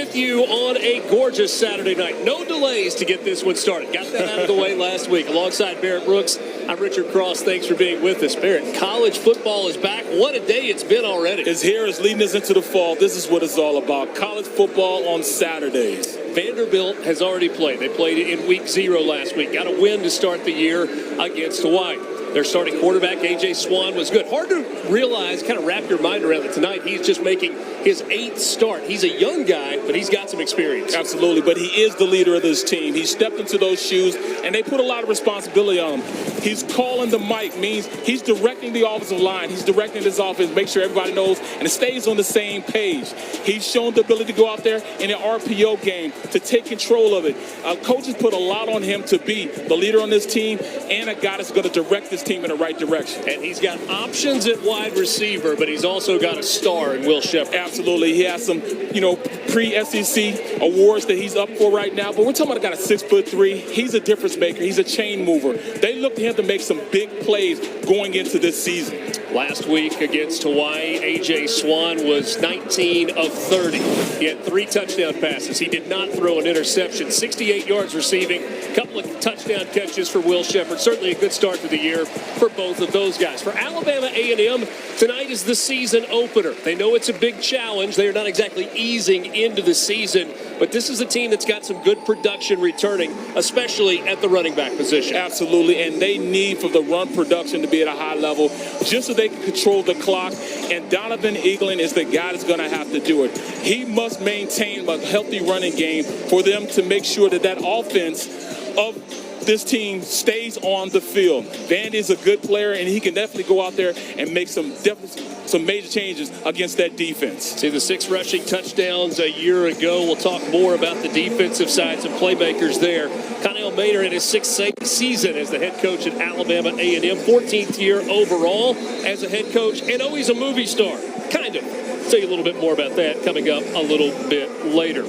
with you on a gorgeous Saturday night. No delays to get this one started. Got that out of the way last week. Alongside Barrett Brooks, I'm Richard Cross. Thanks for being with us. Barrett, college football is back. What a day it's been already. It's here. It's leading us into the fall. This is what it's all about. College football on Saturdays. Vanderbilt has already played. They played in week 0 last week. Got a win to start the year against Hawaii. Their starting quarterback, A.J. Swan, was good. Hard to realize, kind of wrap your mind around it tonight. He's just making his 8th start. He's a young guy, but he's got some experience. Absolutely, but he is the leader of this team. He stepped into those shoes, and they put a lot of responsibility on him. He's calling the mic, means he's directing the offensive line. He's directing his offense, make sure everybody knows, and it stays on the same page. He's shown the ability to go out there in an RPO game, to take control of it. Coaches put a lot on him to be the leader on this team and a guy that's going to direct this team in the right direction. And he's got options at wide receiver, but he's also got a star in Will Shepherd. Absolutely. He has some, pre-SEC awards that he's up for right now. But we're talking about a guy that's 6'3". He's a difference maker. He's a chain mover. They look to him to make some big plays going into this season. Last week against Hawaii, A.J. Swan was 19 of 30. He had 3 touchdown passes. He did not throw an interception. 68 yards receiving, a couple of touchdown catches for Will Shepherd. Certainly a good start to the year for both of those guys. For Alabama A&M, tonight is the season opener. They know it's a big challenge. They are not exactly easing into the season, but this is a team that's got some good production returning, especially at the running back position. Absolutely, and they need for the run production to be at a high level just so they can control the clock, and Donovan Eaglin is the guy that's going to have to do it. He must maintain a healthy running game for them to make sure that that offense of this team stays on the field. Vandy is a good player, and he can definitely go out there and make some major changes against that defense. See the 6 rushing touchdowns a year ago. We'll talk more about the defensive side, some playmakers there. Connell Maynard in his 6th season as the head coach at Alabama A&M, 14th year overall as a head coach, and oh, he's a movie star, kind of. I'll tell you a little bit more about that coming up a little bit later.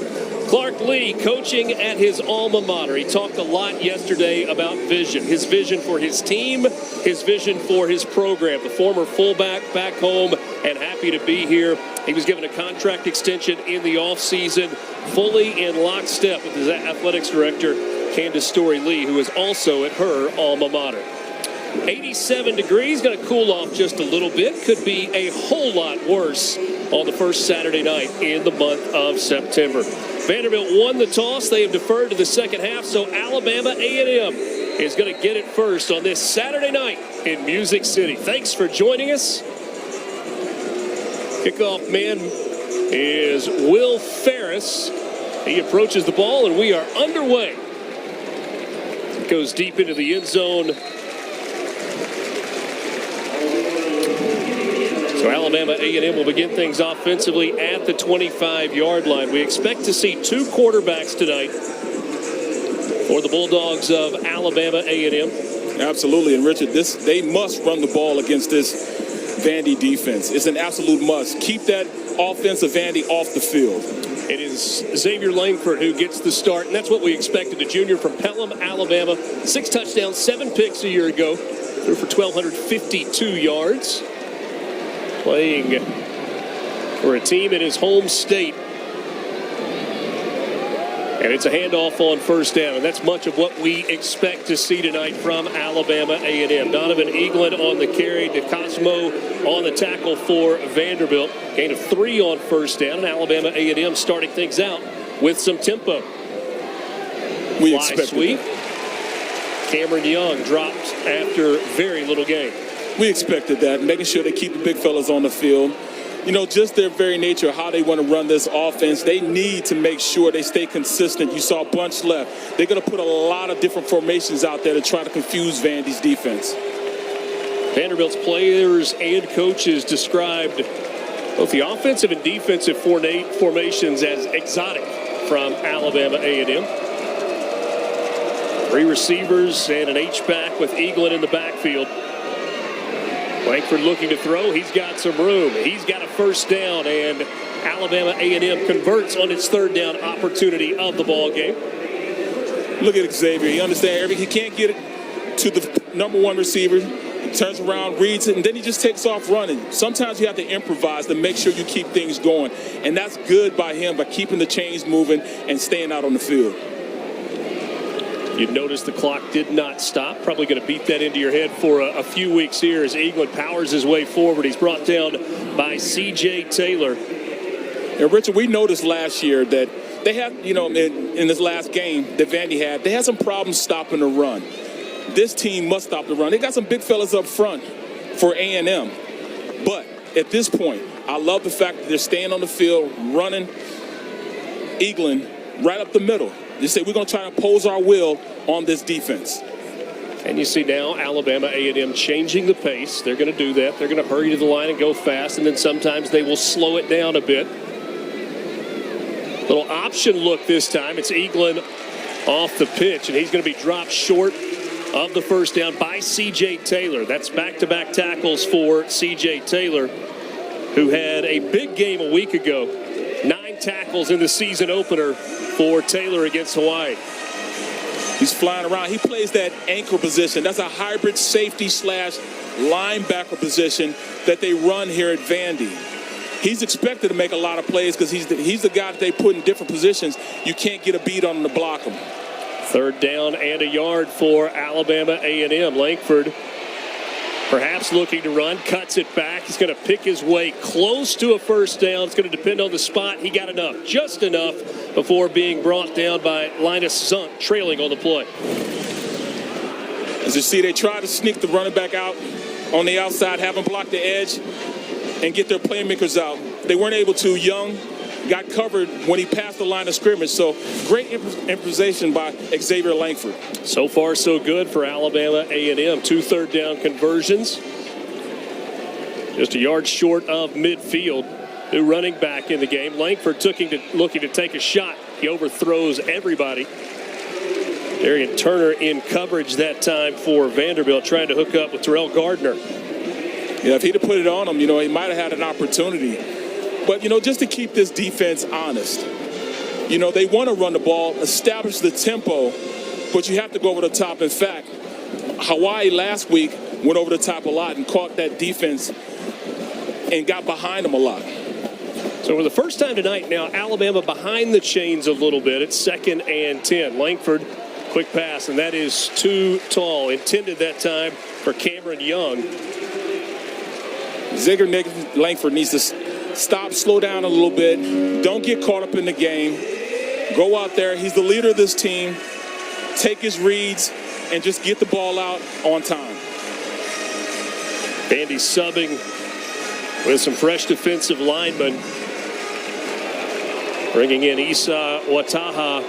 Clark Lee coaching at his alma mater. He talked a lot yesterday about vision. His vision for his team, his vision for his program. The former fullback back home and happy to be here. He was given a contract extension in the offseason, fully in lockstep with his athletics director, Candace Story-Lee, who is also at her alma mater. 87 degrees, going to cool off just a little bit. Could be a whole lot worse on the first Saturday night in the month of September. Vanderbilt won the toss. They have deferred to the second half, so Alabama A&M is going to get it first on this Saturday night in Music City. Thanks for joining us. Kickoff man is Will Ferris. He approaches the ball, and we are underway. It goes deep into the end zone. So Alabama A&M will begin things offensively at the 25-yard line. We expect to see 2 quarterbacks tonight for the Bulldogs of Alabama A&M. Absolutely, and Richard, they must run the ball against this Vandy defense. It's an absolute must. Keep that offense of Vandy off the field. It is Xavier Langford who gets the start, and that's what we expected. A junior from Pelham, Alabama. 6 touchdowns, 7 picks a year ago. Threw for 1,252 yards. Playing for a team in his home state. And it's a handoff on first down, and that's much of what we expect to see tonight from Alabama A&M. Donovan Eaglin on the carry, DeCosmo on the tackle for Vanderbilt. Gain of 3 on first down, and Alabama A&M starting things out with some tempo. We expect sweep. Cameron Young dropped after very little gain. We expected that, making sure they keep the big fellas on the field. Just their very nature, how they want to run this offense, they need to make sure they stay consistent. You saw a bunch left. They're going to put a lot of different formations out there to try to confuse Vandy's defense. Vanderbilt's players and coaches described both the offensive and defensive formations as exotic from Alabama A&M. 3 receivers and an H-back with Eaglin in the backfield. Langford looking to throw. He's got some room. He's got a first down, and Alabama A&M converts on its 3rd down opportunity of the ball game. Look at Xavier. He understands everything. He can't get it to the number 1 receiver. turns around, reads it, and then he just takes off running. Sometimes you have to improvise to make sure you keep things going, and that's good by him, by keeping the chains moving and staying out on the field. You notice the clock did not stop. Probably going to beat that into your head for a few weeks here as Eaglin powers his way forward. He's brought down by C.J. Taylor. And Richard, we noticed last year that they had, in this last game that Vandy had, they had some problems stopping the run. This team must stop the run. They got some big fellas up front for A&M. But at this point, I love the fact that they're staying on the field, running Eaglin right up the middle. They say we're going to try to impose our will on this defense. And you see now Alabama A&M changing the pace. They're going to do that. They're going to hurry to the line and go fast, and then sometimes they will slow it down a bit. Little option look this time. It's Eaglin off the pitch, and he's going to be dropped short of the first down by C.J. Taylor. That's back-to-back tackles for C.J. Taylor, who had a big game a week ago. 9 tackles in the season opener for Taylor against Hawaii. He's flying around. He plays that anchor position. That's a hybrid safety / linebacker position that they run here at Vandy. He's expected to make a lot of plays because he's the guy that they put in different positions. You can't get a beat on him to block him. 3rd down and a yard for Alabama A&M. Langford perhaps looking to run, cuts it back. He's going to pick his way close to a first down. It's going to depend on the spot. He got enough, just enough, before being brought down by Linus Zunt, trailing on the play. As you see, they try to sneak the running back out on the outside, have him block the edge, and get their playmakers out. They weren't able to. Young got covered when he passed the line of scrimmage. So great improvisation by Xavier Langford. So far, so good for Alabama A&M. 2 3rd down conversions. Just a yard short of midfield. New running back in the game. Langford looking to take a shot. He overthrows everybody. Darian Turner in coverage that time for Vanderbilt, trying to hook up with Terrell Gardner. Yeah, if he'd have put it on him, he might have had an opportunity. But, just to keep this defense honest, they want to run the ball, establish the tempo, but you have to go over the top. In fact, Hawaii last week went over the top a lot and caught that defense and got behind them a lot. So for the first time tonight now, Alabama behind the chains a little bit. It's 2nd and 10. Langford, quick pass, and that is too tall. Intended that time for Cameron Young. Xavier Langford needs to stop, slow down a little bit. Don't get caught up in the game. Go out there. He's the leader of this team. Take his reads and just get the ball out on time. Vandy subbing with some fresh defensive linemen. Bringing in Isa Wataha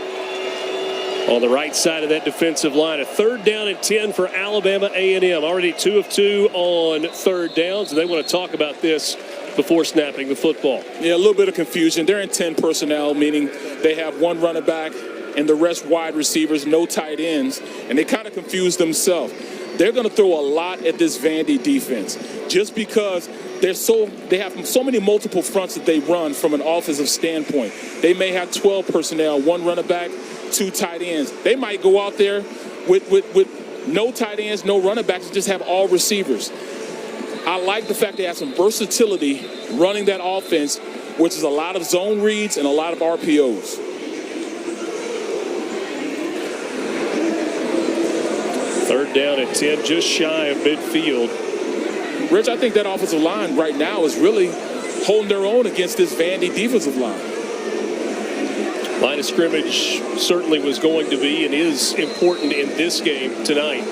on the right side of that defensive line. A 3rd down and 10 for Alabama A&M. Already 2 of 2 on 3rd downs, and they want to talk about this before snapping the football. Yeah, a little bit of confusion. They're in 10 personnel, meaning they have 1 running back and the rest wide receivers, no tight ends, and they kind of confuse themselves. They're going to throw a lot at this Vandy defense just because they have so many multiple fronts that they run from an offensive standpoint. They may have 12 personnel, 1 running back, 2 tight ends. They might go out there with no tight ends, no running backs, and just have all receivers. I like the fact they have some versatility running that offense, which is a lot of zone reads and a lot of RPOs. 3rd down and 10, just shy of midfield. Rich, I think that offensive line right now is really holding their own against this Vandy defensive line. Line of scrimmage certainly was going to be and is important in this game tonight.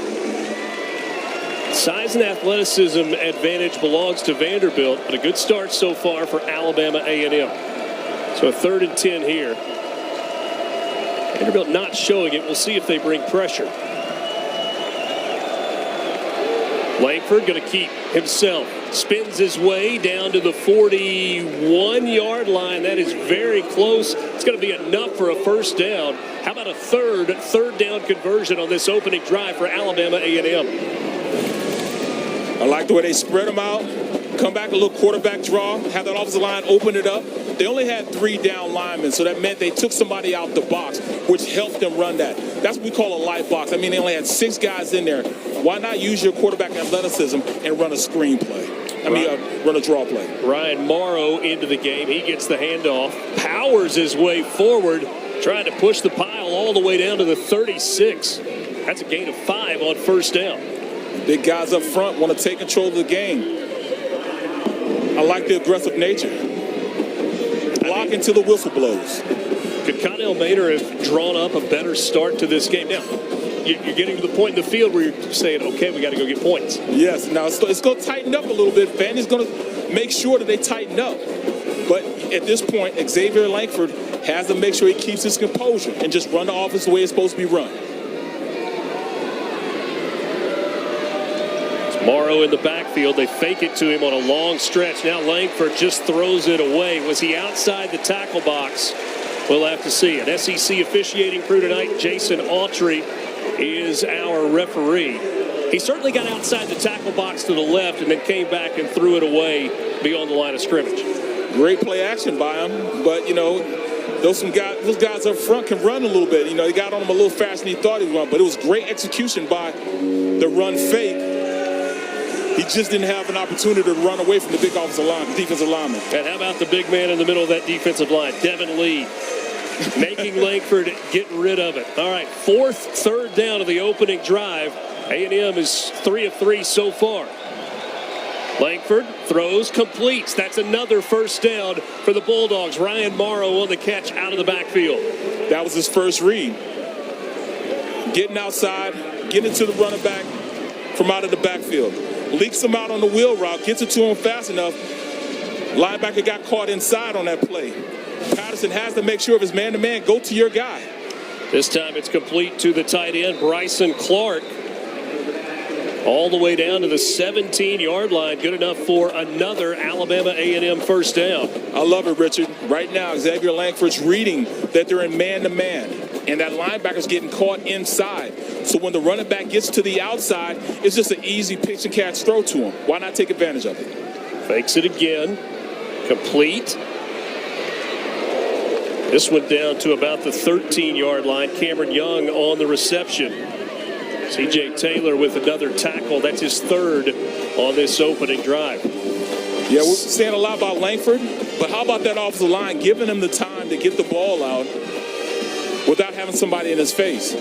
Size and athleticism advantage belongs to Vanderbilt, but a good start so far for Alabama A&M. So a 3rd and 10 here. Vanderbilt not showing it. We'll see if they bring pressure. Langford going to keep himself. Spins his way down to the 41-yard line. That is very close. It's going to be enough for a first down. How about a third down conversion on this opening drive for Alabama A&M? I like the way they spread them out. come back a little quarterback draw, have that offensive line open it up. They only had 3 down linemen, so that meant they took somebody out the box, which helped them run that. That's what we call a light box. I mean, they only had 6 guys in there. Why not use your quarterback athleticism and run a screen play? Run a draw play. Ryan Morrow into the game. He gets the handoff, powers his way forward, trying to push the pile all the way down to the 36. That's a gain of 5 on first down. Big guys up front want to take control of the game. I like the aggressive nature. Block until the whistle blows. Could Connell Maynor have drawn up a better start to this game? Now, you're getting to the point in the field where you're saying, okay, we got to go get points. Yes, now it's going to tighten up a little bit. Vandy's going to make sure that they tighten up. But at this point, Xavier Langford has to make sure he keeps his composure and just run the offense the way it's supposed to be run. Morrow in the backfield. They fake it to him on a long stretch. Now Langford just throws it away. Was he outside the tackle box? We'll have to see. An SEC officiating crew tonight. Jason Autry is our referee. He certainly got outside the tackle box to the left and then came back and threw it away beyond the line of scrimmage. Great play action by him, but those guys up front can run a little bit. He got on him a little faster than he thought he would run, but it was great execution by the run fake. He just didn't have an opportunity to run away from the big defensive lineman. And how about the big man in the middle of that defensive line, Devin Lee, making Langford get rid of it. All right, third down of the opening drive. A&M is 3 of 3 so far. Langford throws, completes. That's another first down for the Bulldogs. Ryan Morrow on the catch out of the backfield. That was his first read. Getting outside, getting to the running back from out of the backfield. Leaks him out on the wheel route, gets it to him fast enough. Linebacker got caught inside on that play. Patterson has to make sure of his man-to-man. Go to your guy. This time it's complete to the tight end, Bryson Clark. All the way down to the 17-yard line. Good enough for another Alabama A&M first down. I love it, Richard. Right now, Xavier Langford's reading that they're in man-to-man, and that linebacker's getting caught inside. So when the running back gets to the outside, it's just an easy pitch and catch throw to him. Why not take advantage of it? Fakes it again. Complete. This went down to about the 13-yard line. Cameron Young on the reception. C.J. Taylor with another tackle. That's his third on this opening drive. Yeah, we're saying a lot about Langford, but how about that offensive line giving him the time to get the ball out without having somebody in his face?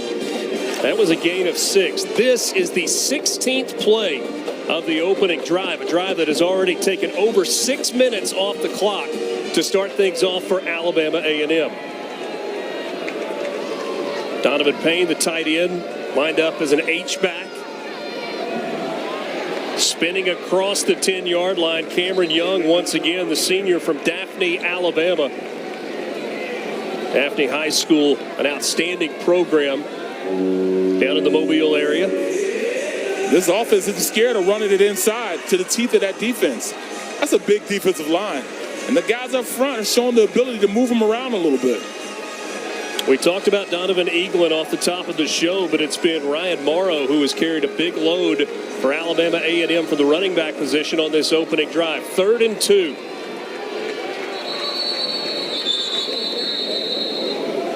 That was a gain of 6. This is the 16th play of the opening drive, a drive that has already taken over 6 minutes off the clock to start things off for Alabama A&M. Donovan Payne, the tight end, lined up as an H-back. Spinning across the 10-yard line, Cameron Young, once again, the senior from Daphne, Alabama. Daphne High School, an outstanding program down in the Mobile area. This offense isn't scared of running it inside to the teeth of that defense. That's a big defensive line. And the guys up front are showing the ability to move them around a little bit. We talked about Donovan Eaglin off the top of the show, but it's been Ryan Morrow who has carried a big load for Alabama A&M for the running back position on this opening drive. 3rd and 2.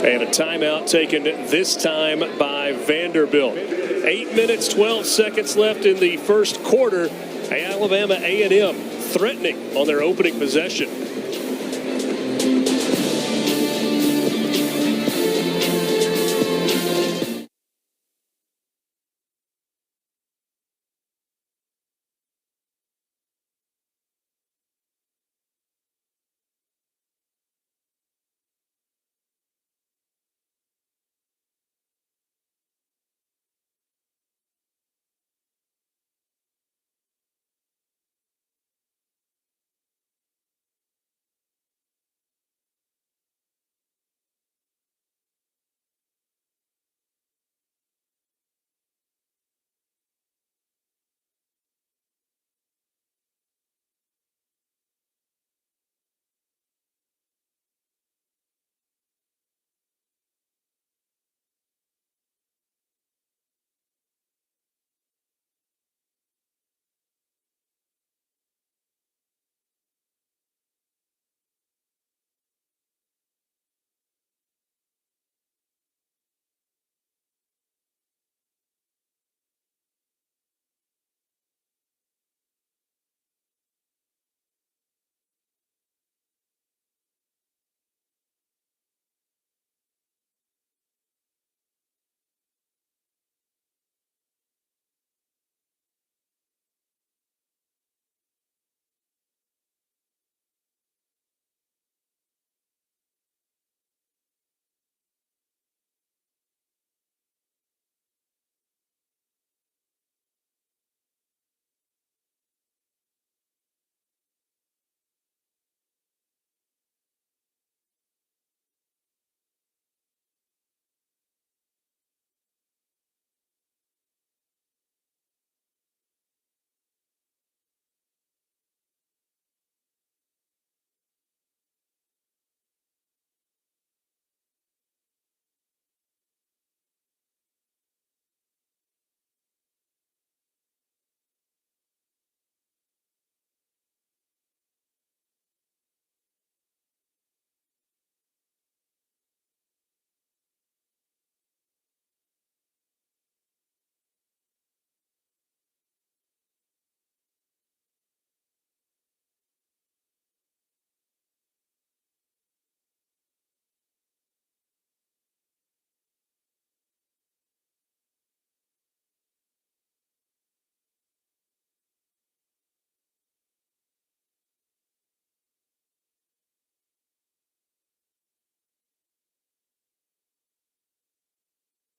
And a timeout taken this time by Vanderbilt. 8 minutes, 12 seconds left in the first quarter. Alabama A&M threatening on their opening possession.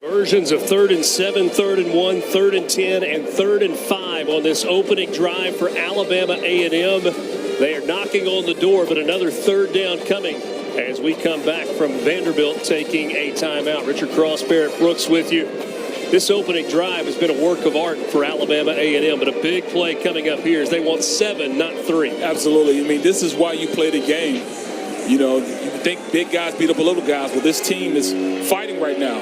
Versions of 3rd and 7, 3rd and 1, 3rd and 10, and 3rd and 5 on this opening drive for Alabama A&M. They are knocking on the door, but another 3rd down coming as we come back from Vanderbilt taking a timeout. Richard Cross, Barrett Brooks with you. This opening drive has been a work of art for Alabama A&M, but a big play coming up here is they want 7, not 3. Absolutely. I mean, this is why you play the game. You know, you think big guys beat up little guys. Well, this team is fighting right now.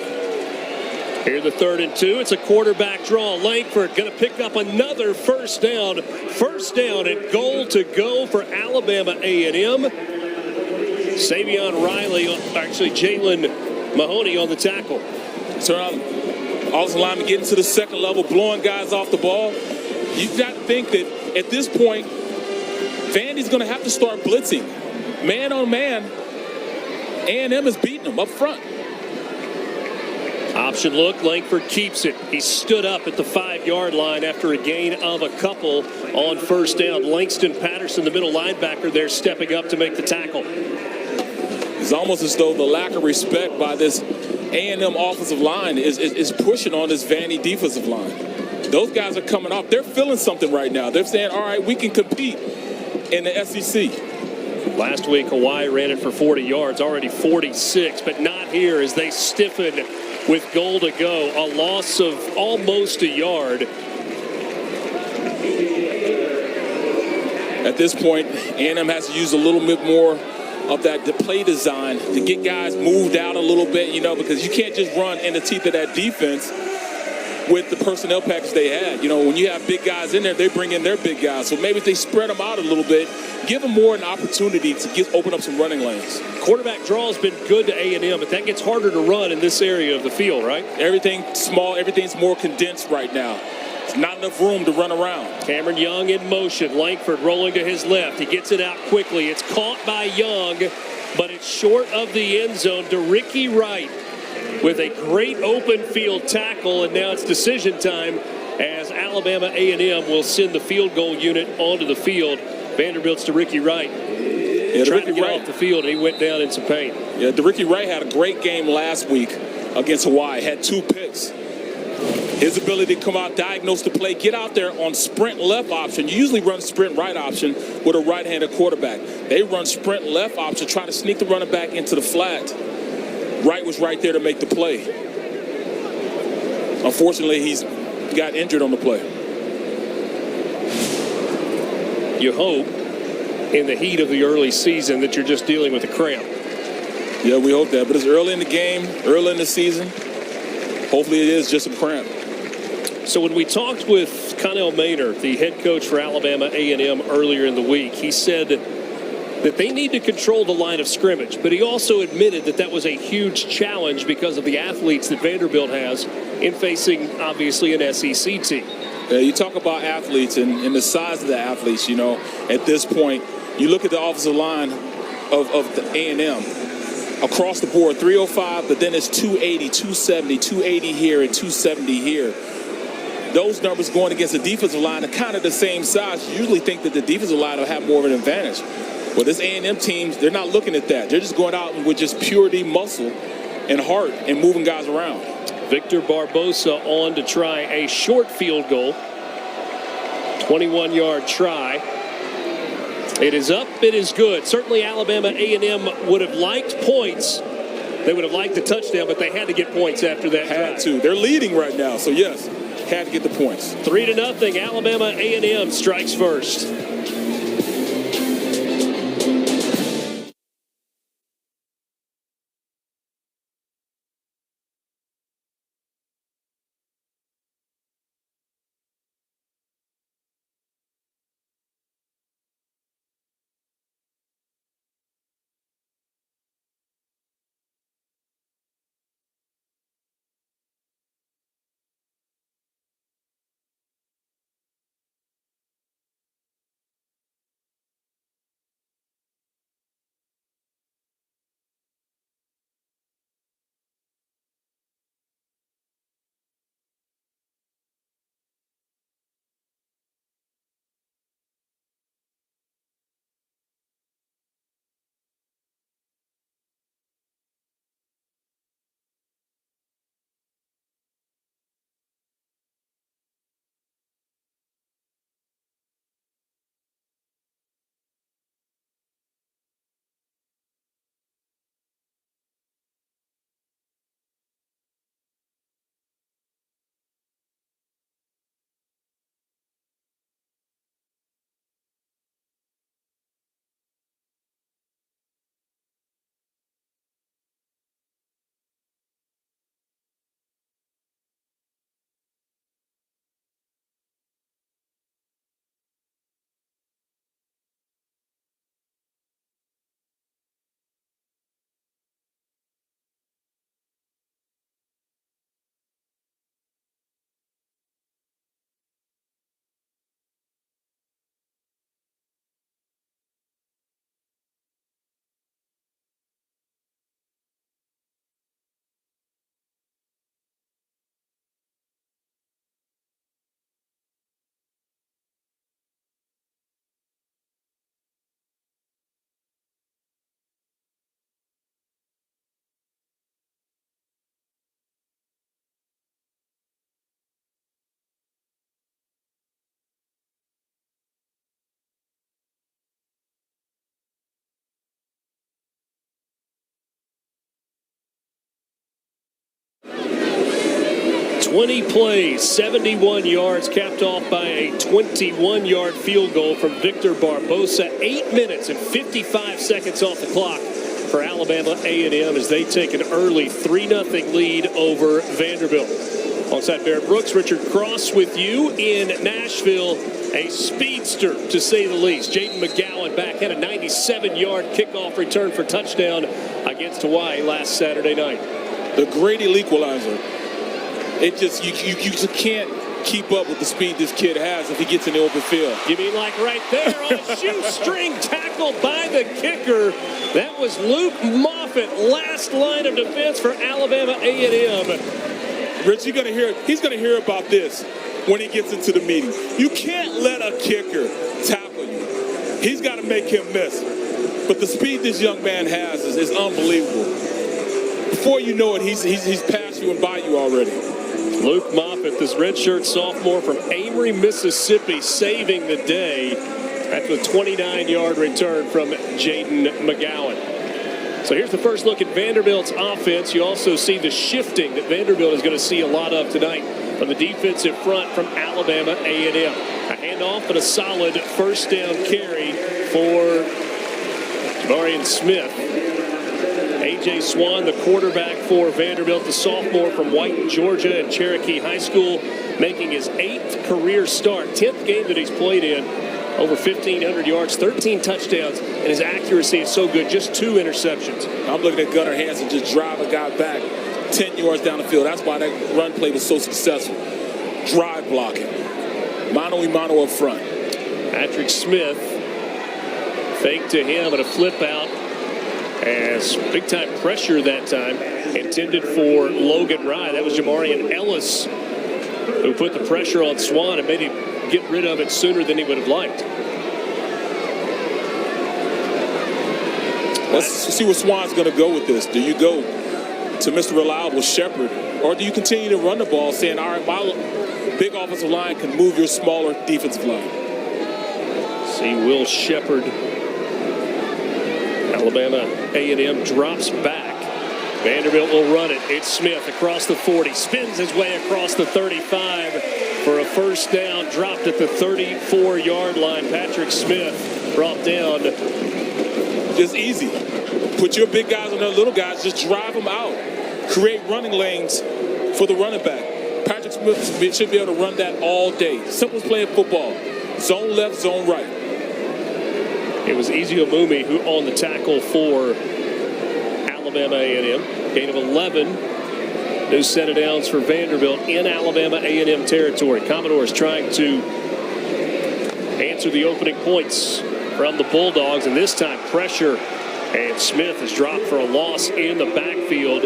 Here the 3rd and 2. It's a quarterback draw. Langford going to pick up another first down. First down and goal to go for Alabama A&M. Savion Riley, actually Jalen Mahoney on the tackle. So offensive lineman getting to the second level, blowing guys off the ball. You've got to think that at this point, Vandy's going to have to start blitzing. Man on man, A&M is beating them up front. Option look, Langford keeps it. He stood up at the 5-yard line after a gain of a couple on first down. Langston Patterson, the middle linebacker there, stepping up to make the tackle. It's almost as though the lack of respect by this A&M offensive line is pushing on this Vandy defensive line. Those guys are coming off. They're feeling something right now. They're saying, all right, we can compete in the SEC. Last week, Hawaii ran it for 40 yards, already 46, but not here as they stiffen with goal to go. A loss of almost a yard. At this point, A&M has to use a little bit more of that play design to get guys moved out a little bit, you know, because you can't just run in the teeth of that defense with the personnel package they had. You know, when you have big guys in there, they bring in their big guys. So maybe if they spread them out a little bit, give them more an opportunity to open up some running lanes. Quarterback draw has been good to A&M, but that gets harder to run in this area of the field, right? Everything's small. Everything's more condensed right now. There's not enough room to run around. Cameron Young in motion. Langford rolling to his left. He gets it out quickly. It's caught by Young, but it's short of the end zone. To Ricky Wright with a great open field tackle, and now it's decision time as Alabama A&M will send the field goal unit onto the field. Vanderbilt's to Ricky Wright. Yeah, trying to get off the field, and he went down in some pain. Yeah, Ricky Wright had a great game last week against Hawaii. Had 2 picks. His ability to come out, diagnose the play, get out there on sprint left option. You usually run sprint right option with a right-handed quarterback. They run sprint left option, try to sneak the running back into the flat. Wright was right there to make the play. Unfortunately, he's got injured on the play. You hope in the heat of the early season that you're just dealing with a cramp. Yeah, we hope that. But it's early in the game, early in the season. Hopefully it is just a cramp. So when we talked with Connell Maynard, the head coach for Alabama A&M earlier in the week, he said that they need to control the line of scrimmage. But he also admitted that that was a huge challenge because of the athletes that Vanderbilt has in facing, obviously, an SEC team. You talk about athletes and the size of the athletes, you know, at this point, you look at the offensive line of the A&M across the board, 305, but then it's 280, 270, 280 here and 270 here. Those numbers going against the defensive line are kind of the same size. You usually think that the defensive line will have more of an advantage. Well, this A&M team, they're not looking at that. They're just going out with just purity, muscle, and heart and moving guys around. Victor Barbosa on to try a short field goal. 21-yard try. It is up. It is good. Certainly Alabama A&M would have liked points. They would have liked the touchdown, but they had to get points after that drive. Had to. They're leading right now, so yes, had to get the points. 3-0. Alabama A&M strikes first. 20 plays, 71 yards, capped off by a 21-yard field goal from Victor Barbosa. 8 minutes and 55 seconds off the clock for Alabama A&M as they take an early 3-0 lead over Vanderbilt. Alongside Barrett Brooks, Richard Cross with you in Nashville. A speedster, to say the least. Jaden McGowan back had a 97-yard kickoff return for touchdown against Hawaii last Saturday night. The great equalizer. It just you just can't keep up with the speed this kid has if he gets in the open field. You mean like right there on a shoestring tackle by the kicker? That was Luke Moffitt, last line of defense for Alabama A&M. Rich, he's gonna hear about this when he gets into the meeting. You can't let a kicker tackle you. He's got to make him miss. But the speed this young man has is unbelievable. Before you know it, he's past you and by you already. Luke Moffitt, this redshirt sophomore from Amory, Mississippi, saving the day after a 29-yard return from Jaden McGowan. So here's the first look at Vanderbilt's offense. You also see the shifting that Vanderbilt is going to see a lot of tonight from the defensive front from Alabama A&M. A handoff and a solid first down carry for Jamarian Smith. A.J. Swan, the quarterback for Vanderbilt, the sophomore from White, Georgia, and Cherokee High School, making his 8th career start, 10th game that he's played in. Over 1,500 yards, 13 touchdowns, and his accuracy is so good, just 2 interceptions. I'm looking at Gunnar Hansen just drive a guy back 10 yards down the field. That's why that run play was so successful. Drive blocking. Mano-a-mano up front. Patrick Smith fake to him and a flip out as big-time pressure that time intended for Logan Rye. That was Jamarian Ellis who put the pressure on Swan and made him get rid of it sooner than he would have liked. Let's see where Swan's going to go with this. Do you go to Mr. Reliable Shepard, or do you continue to run the ball saying, all right, my big offensive line can move your smaller defensive line? See Will Shepard. Alabama A&M drops back. Vanderbilt will run it. It's Smith across the 40, spins his way across the 35 for a first down, dropped at the 34-yard line. Patrick Smith brought down. Just easy. Put your big guys on their little guys. Just drive them out. Create running lanes for the running back. Patrick Smith should be able to run that all day. Simple as playing football. Zone left, zone right. It was Ezio Mumi who on the tackle for Alabama A&M. Gain of 11. New set of downs for Vanderbilt in Alabama A&M territory. Commodores trying to answer the opening points from the Bulldogs, and this time pressure, and Smith is dropped for a loss in the backfield.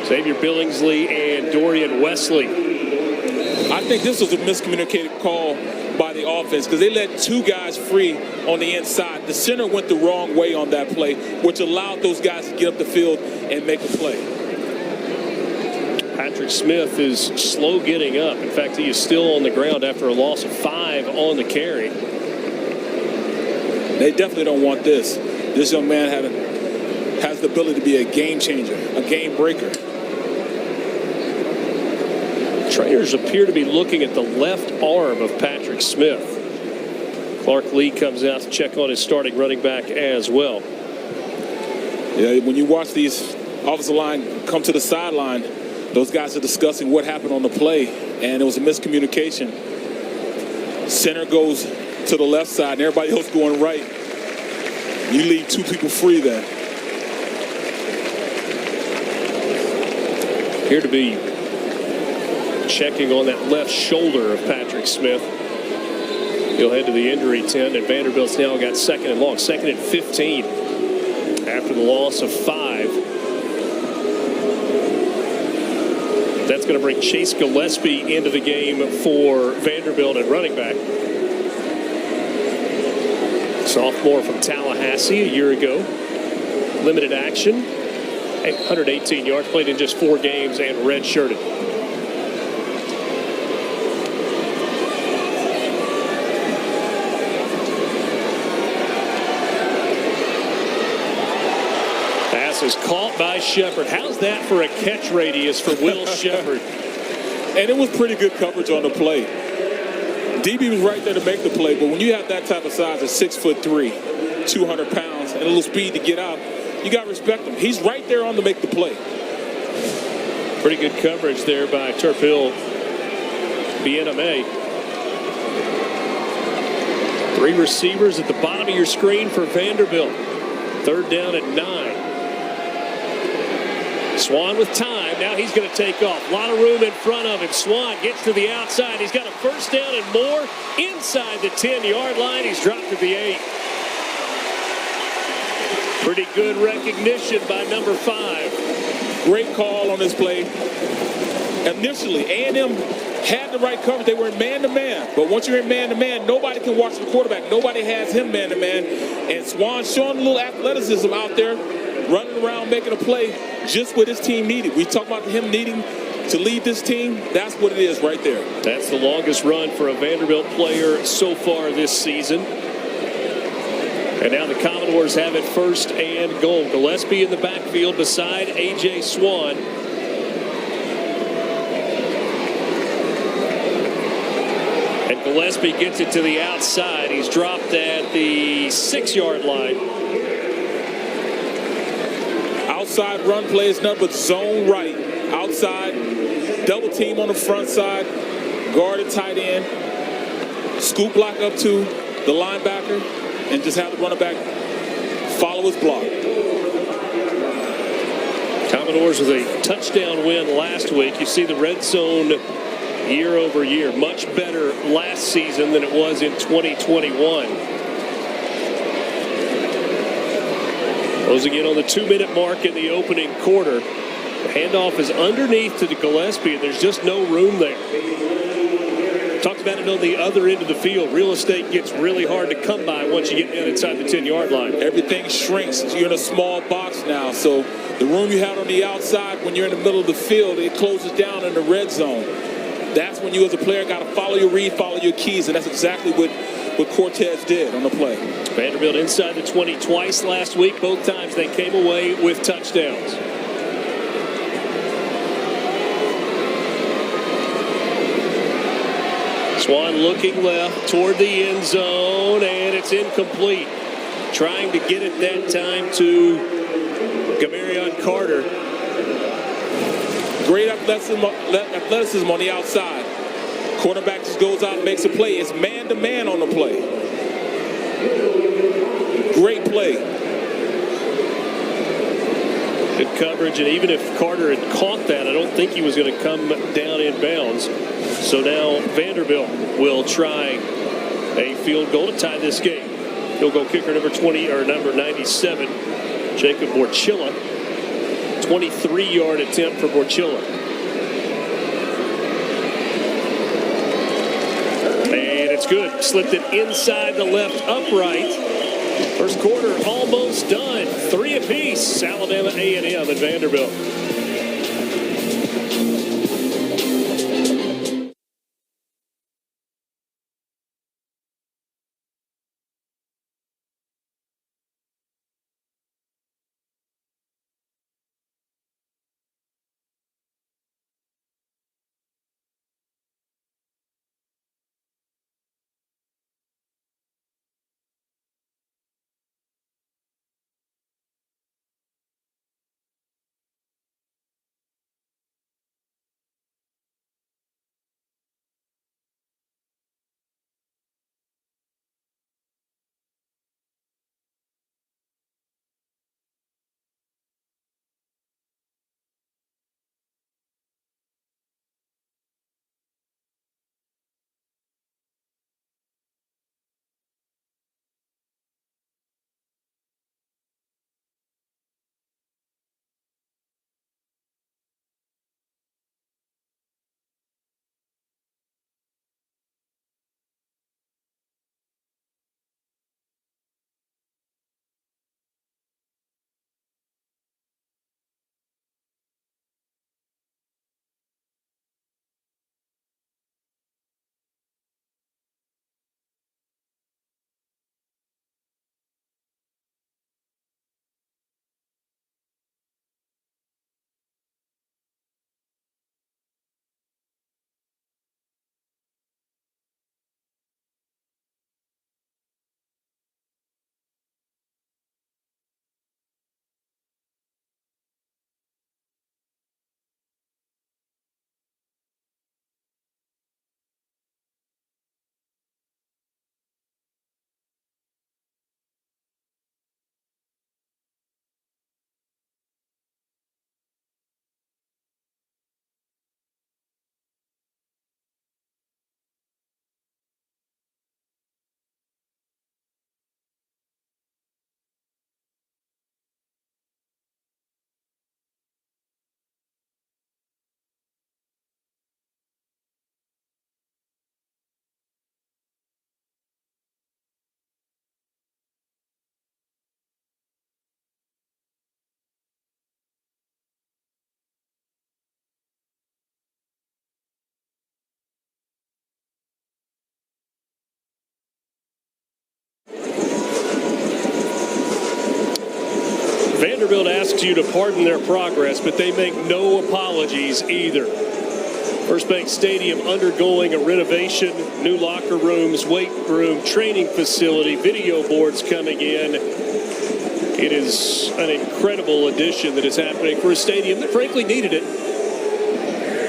Xavier Billingsley and Dorian Wesley. I think this was a miscommunicated call by the offense because they let 2 guys free on the inside. The center went the wrong way on that play, which allowed those guys to get up the field and make a play. Patrick Smith is slow getting up. In fact, he is still on the ground after a loss of 5 on the carry. They definitely don't want this. This young man has the ability to be a game changer, a game breaker. Trainers appear to be looking at the left arm of Patrick Smith. Clark Lee comes out to check on his starting running back as well. Yeah, when you watch these offensive line come to the sideline, those guys are discussing what happened on the play, and it was a miscommunication. Center goes to the left side, and everybody else going right. You leave 2 people free there. Appear to be checking on that left shoulder of Patrick Smith. He'll head to the injury tent, and Vanderbilt's now got 2nd and long, 2nd and 15 after the loss of 5. That's going to bring Chase Gillespie into the game for Vanderbilt at running back. Sophomore from Tallahassee a year ago. Limited action, 118 yards, played in just 4 games and redshirted. Pass is caught by Shepard. How's that for a catch radius for Will Shepard? And it was pretty good coverage on the play. DB was right there to make the play, but when you have that type of size at 6'3", 200 pounds, and a little speed to get out, you got to respect him. He's right there on to make the play. Pretty good coverage there by Turpil BNMA. 3 receivers at the bottom of your screen for Vanderbilt. 3rd down at 9. Swan with time. Now he's going to take off. A lot of room in front of him. Swan gets to the outside. He's got a 1st down and more inside the 10-yard line. He's dropped to the 8. Pretty good recognition by number 5. Great call on this play. Initially, A&M had the right coverage. They were in man-to-man. But once you're in man-to-man, nobody can watch the quarterback. Nobody has him man-to-man. And Swan showing a little athleticism out there, running around, making a play just what his team needed. We talk about him needing to lead this team. That's what it is right there. That's the longest run for a Vanderbilt player so far this season. And now the Commodores have it 1st and goal. Gillespie in the backfield beside A.J. Swan. And Gillespie gets it to the outside. He's dropped at the 6-yard line. Outside run play is nothing but zone right. Outside, double team on the front side, guarded tight end, scoop block up to the linebacker, and just have the running back follow his block. Commodores with a touchdown win last week. You see the red zone year over year. Much better last season than it was in 2021. Closing in on the 2-minute mark in the opening quarter. The handoff is underneath to the Gillespie, and there's just no room there. Talked about it on the other end of the field. Real estate gets really hard to come by once you get down inside the 10-yard line. Everything shrinks. You're in a small box now. So the room you had on the outside when you're in the middle of the field, it closes down in the red zone. That's when you as a player got to follow your read, follow your keys, and that's exactly what Cortez did on the play. Vanderbilt inside the 20 twice last week. Both times they came away with touchdowns. Swan looking left toward the end zone, and it's incomplete. Trying to get it that time to Gamarion Carter. Great athleticism on the outside. Quarterback just goes out and makes a play. It's man-to-man on the play. Great play. Good coverage, and even if Carter had caught that, I don't think he was going to come down in bounds. So now Vanderbilt will try a field goal to tie this game. Field goal kicker number 97, Jacob Borchilla. 23-yard attempt for Borchilla. And it's good. Slipped it inside the left upright. First quarter almost done. 3 apiece. Alabama A&M and Vanderbilt. Vanderbilt asks you to pardon their progress, but they make no apologies either. First Bank Stadium undergoing a renovation, new locker rooms, weight room, training facility, video boards coming in. It is an incredible addition that is happening for a stadium that frankly needed it.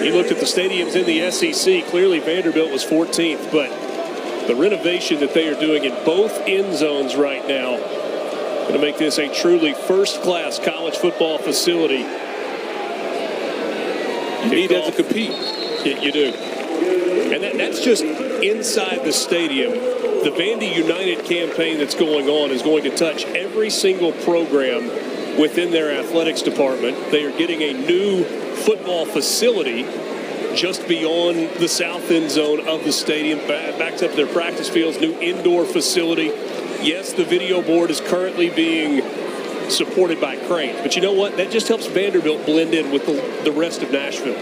You looked at the stadiums in the SEC, clearly Vanderbilt was 14th, but the renovation that they are doing in both end zones right now going to make this a truly first-class college football facility. You need that to compete. You do. And that's just inside the stadium. The Vandy United campaign that's going on is going to touch every single program within their athletics department. They are getting a new football facility just beyond the south end zone of the stadium, backs up their practice fields, new indoor facility. Yes, the video board is currently being supported by cranes, but you know what? That just helps Vanderbilt blend in with the rest of Nashville.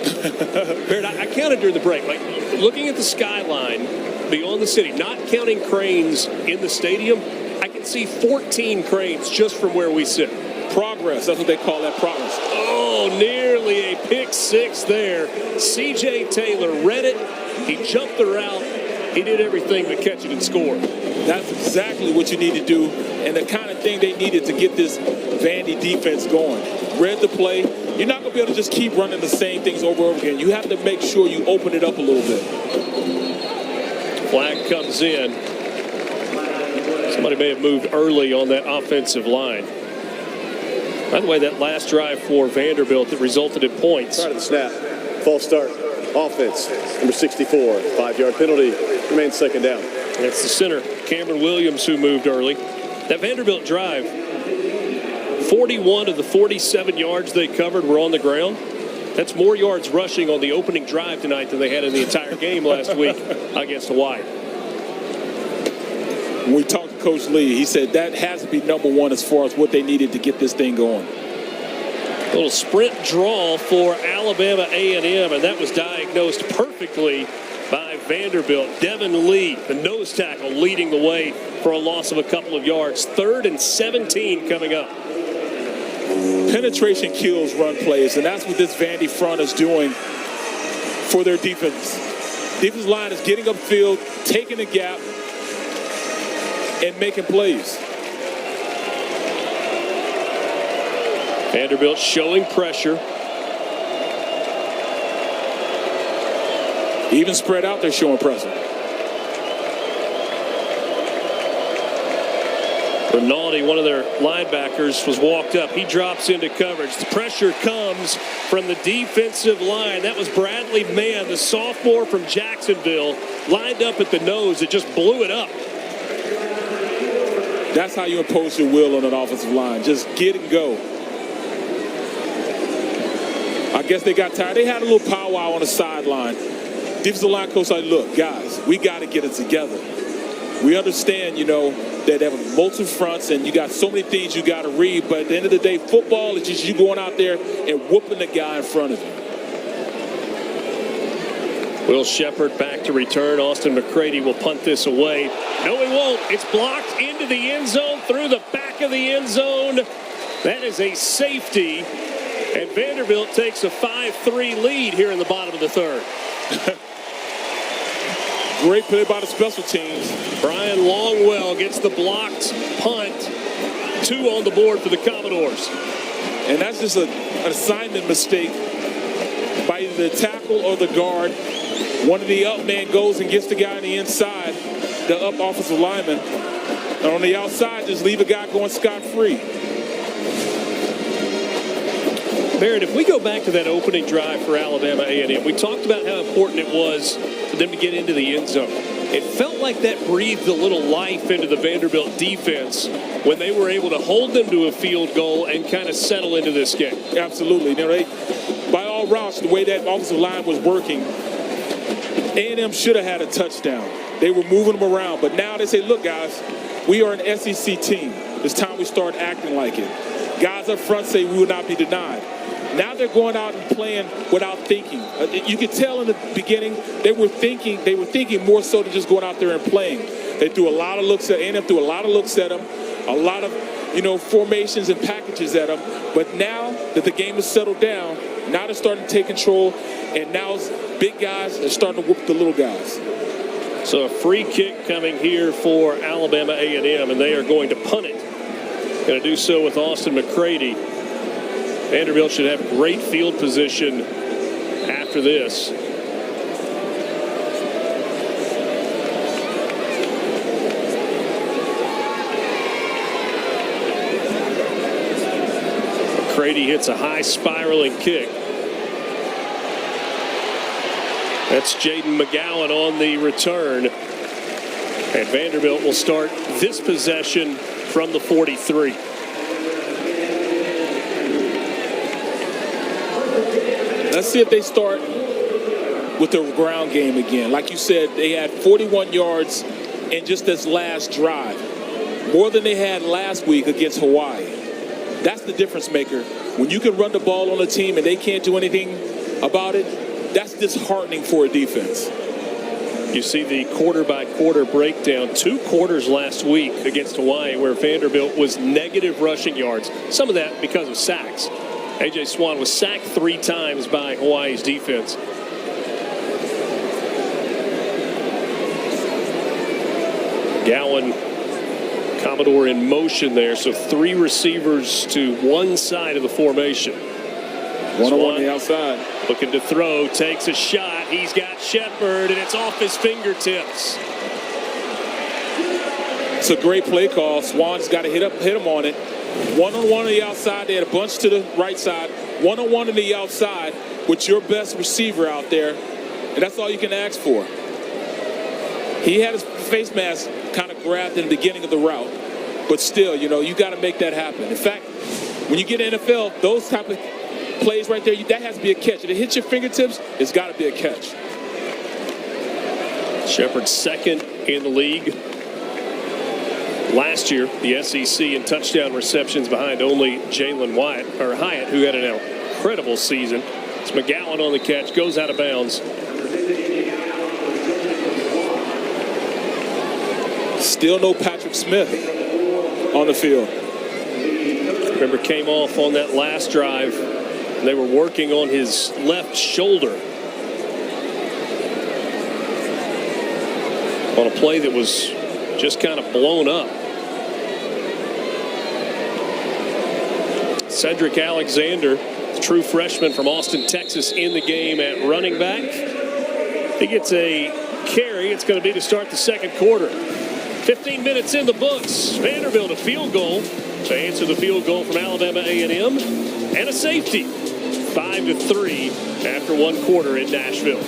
Barrett, I counted during the break, like looking at the skyline beyond the city, not counting cranes in the stadium, I can see 14 cranes just from where we sit. Progress, that's what they call that, progress. Oh, nearly a pick six there. C.J. Taylor read it. He jumped the route. He did everything but catch it and score. That's exactly what you need to do, and the kind of thing they needed to get this Vandy defense going. Read the play. You're not going to be able to just keep running the same things over and over again. You have to make sure you open it up a little bit. Flag comes in. Somebody may have moved early on that offensive line. By the way, that last drive for Vanderbilt that resulted in points. Start of the snap. False start. Offense. Number 64. 5-yard penalty. Remains second down. That's the center, Cameron Williams, who moved early. That Vanderbilt drive, 41 of the 47 yards they covered were on the ground. That's more yards rushing on the opening drive tonight than they had in the entire game last week against Hawaii. When we talked to Coach Lee, he said that has to be number one as far as what they needed to get this thing going. A little sprint draw for Alabama A&M, and that was diagnosed perfectly by Vanderbilt. Devin Lee, the nose tackle, leading the way for a loss of a couple of yards. 3rd and 17 coming up. Penetration kills run plays, and that's what this Vandy front is doing for their defense. Defensive line is getting upfield, taking the gap, and making plays. Vanderbilt showing pressure. Even spread out, they're showing pressure. Rinaldi, one of their linebackers, was walked up. He drops into coverage. The pressure comes from the defensive line. That was Bradley Mann, the sophomore from Jacksonville, lined up at the nose. It just blew it up. That's how you impose your will on an offensive line. Just get and go. I guess they got tired. They had a little powwow on the sideline. Defensive line coach like, look, guys, we got to get it together. We understand, you know, that there are multiple fronts and you got so many things you got to read, but at the end of the day, football is just you going out there and whooping the guy in front of you. Will Shepard back to return. Austin McCready will punt this away. No, he won't. It's blocked into the end zone, through the back of the end zone. That is a safety, and Vanderbilt takes a 5-3 lead here in the bottom of the 3rd. Great play by the special teams. Brian Longwell gets the blocked punt. 2 on the board for the Commodores. And that's just an assignment mistake by either the tackle or the guard. One of the up man goes and gets the guy on the inside, the up offensive lineman. And on the outside, just leave a guy going scot-free. Barrett, if we go back to that opening drive for Alabama A&M, we talked about how important it was for them to get into the end zone. It felt like that breathed a little life into the Vanderbilt defense when they were able to hold them to a field goal and kind of settle into this game. Absolutely. You know, by all routes, the way that offensive line was working, A&M should have had a touchdown. They were moving them around, but now they say, look, guys, we are an SEC team. It's time we start acting like it. Guys up front say we will not be denied. Now they're going out and playing without thinking. You could tell in the beginning they were thinking more so than just going out there and playing. They threw a lot of looks at A&M, threw a lot of looks at them, a lot of formations and packages at them. But now that the game has settled down, now they're starting to take control, and now big guys are starting to whoop the little guys. So a free kick coming here for Alabama A&M, and they are going to punt it. Going to do so with Austin McCready. Vanderbilt should have great field position after this. McCready hits a high spiraling kick. That's Jaden McGowan on the return. And Vanderbilt will start this possession from the 43. Let's see if they start with the ground game again. Like you said, they had 41 yards in just this last drive. More than they had last week against Hawaii. That's the difference maker. When you can run the ball on a team and they can't do anything about it, that's disheartening for a defense. You see the quarter-by-quarter breakdown. 2 quarters last week against Hawaii where Vanderbilt was negative rushing yards. Some of that because of sacks. A.J. Swan was sacked 3 times by Hawaii's defense. Gowan, Commodore in motion there. So 3 receivers to one side of the formation. One on the outside. Looking to throw, takes a shot. He's got Shepard, and it's off his fingertips. It's a great play call. Swan's got to hit him on it. One-on-one on the outside. They had a bunch to the right side. One-on-one on the outside with your best receiver out there. And that's all you can ask for. He had his face mask kind of grabbed in the beginning of the route. But still, you got to make that happen. In fact, when you get in the NFL, those type of plays right there, that has to be a catch. If it hits your fingertips, it's got to be a catch. Shepard second in the league. Last year, the SEC in touchdown receptions behind only Jalen Hyatt, who had an incredible season. It's McGowan on the catch, goes out of bounds. Still no Patrick Smith on the field. Remember, came off on that last drive. They were working on his left shoulder on a play that was just kind of blown up. Cedric Alexander, true freshman from Austin, Texas, in the game at running back. He gets a carry. It's going to be to start the second quarter. 15 minutes in the books. Vanderbilt a field goal to answer the field goal from Alabama A&M, and a safety. 5-3 after 1 quarter in Nashville.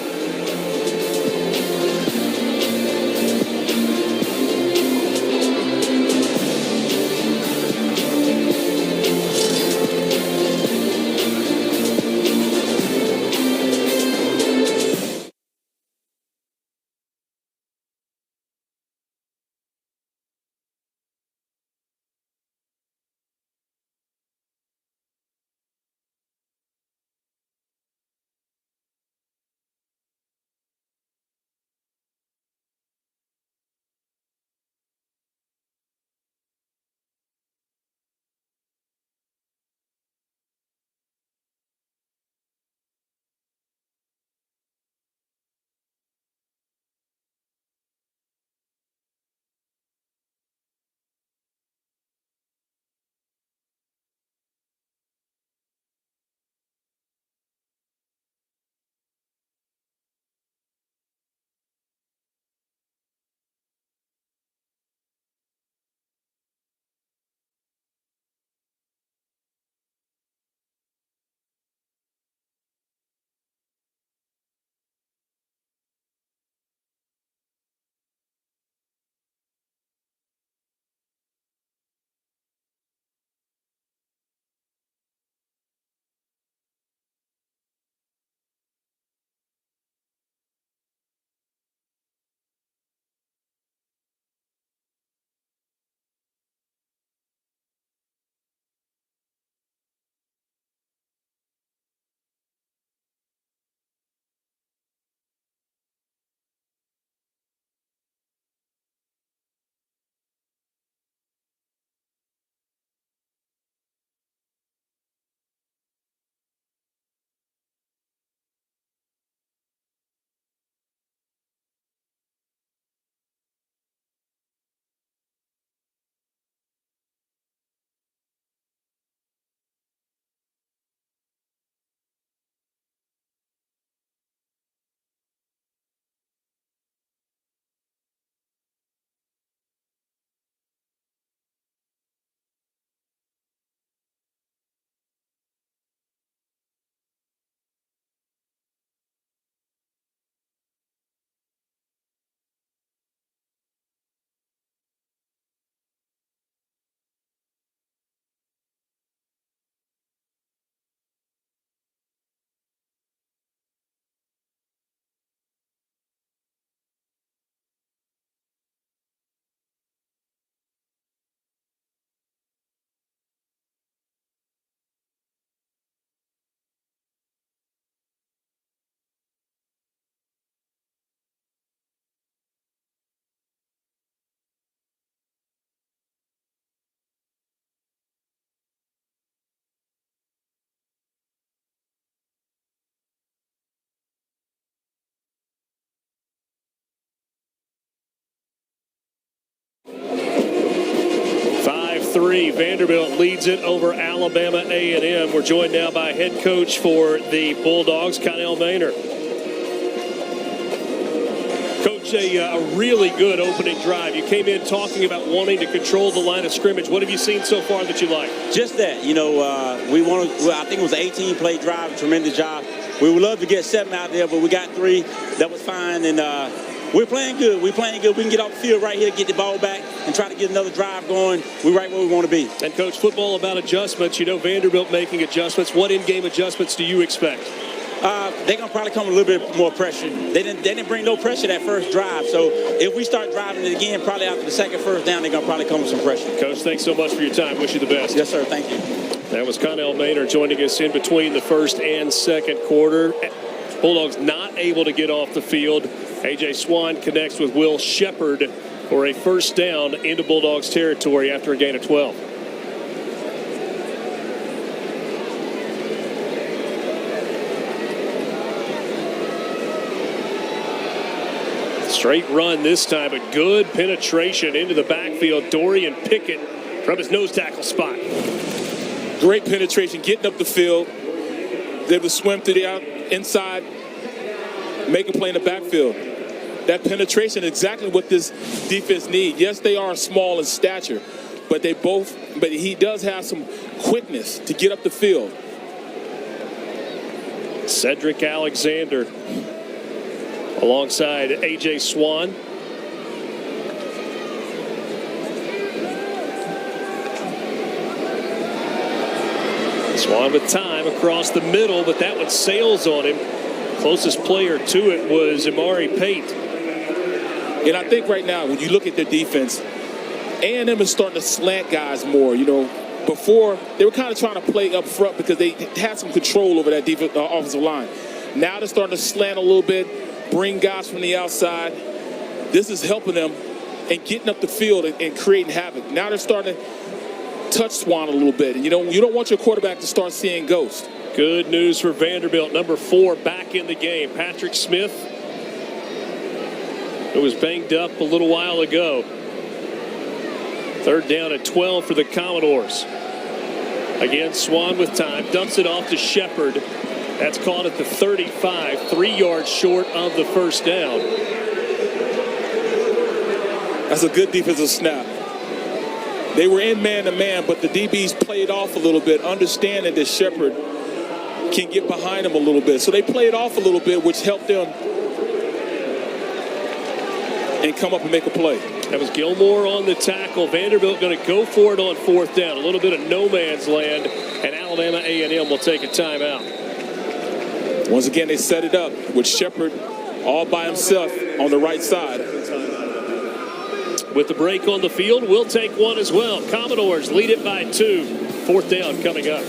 23. Vanderbilt leads it over Alabama A&M. We're joined now by head coach for the Bulldogs, Connell Maynor. Coach, a really good opening drive. You came in talking about wanting to control the line of scrimmage. What have you seen so far that you like? Just that, I think it was an 18-play drive, a tremendous job. We would love to get 7 out there, but we got 3. That was fine, and we're playing good. We can get off the field right here, get the ball back, and try to get another drive going. We're right where we want to be. And, Coach, football about adjustments. You know Vanderbilt making adjustments. What in-game adjustments do you expect? They're going to probably come with a little bit more pressure. They didn't bring no pressure that first drive. So if we start driving it again, probably after the second first down, they're going to probably come with some pressure. Coach, thanks so much for your time. Wish you the best. Yes, sir. Thank you. That was Connell Maynor joining us in between the first and second quarter. Bulldogs not able to get off the field. A.J. Swan connects with Will Shepard for a first down into Bulldogs territory after a gain of 12. Straight run this time, a good penetration into the backfield. Dorian Pickett from his nose tackle spot. Great penetration, getting up the field. They would swim to the inside, make a play in the backfield. That penetration is exactly what this defense needs. Yes, they are small in stature, but he does have some quickness to get up the field. Cedric Alexander alongside A.J. Swan. Swan with time across the middle, but that one sails on him. Closest player to it was Amari Pate. And I think right now, when you look at their defense, A&M is starting to slant guys more. You know, before they were kind of trying to play up front because they had some control over that offensive line. Now they're starting to slant a little bit, bring guys from the outside. This is helping them and getting up the field and creating havoc. Now they're starting to touch Swan a little bit. And you don't want your quarterback to start seeing ghosts. Good news for Vanderbilt. Number 4 back in the game. Patrick Smith, who was banged up a little while ago. Third down at 12 for the Commodores. Again, Swan with time. Dumps it off to Shepard. That's caught at the 35, 3 yards short of the first down. That's a good defensive snap. They were in man-to-man, but the DBs played off a little bit, understanding that Shepard can get behind him a little bit. So they played off a little bit, which helped them and come up and make a play. That was Gilmore on the tackle. Vanderbilt going to go for it on fourth down. A little bit of no man's land, and Alabama A&M will take a timeout. Once again, they set it up with Shepard all by himself on the right side. With the break on the field, we'll take one as well. Commodores lead it by 2. Fourth down coming up.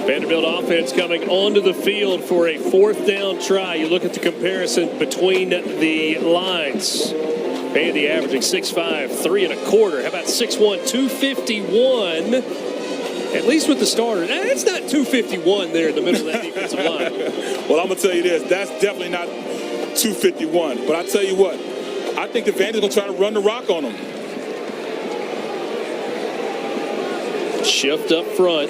Vanderbilt offense coming onto the field for a 4th down try. You look at the comparison between the lines. Vandy averaging 6'5", 3 1/4. How about 6'1", 251? At least with the starter. That's not 251 there in the middle of that defensive line. Well, I'm going to tell you this. That's definitely not 251. But I tell you what, I think the Vandy's going to try to run the rock on them. Shift up front.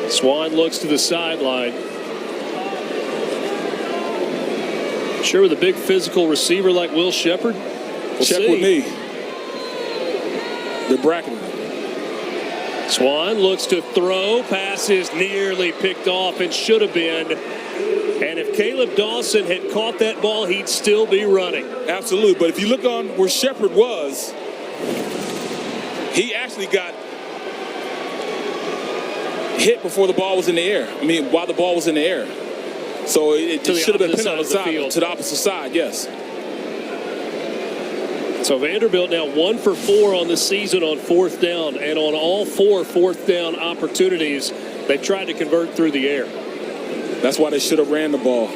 Swan looks to the sideline. Sure, with a big physical receiver like Will Shepard? Check with me. They're bracketing. Swan looks to throw. Pass is nearly picked off and should have been. And if Caleb Dawson had caught that ball, he'd still be running. Absolutely. But if you look on where Shepard was, he actually got hit before the ball was in the air. I mean, while the ball was in the air. So it should have been pinned on the side, to the opposite side, yes. So Vanderbilt now 1 for 4 on the season on 4th down, and on all 4 4th down opportunities, they tried to convert through the air. That's why they should have ran the ball.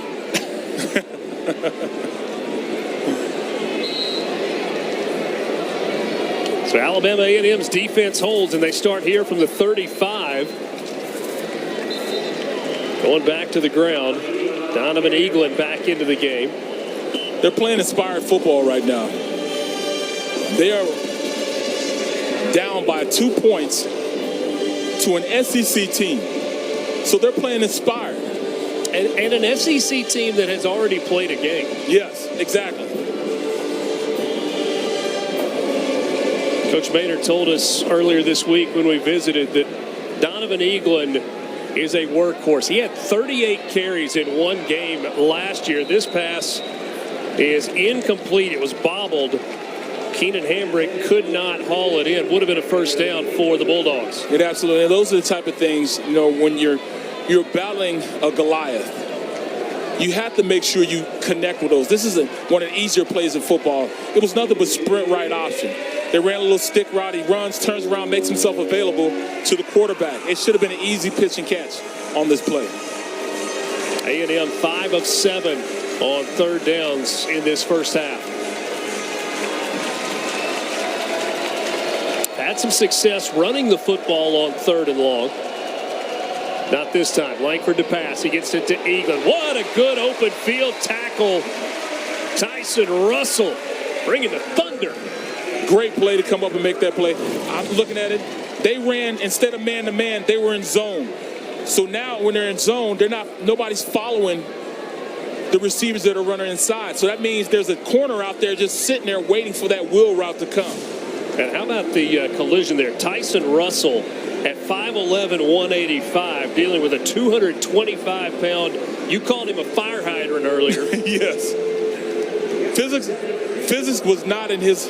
So Alabama A&M's defense holds, and they start here from the 35. Going back to the ground. Donovan Eaglin back into the game. They're playing inspired football right now. They are down by 2 points to an SEC team. So they're playing inspired. And an SEC team that has already played a game. Yes, exactly. Coach Maynard told us earlier this week when we visited that Donovan Eaglin is a workhorse. He had 38 carries in one game last year. This pass is incomplete. It was bobbled. Keenan Hambrick could not haul it in. Would have been a first down for the Bulldogs. It absolutely. Those are the type of things, you know, when you're battling a Goliath, you have to make sure you connect with those. This is one of the easier plays in football. It was nothing but sprint right option. They ran a little stick route. He runs, turns around, makes himself available to the quarterback. It should have been an easy pitch and catch on this play. A&M 5 of 7 on 3rd downs in this first half. Had some success running the football on 3rd and long. Not this time. Langford to pass. He gets it to Eaglin. What a good open field tackle. Tyson Russell bringing the thunder. Great play to come up and make that play. I'm looking at it. They ran, instead of man-to-man, they were in zone. So now when they're in zone, nobody's following the receivers that are running inside. So that means there's a corner out there just sitting there waiting for that wheel route to come. And how about the collision there? Tyson Russell at 5'11", 185, dealing with a 225-pound, you called him a fire hydrant earlier. Yes. Physics was not in his,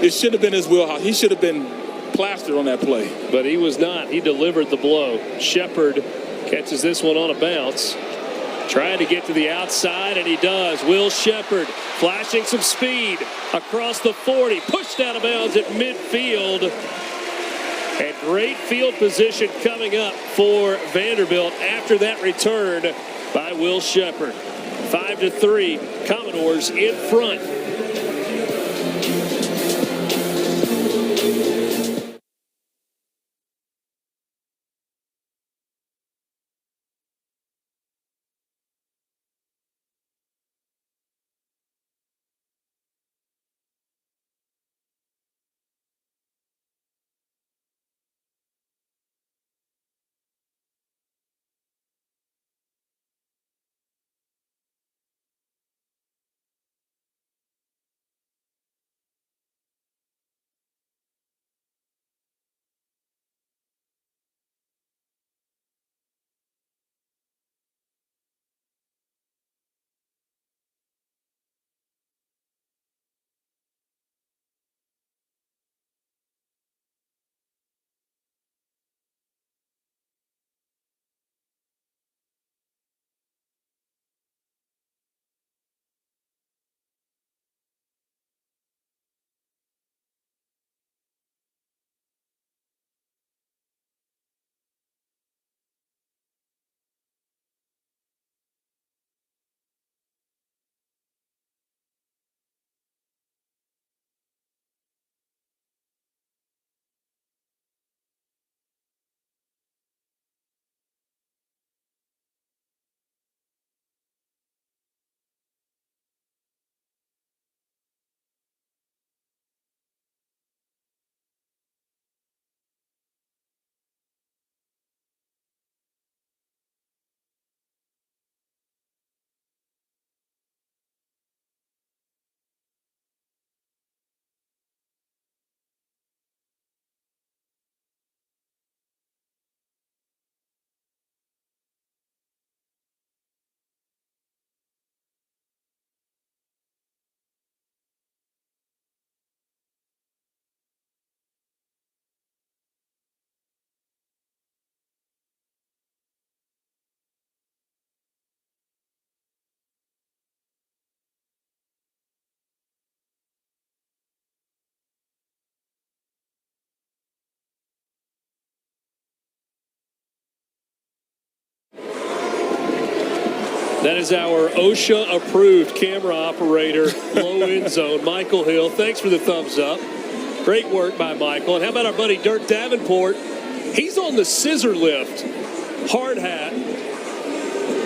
it should have been his wheelhouse. He should have been plastered on that play. But he was not. He delivered the blow. Shepard catches this one on a bounce. Trying to get to the outside, and he does. Will Shepard flashing some speed across the 40. Pushed out of bounds at midfield. And great field position coming up for Vanderbilt after that return by Will Shepard. 5-3, Commodores in front. That is our OSHA-approved camera operator, low end zone, Michael Hill. Thanks for the thumbs up. Great work by Michael. And how about our buddy Dirk Davenport? He's on the scissor lift, hard hat,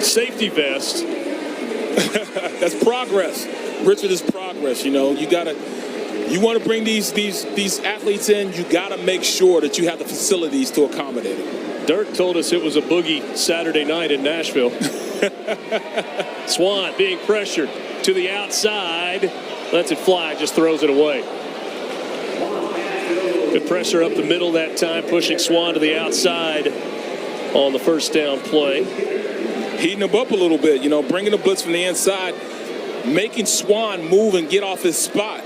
safety vest. That's progress. Richard, is progress. You know, you want to bring these athletes in, you got to make sure that you have the facilities to accommodate them. Dirk told us it was a boogie Saturday night in Nashville. Swan being pressured to the outside. Lets it fly, just throws it away. Good pressure up the middle that time, pushing Swan to the outside on the first down play. Heating him up a little bit, you know, bringing the blitz from the inside, making Swan move and get off his spot.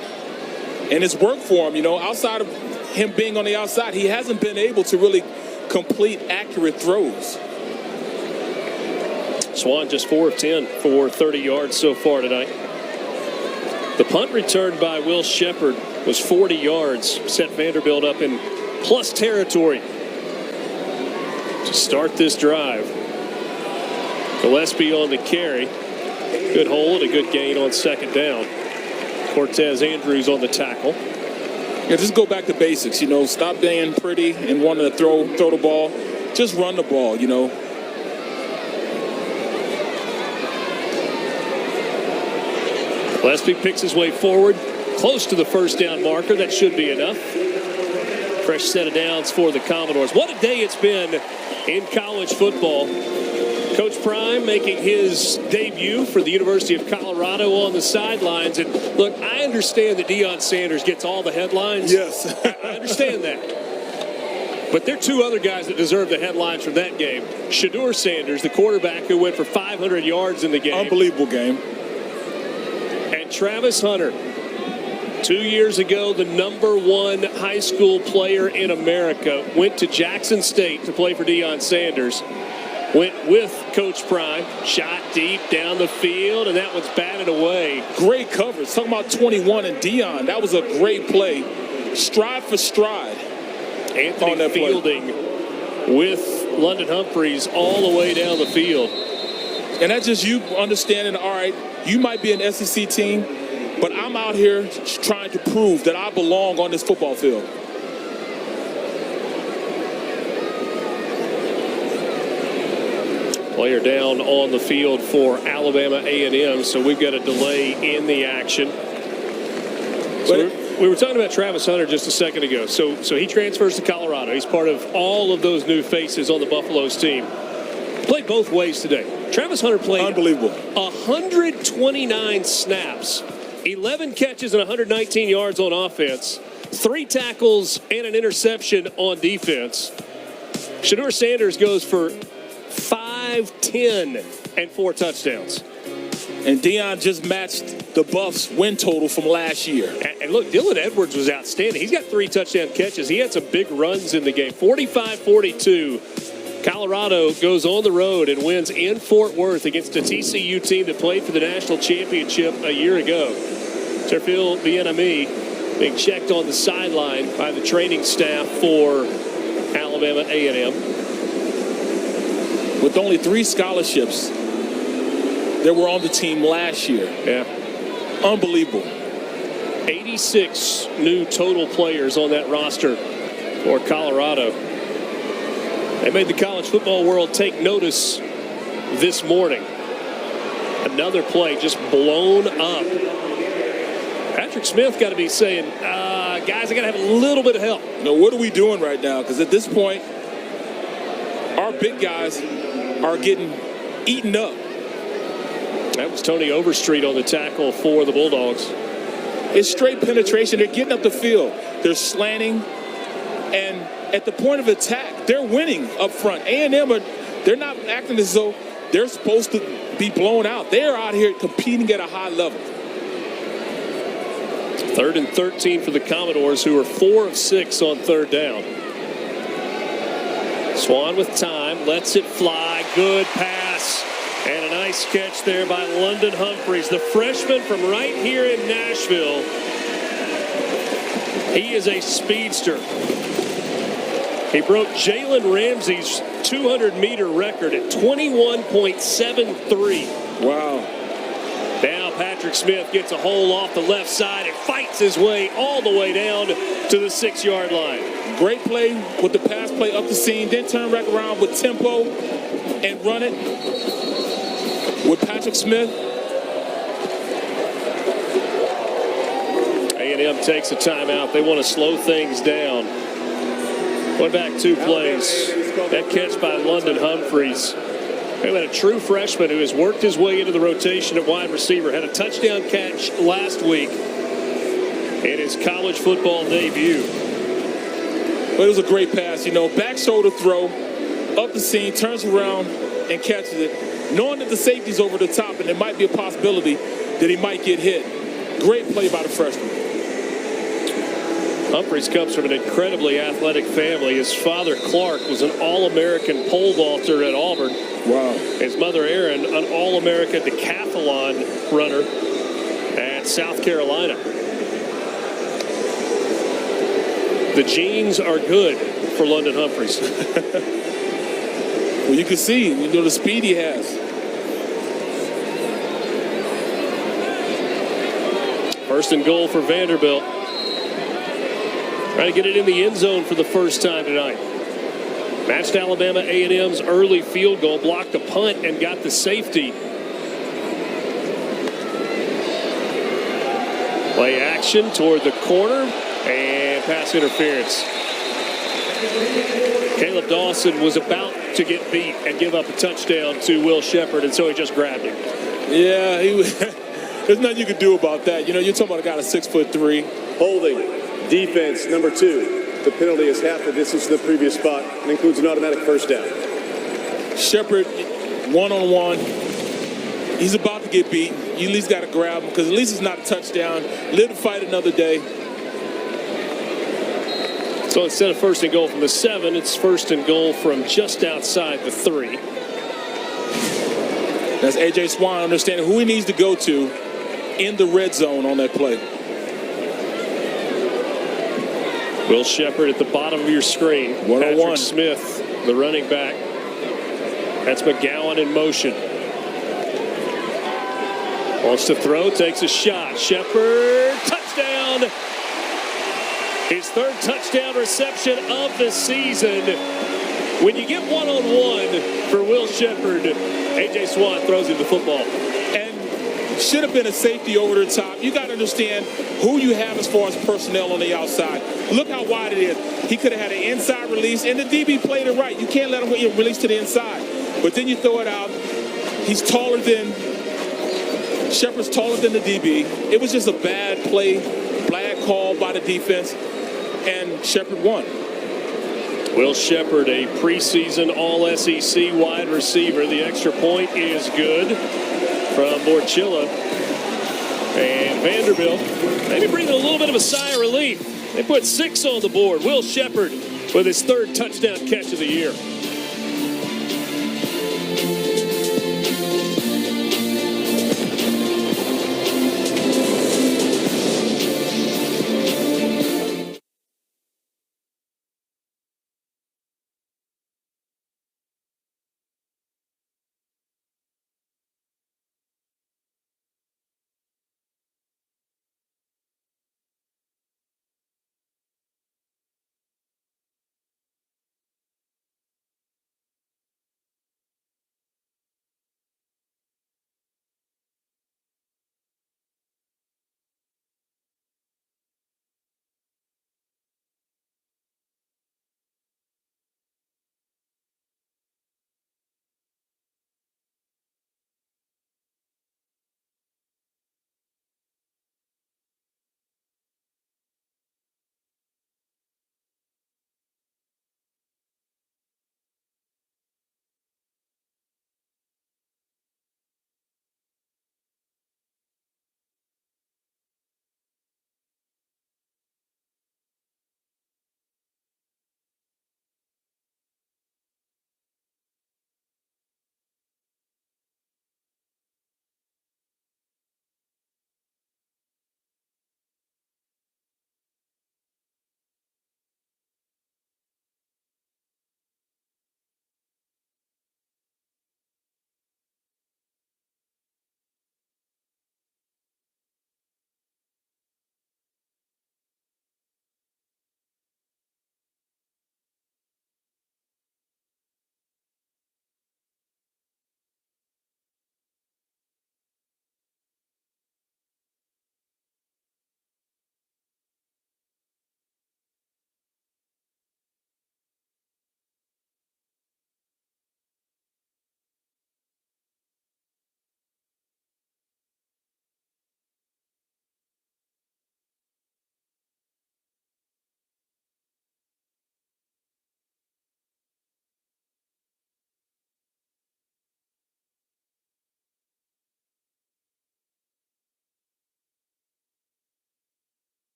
And it's worked for him, you know. Outside of him being on the outside, he hasn't been able to really complete accurate throws. Swan just 4 of 10 for 30 yards so far tonight. The punt returned by Will Shepard was 40 yards, set Vanderbilt up in plus territory to start this drive. Gillespie on the carry. Good hold, a good gain on second down. Cortez Andrews on the tackle. Yeah, just go back to basics, you know. Stop being pretty and wanting to throw the ball. Just run the ball, you know. Gillespie picks his way forward, close to the first down marker. That should be enough. Fresh set of downs for the Commodores. What a day it's been in college football. Coach Prime making his debut for the University of Colorado on the sidelines. And look, I understand that Deion Sanders gets all the headlines. Yes. I understand that. But there are two other guys that deserve the headlines from that game. Shedeur Sanders, the quarterback who went for 500 yards in the game. Unbelievable game. And Travis Hunter, 2 years ago, the #1 high school player in America, went to Jackson State to play for Deion Sanders. Went with Coach Prime, shot deep down the field, and that one's batted away. Great coverage. Talking about 21 and Deion. That was a great play. Stride for stride. Anthony fielding with London Humphreys all the way down the field. And that's just you understanding, all right, you might be an SEC team, but I'm out here trying to prove that I belong on this football field. Player down on the field for Alabama A&M, so we've got a delay in the action. So we were talking about Travis Hunter just a second ago. So he transfers to Colorado. He's part of all of those new faces on the Buffaloes team. Played both ways today. Travis Hunter played unbelievable. 129 snaps, 11 catches and 119 yards on offense, 3 tackles and an interception on defense. Shedeur Sanders goes for 5, 10, and 4 touchdowns. And Deion just matched the Buffs' win total from last year. And look, Dylan Edwards was outstanding. He's got 3 touchdown catches. He had some big runs in the game. 45-42. Colorado goes on the road and wins in Fort Worth against a TCU team that played for the national championship a year ago. Terfil Bienami being checked on the sideline by the training staff for Alabama A&M. With only 3 scholarships that were on the team last year. Yeah. Unbelievable. 86 new total players on that roster for Colorado. They made the college football world take notice this morning. Another play just blown up. Patrick Smith got to be saying, guys, I got to have a little bit of help. Now, what are we doing right now? Because at this point, our big guys are getting eaten up. That was Tony Overstreet on the tackle for the Bulldogs. It's straight penetration. They're getting up the field. They're slanting. And at the point of attack, they're winning up front. A&M, they're not acting as though they're supposed to be blown out. They're out here competing at a high level. 3rd and 13 for the Commodores, who are 4 of 6 on 3rd down. Swan with time, lets it fly. Good pass. And a nice catch there by London Humphreys, the freshman from right here in Nashville. He is a speedster. He broke Jalen Ramsey's 200-meter record at 21.73. Wow. Now Patrick Smith gets a hole off the left side and fights his way all the way down to the 6-yard line. Great play with the pass play up the seam, then turn back around with tempo and run it with Patrick Smith. A&M takes a timeout. They want to slow things down. Going back 2 plays. That catch by London Humphreys. We had a true freshman who has worked his way into the rotation at wide receiver. Had a touchdown catch last week in his college football debut. But it was a great pass. You know, back shoulder throw, up the seam, turns around and catches it, knowing that the safety's over the top and there might be a possibility that he might get hit. Great play by the freshman. Humphreys comes from an incredibly athletic family. His father, Clark, was an All-American pole vaulter at Auburn. Wow. His mother, Erin, an All-America decathlon runner at South Carolina. The genes are good for London Humphreys. Well, you can see, you know, the speed he has. First and goal for Vanderbilt. Trying to get it in the end zone for the first time tonight. Matched Alabama A&M's early field goal, blocked a punt and got the safety. Play action toward the corner and pass interference. Caleb Dawson was about to get beat and give up a touchdown to Will Sheppard, and so he just grabbed him. Yeah, there's nothing you can do about that. You know, you're talking about a guy that's 6'3". Holding. Defense, number 2. The penalty is half the distance to the previous spot and includes an automatic first down. Sheppard, one-on-one. He's about to get beat. You at least got to grab him because at least it's not a touchdown. Live to fight another day. So instead of first and goal from the 7, it's first and goal from just outside the 3. That's A.J. Swan understanding who he needs to go to in the red zone on that play. Will Sheppard at the bottom of your screen. One-on-one. Patrick Smith, the running back. That's McGowan in motion. Wants to throw, takes a shot. Sheppard, touchdown! His 3rd touchdown reception of the season. When you get one-on-one for Will Sheppard, A.J. Swan throws him the football. And should have been a safety over the top. You got to understand who you have as far as personnel on the outside. Look how wide it is. He could have had an inside release, and the DB played it right. You can't let him release to the inside. But then you throw it out. He's taller than Sheppard's taller than the DB. It was just a bad play, bad call by the defense, and Sheppard won. Will Sheppard, a preseason All-SEC wide receiver. The extra point is good from Borchilla. And Vanderbilt maybe breathing a little bit of a sigh of relief. They put 6 on the board. Will Sheppard with his 3rd touchdown catch of the year.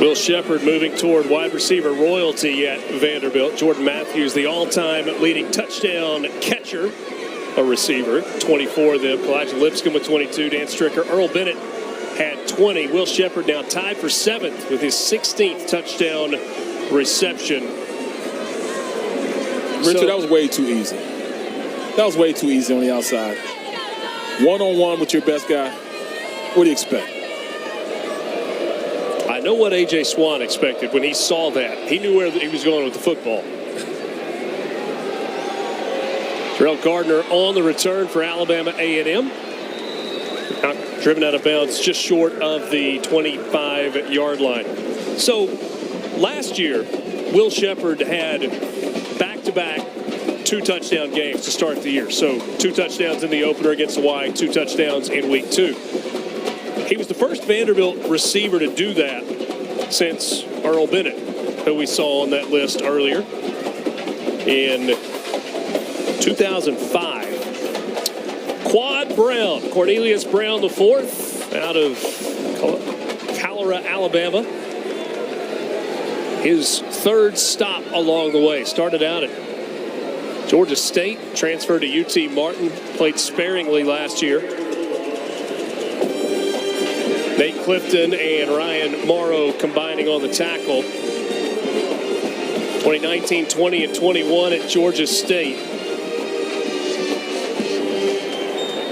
Will Shepard moving toward wide receiver royalty at Vanderbilt. Jordan Matthews, the all-time leading touchdown catcher, a receiver, 24 of them. Elijah Lipscomb with 22. Dan Stricker, Earl Bennett had 20. Will Shepard now tied for 7th with his 16th touchdown reception. Richard, that was way too easy. That was way too easy on the outside. One-on-one with your best guy. What do you expect? I know what A.J. Swan expected when he saw that. He knew where he was going with the football. Terrell Gardner on the return for Alabama A&M. Driven out of bounds just short of the 25-yard line. So last year, Will Shepard had back-to-back 2 touchdown games to start the year. So 2 touchdowns in the opener against Hawaii, 2 touchdowns in week 2. He was the first Vanderbilt receiver to do that since Earl Bennett, who we saw on that list earlier in 2005. Quad Brown, Cornelius Brown IV, out of Cholera, Alabama. His 3rd stop along the way. Started out at Georgia State, transferred to UT Martin, played sparingly last year. Nate Clifton and Ryan Morrow combining on the tackle. 2019, 20, and 21 at Georgia State.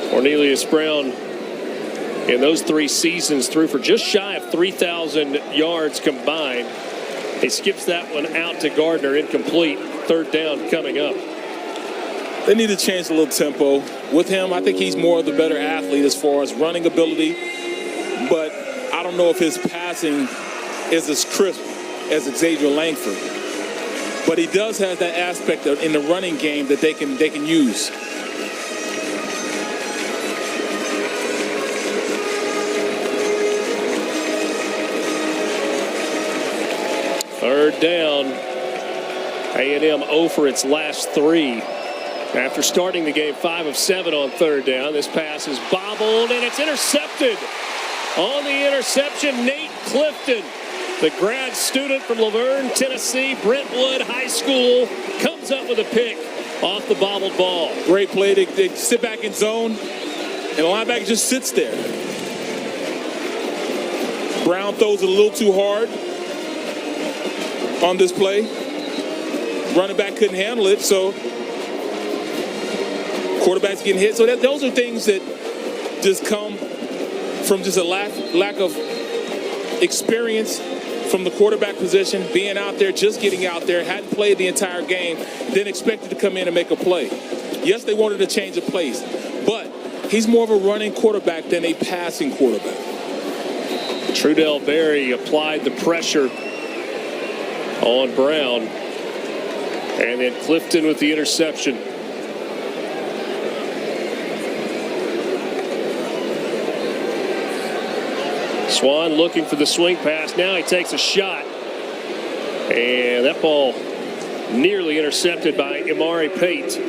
Cornelius Brown in those 3 seasons threw for just shy of 3,000 yards combined. He skips that one out to Gardner, incomplete. 3rd down coming up. They need to change a little tempo. With him, I think he's more of the better athlete as far as running ability. But I don't know if his passing is as crisp as Xavier Langford. But he does have that aspect in the running game that they can use. Third down. A&M 0 for its last 3. After starting the game 5 of 7 on 3rd down, this pass is bobbled and it's intercepted. On the interception, Nate Clifton, the grad student from Laverne, Tennessee, Brentwood High School, comes up with a pick off the bobbled ball. Great play. They sit back in zone, and the linebacker just sits there. Brown throws it a little too hard on this play. Running back couldn't handle it, so quarterback's getting hit. So those are things that just come from just a lack of experience from the quarterback position, being out there, just getting out there, hadn't played the entire game, then expected to come in and make a play. Yes, they wanted to change of pace, but he's more of a running quarterback than a passing quarterback. Trudell Berry applied the pressure on Brown, and then Clifton with the interception. Swan looking for the swing pass. Now he takes a shot. And that ball nearly intercepted by Imari Pate.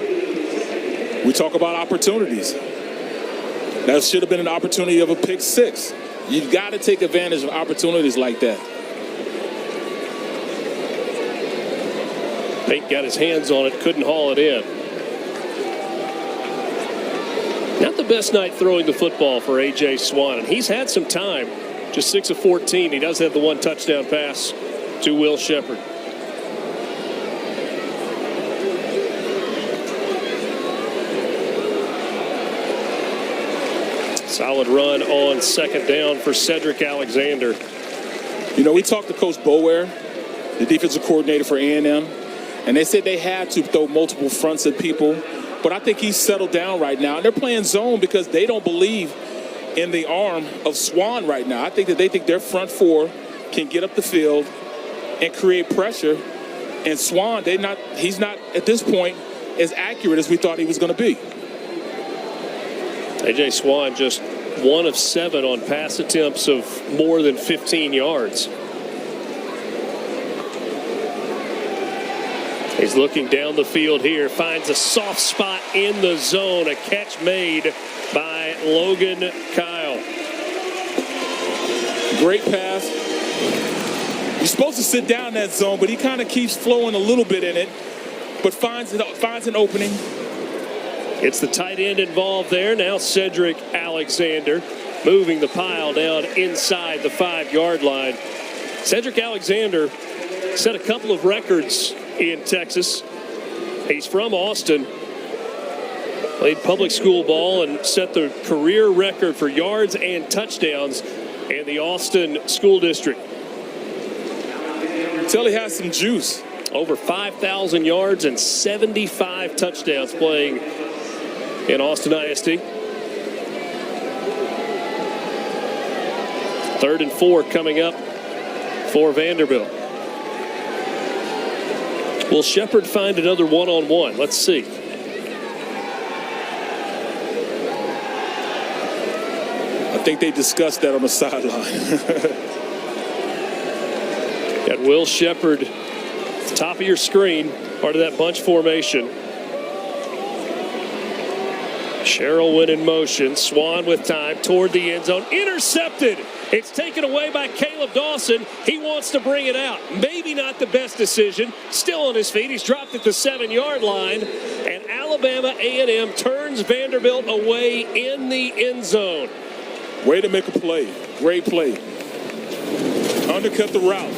We talk about opportunities. That should have been an opportunity of a pick 6. You've got to take advantage of opportunities like that. Pate got his hands on it, couldn't haul it in. Not the best night throwing the football for A.J. Swan, and he's had some time. Just 6 of 14. He does have the 1 touchdown pass to Will Shepard. Solid run on 2nd down for Cedric Alexander. You know, we talked to Coach Bower, the defensive coordinator for A&M, and they said they had to throw multiple fronts at people. But I think he's settled down right now. And they're playing zone because they don't believe in the arm of Swan right now. I think that they think their front 4 can get up the field and create pressure. And Swan, he's not at this point as accurate as we thought he was going to be. A.J. Swan just 1 of 7 on pass attempts of more than 15 yards. He's looking down the field here, finds a soft spot in the zone. A catch made by Logan Kyle. Great pass. He's supposed to sit down in that zone, but he kind of keeps flowing a little bit in it, but finds an opening. It's the tight end involved there. Now Cedric Alexander moving the pile down inside the 5-yard line. Cedric Alexander set a couple of records in Texas. He's from Austin. Played public school ball and set the career record for yards and touchdowns in the Austin School District. Until he has some juice. Over 5,000 yards and 75 touchdowns playing in Austin ISD. 3rd and 4 coming up for Vanderbilt. Will Shepard find another one-on-one? Let's see. I think they discussed that on the sideline. Got Will Shepard, top of your screen, part of that bunch formation. Sherrill in motion. Swan with time toward the end zone. Intercepted. It's taken away by Caleb Dawson. He wants to bring it out. Maybe not the best decision. Still on his feet. He's dropped at the 7-yard line. And Alabama A&M turns Vanderbilt away in the end zone. Way to make a play. Great play. Undercut the route.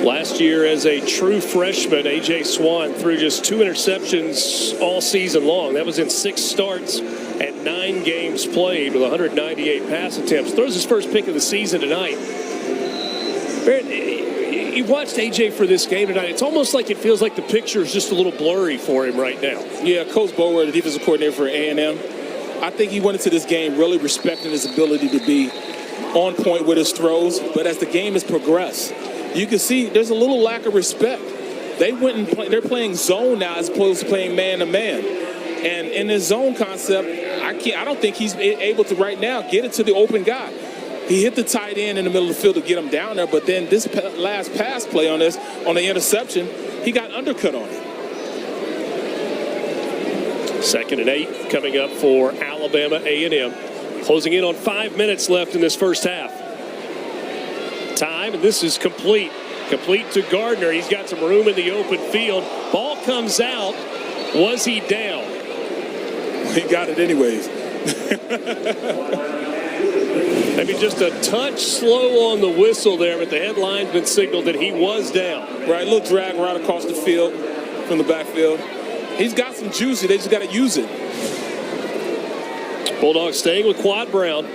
Last year as a true freshman, A.J. Swan threw just 2 interceptions all season long. That was in 6 starts and 9 games played with 198 pass attempts. Throws his first pick of the season tonight. Barrett, you watched A.J. for this game tonight. It's almost like it feels like the picture is just a little blurry for him right now. Yeah, Coach Bower, the defensive coordinator for A&M, I think he went into this game really respecting his ability to be on point with his throws. But as the game has progressed, you can see there's a little lack of respect. They went and they're playing zone now as opposed to playing man-to-man. And in the zone concept, I don't think he's able to right now get it to the open guy. He hit the tight end in the middle of the field to get him down there, but then this last pass play on the interception, he got undercut on it. 2nd and 8 coming up for Alabama A&M. Closing in on 5 minutes left in this first half. Time, and this is complete. Complete to Gardner. He's got some room in the open field. Ball comes out. Was he down? He got it anyways. Maybe just a touch slow on the whistle there, but the headline's been signaled that he was down. Right, a little drag right across the field from the backfield. He's got some juice. They just got to use it. Bulldogs staying with Quad Brown.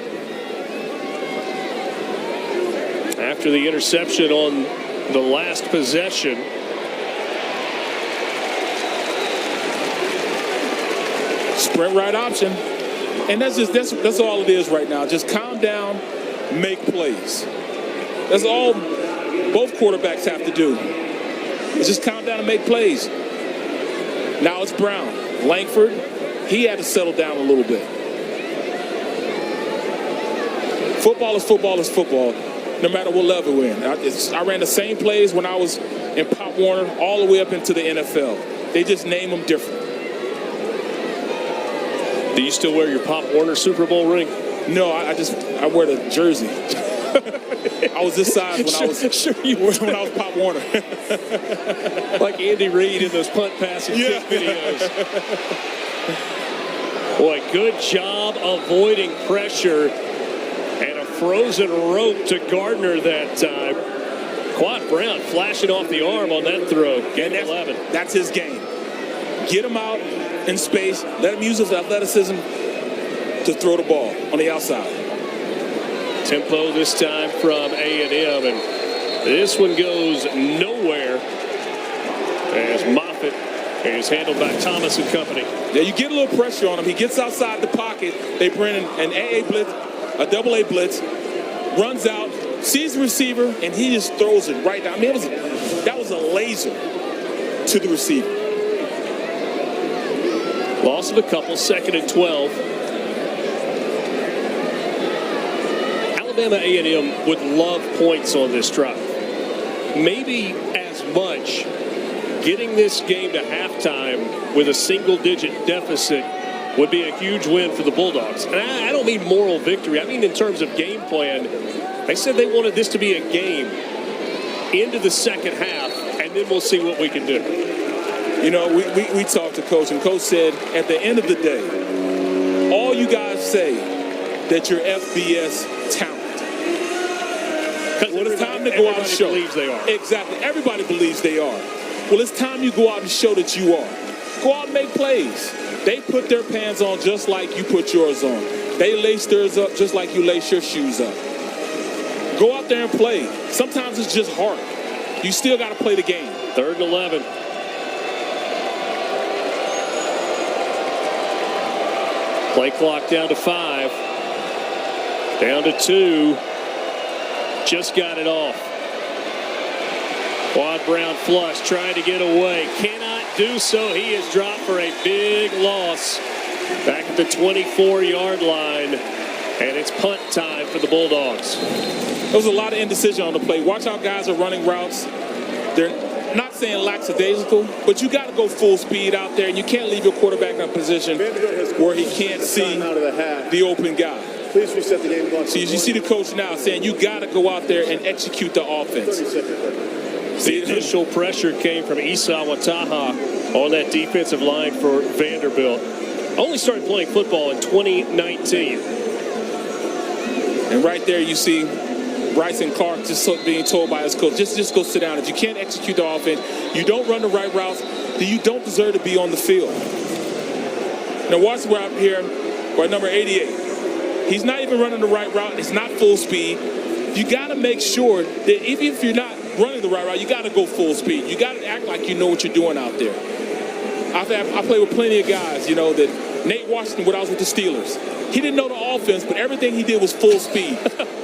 After the interception on the last possession. Sprint right option. And that's all it is right now. Just calm down, make plays. That's all both quarterbacks have to do. Is just calm down and make plays. Now it's Brown. Langford, he had to settle down a little bit. Football is football is football, no matter what level we're in. I ran the same plays when I was in Pop Warner all the way up into the NFL. They just name them different. Do you still wear your Pop Warner Super Bowl ring? No, I wear the jersey. I was this size when I was Pop Warner. Like Andy Reid in those punt, pass, and kick videos. Boy, good job avoiding pressure. And a frozen rope to Gardner that time. Quad Brown flashing off the arm on that throw. Game 11. That's his game. Get him out in space. Let him use his athleticism to throw the ball on the outside. Tempo this time from A&M, and this one goes nowhere as Moffitt is handled by Thomas and company. Yeah, you get a little pressure on him. He gets outside the pocket. They bring in an AA blitz, a double A blitz, runs out, sees the receiver, and he just throws it right down. I mean, that was a laser to the receiver. Loss of a couple, 2nd and 12. Alabama A&M would love points on this drive. Maybe as much getting this game to halftime with a single-digit deficit would be a huge win for the Bulldogs. And I don't mean moral victory. I mean in terms of game plan. They said they wanted this to be a game into the second half, and then we'll see what we can do. You know, we talked to Coach, and Coach said, at the end of the day, all you guys say that you're FBS talent. Well, it's time to go out and show. Everybody believes they are. Exactly. Everybody believes they are. Well, it's time you go out and show that you are. Go out and make plays. They put their pants on just like you put yours on. They lace theirs up just like you lace your shoes up. Go out there and play. Sometimes it's just hard. You still got to play the game. 3rd and 11. Play clock down to 5. Down to 2. Just got it off. Quad Brown flush, trying to get away. Cannot do so. He is dropped for a big loss. Back at the 24-yard line. And it's punt time for the Bulldogs. There was a lot of indecision on the play. Watch how guys are running routes. They're not saying lackadaisical, but you got to go full speed out there, and you can't leave your quarterback in a position where he can't see the open guy. Please reset the game clock. So you see the coach now saying you got to go out there and execute the offense. The initial pressure came from Isawa Taha on that defensive line for Vanderbilt. Only started playing football in 2019. And right there you see Bryson Clark just being told by his coach, just go sit down. If you can't execute the offense, you don't run the right routes, then you don't deserve to be on the field. Now watch where I'm here, by number 88. He's not even running the right route. It's not full speed. You got to make sure that even if you're not running the right route, you got to go full speed. You got to act like you know what you're doing out there. I play with plenty of guys, you know, that Nate Washington, when I was with the Steelers, he didn't know the offense, but everything he did was full speed.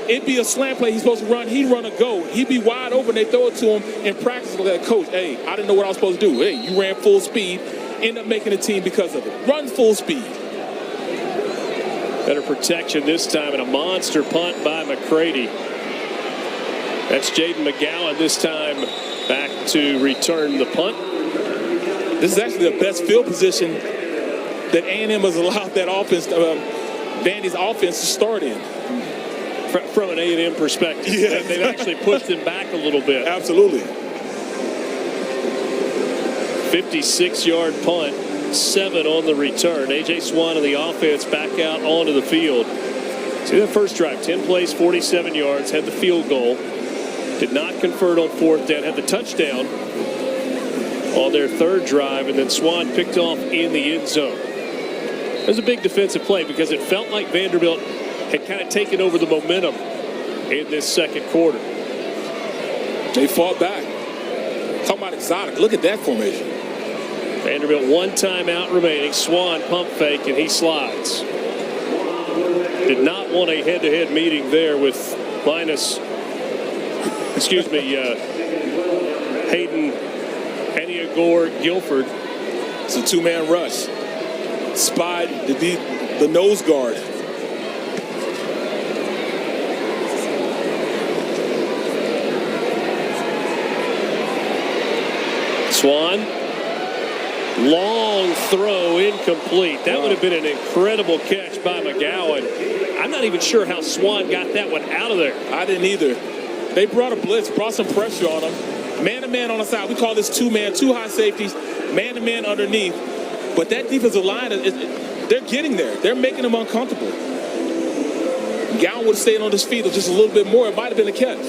It'd be a slant play he's supposed to run. He'd run a go. He'd be wide open. They throw it to him in practice. Like, coach, hey, I didn't know what I was supposed to do. Hey, you ran full speed. End up making a team because of it. Run full speed. Better protection this time, and a monster punt by McCready. That's Jaden McGowan this time back to return the punt. This is actually the best field position that A&M has allowed that offense, Vandy's offense, to start in. From an A&M perspective, yes. They've actually pushed him back a little bit. Absolutely. 56-yard punt, 7 on the return. A.J. Swan and the offense back out onto the field. See that first drive, 10 plays, 47 yards, had the field goal. Did not convert on fourth down, had the touchdown on their third drive, and then Swan picked off in the end zone. It was a big defensive play because it felt like Vanderbilt had kind of taken over the momentum in this second quarter. They fought back. Talking about exotic. Look at that formation. Vanderbilt 1 timeout remaining. Swan pump fake, and he slides. Did not want a head-to-head meeting there with Hayden Aniagor Guilford. It's a 2-man rush. Spied to beat the nose guard. Swan, long throw, incomplete. That would have been an incredible catch by McGowan. I'm not even sure how Swan got that one out of there. I didn't either. They brought a blitz, brought some pressure on him. Man-to-man on the side. We call this 2-man, 2 high safeties, man-to-man underneath. But that defensive line, they're getting there. They're making them uncomfortable. McGowan would have stayed on his feet just a little bit more. It might have been a catch.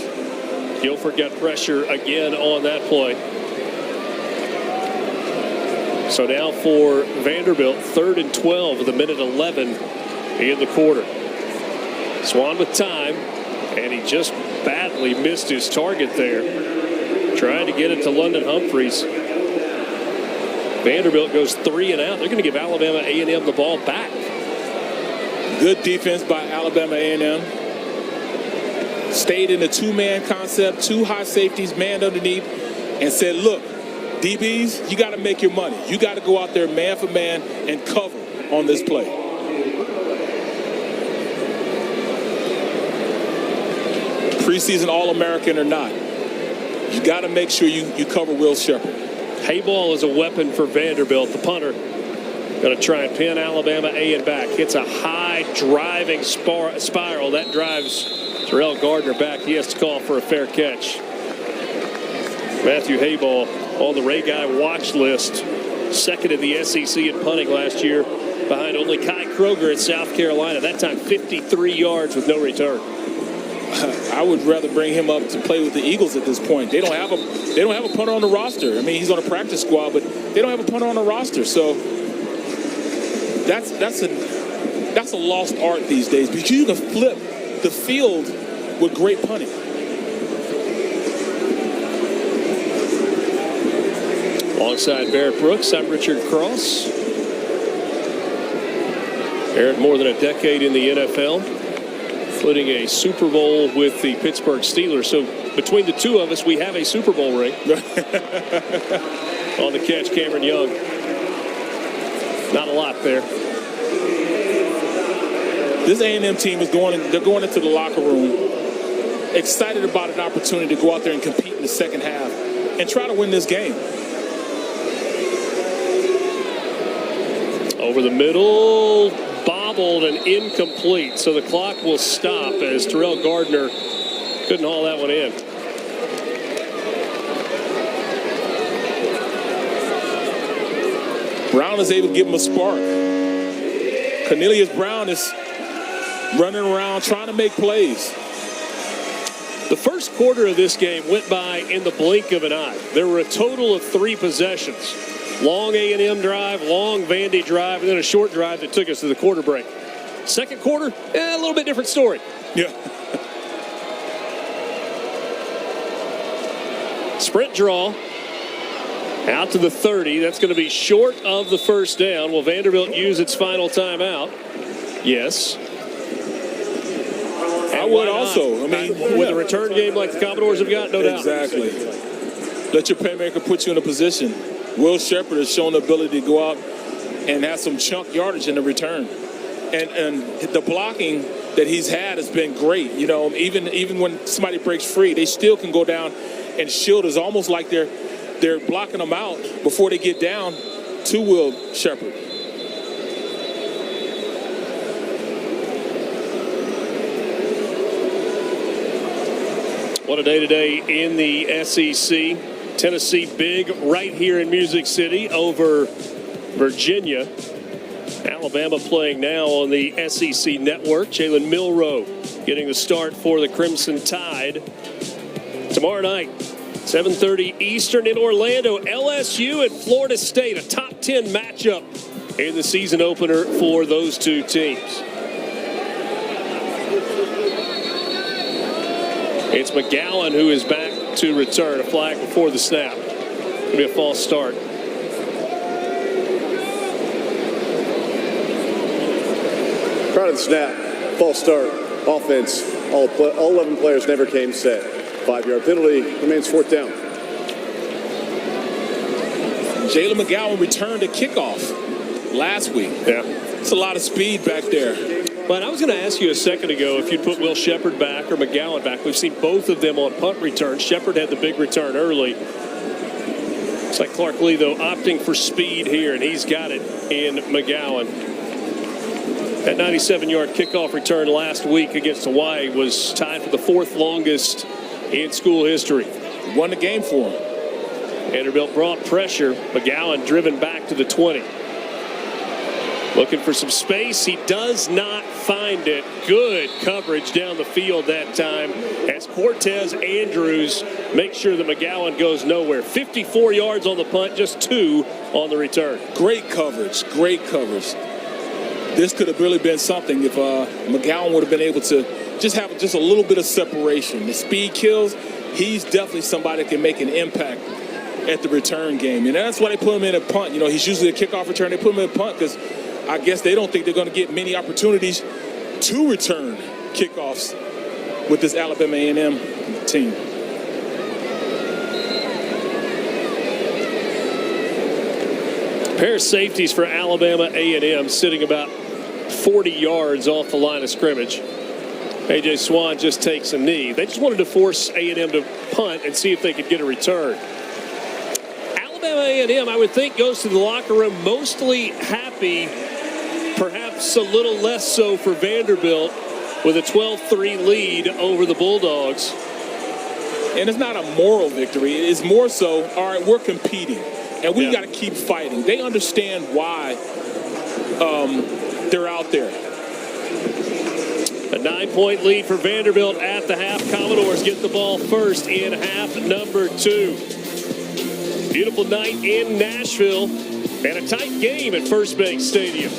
Guilford got pressure again on that play. So now for Vanderbilt, 3rd and 12 with a minute 11 in the quarter. Swan with time, and he just badly missed his target there. Trying to get it to London Humphreys. Vanderbilt goes 3 and out. They're going to give Alabama A&M the ball back. Good defense by Alabama A&M. Stayed in the 2-man concept, 2 high safeties, man underneath, and said, look, DBs, you got to make your money. You got to go out there man for man and cover on this play. Preseason All-American or not, you got to make sure you cover Will Shepherd. Hayball is a weapon for Vanderbilt. The punter going to try and pin Alabama A and back. Hits a high driving spiral. That drives Terrell Gardner back. He has to call for a fair catch. Matthew Hayball on the Ray Guy watch list. 2nd in the SEC in punting last year, behind only Kai Kroger at South Carolina. That time 53 yards with no return. I would rather bring him up to play with the Eagles at this point. They don't have a punter on the roster. I mean, he's on a practice squad, but they don't have a punter on the roster. So that's a lost art these days, because you can flip the field with great punting. Alongside Barrett Brooks, I'm Richard Cross. Barrett, more than a decade in the NFL, including a Super Bowl with the Pittsburgh Steelers. So between the two of us, we have a Super Bowl ring. On the catch, Cameron Young. Not a lot there. This A&M team is going into the locker room excited about an opportunity to go out there and compete in the second half and try to win this game. Over the middle, bobbled and incomplete. So the clock will stop as Terrell Gardner couldn't haul that one in. Brown is able to give him a spark. Cornelius Brown is running around trying to make plays. The first quarter of this game went by in the blink of an eye. There were a total of 3 possessions. Long A&M drive, long Vandy drive, and then a short drive that took us to the quarter break. Second quarter, a little bit different story. Yeah. Sprint draw out to the 30. That's going to be short of the first down. Will Vanderbilt use its final timeout? Yes. I would also. I mean, with a return game like the Commodores have got, no doubt. Exactly. Let your playmaker put you in a position. Will Shepherd has shown the ability to go out and have some chunk yardage in the return. And the blocking that he's had has been great. You know, even when somebody breaks free, they still can go down and shield. It's almost like they're blocking them out before they get down to Will Shepherd. What a day today in the SEC. Tennessee big right here in Music City over Virginia. Alabama playing now on the SEC network. Jalen Milroe getting the start for the Crimson Tide. Tomorrow night, 7:30 Eastern in Orlando, LSU and Florida State, a top 10 matchup in the season opener for those two teams. It's McGowan who is back to return. A flag before the snap. It'll be a false start. Prior to the snap, false start, offense, all 11 players never came set. 5-yard penalty, remains 4th down. Jalen McGowan returned a kickoff last week. Yeah. It's a lot of speed back there. But I was going to ask you a second ago if you'd put Will Shepherd back or McGowan back. We've seen both of them on punt returns. Shepherd had the big return early. Looks like Clark Lee, though, opting for speed here, and he's got it in McGowan. That 97-yard kickoff return last week against Hawaii was tied for the 4th longest in school history. Won the game for him. Vanderbilt brought pressure. McGowan driven back to the 20. Looking for some space. He does not find it. Good coverage down the field that time as Cortez Andrews makes sure that McGowan goes nowhere. 54 yards on the punt, just 2 on the return. Great coverage. Great coverage. This could have really been something if McGowan would have been able to just have just a little bit of separation. The speed kills. He's definitely somebody that can make an impact at the return game. And that's why they put him in a punt. You know, he's usually a kickoff return. They put him in a punt because I guess they don't think they're going to get many opportunities to return kickoffs with this Alabama A&M team. Pair of safeties for Alabama A&M sitting about 40 yards off the line of scrimmage. A.J. Swan just takes a knee. They just wanted to force A&M to punt and see if they could get a return. Alabama A&M, I would think, goes to the locker room mostly happy, perhaps a little less so for Vanderbilt with a 12-3 lead over the Bulldogs. And it's not a moral victory. It's more so, all right, we're competing, and we got to keep fighting. They understand why they're out there. A 9-point lead for Vanderbilt at the half. Commodores get the ball first in half number 2. Beautiful night in Nashville and a tight game at First Bank Stadium.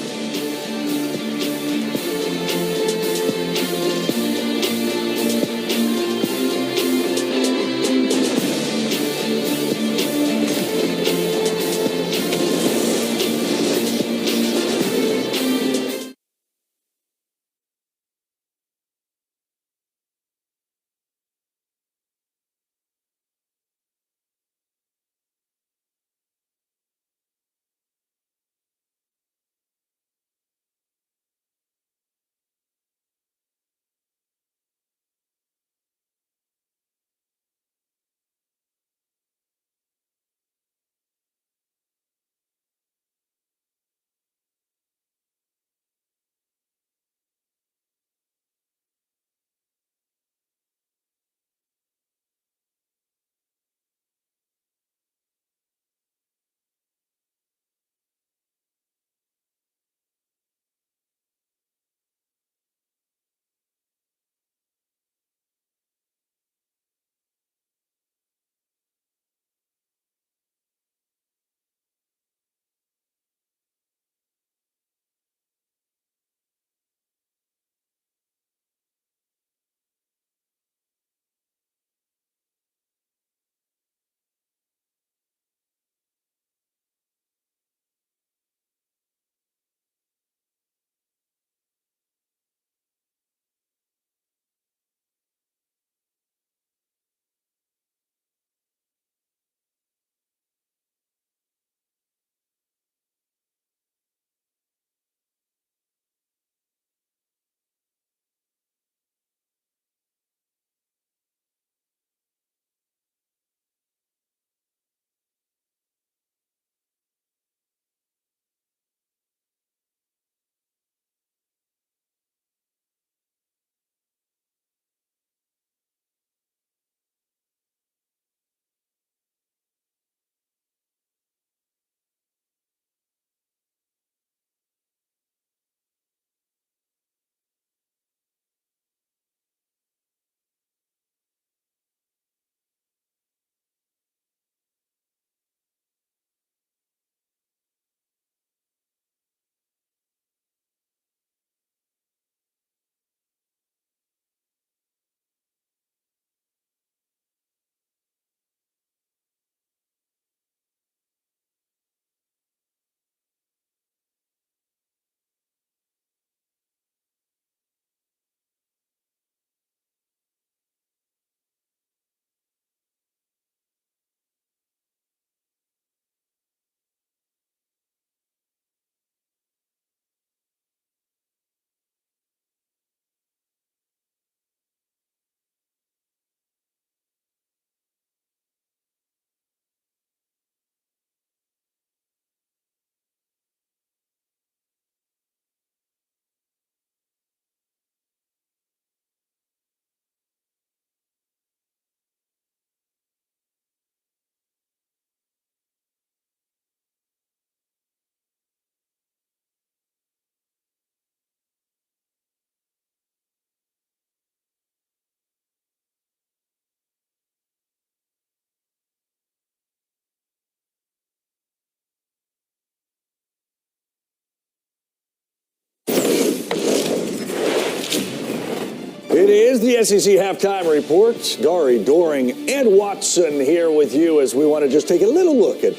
It is the SEC Halftime Report. Gary, Doring, and Watson here with you as we want to just take a little look at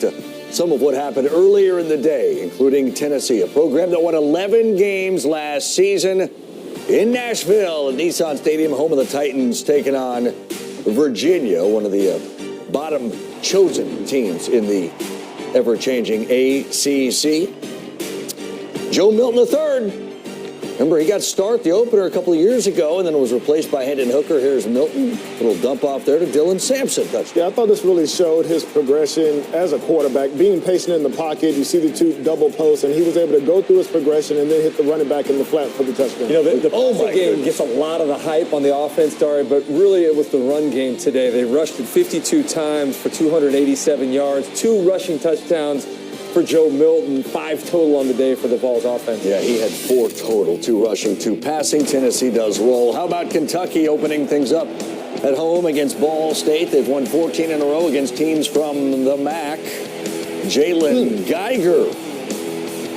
some of what happened earlier in the day, including Tennessee, a program that won 11 games last season in Nashville at Nissan Stadium, home of the Titans, taking on Virginia, one of the bottom chosen teams in the ever-changing ACC. Joe Milton III. Remember, he got start the opener a couple of years ago and then was replaced by Hendon Hooker. Here's Milton. Little dump off there to Dylan Sampson. Touchdown. Yeah, I thought this really showed his progression as a quarterback, being patient in the pocket. You see the two double posts, and he was able to go through his progression and then hit the running back in the flat for the touchdown. You know, the passing game gets a lot of the hype on the offense, Dari, but really it was the run game today. They rushed it 52 times for 287 yards, 2 rushing touchdowns for Joe Milton, 5 total on the day for the Vols offense. Yeah, he had 4 total, 2 rushing, 2 passing. Tennessee does roll. How about Kentucky opening things up at home against Ball State? They've won 14 in a row against teams from the MAC. Jalen Geiger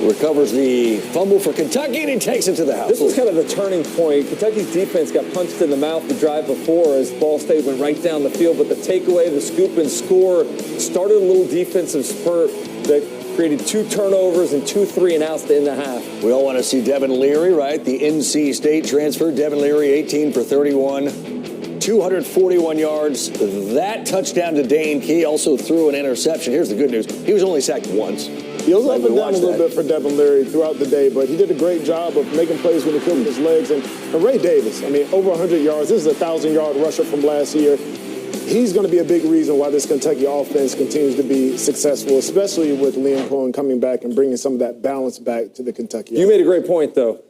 recovers the fumble for Kentucky, and he takes it to the house. This was kind of the turning point. Kentucky's defense got punched in the mouth the drive before as Ball State went right down the field, but the takeaway, the scoop and score, started a little defensive spurt that created 2 turnovers and 2 3-and-outs to end the half. We all want to see Devin Leary, right? The NC State transfer. Devin Leary, 18 for 31, 241 yards. That touchdown to Dane Key also threw an interception. Here's the good news. He was only sacked once. He was up and down a little bit for Devin Leary throughout the day, but he did a great job of making plays when he cooked his legs. And Ray Davis, I mean, over 100 yards. This is a 1,000-yard rusher from last year. He's going to be a big reason why this Kentucky offense continues to be successful, especially with Liam Cohen coming back and bringing some of that balance back to the Kentucky offense. You made a great point, though.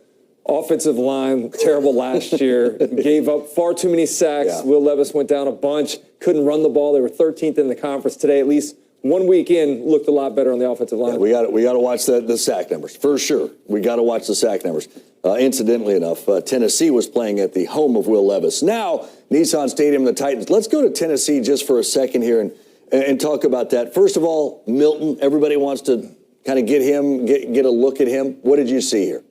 Offensive line, terrible last year. Gave up far too many sacks. Yeah. Will Levis went down a bunch. Couldn't run the ball. They were 13th in the conference today. At least 1 week in, looked a lot better on the offensive line. Yeah, we got to watch the sack numbers, for sure. We got to watch the sack numbers. Incidentally enough, Tennessee was playing at the home of Will Levis. Now, Nissan Stadium, the Titans. Let's go to Tennessee just for a second here and talk about that. First of all, Milton, everybody wants to kind of get a look at him. What did you see here?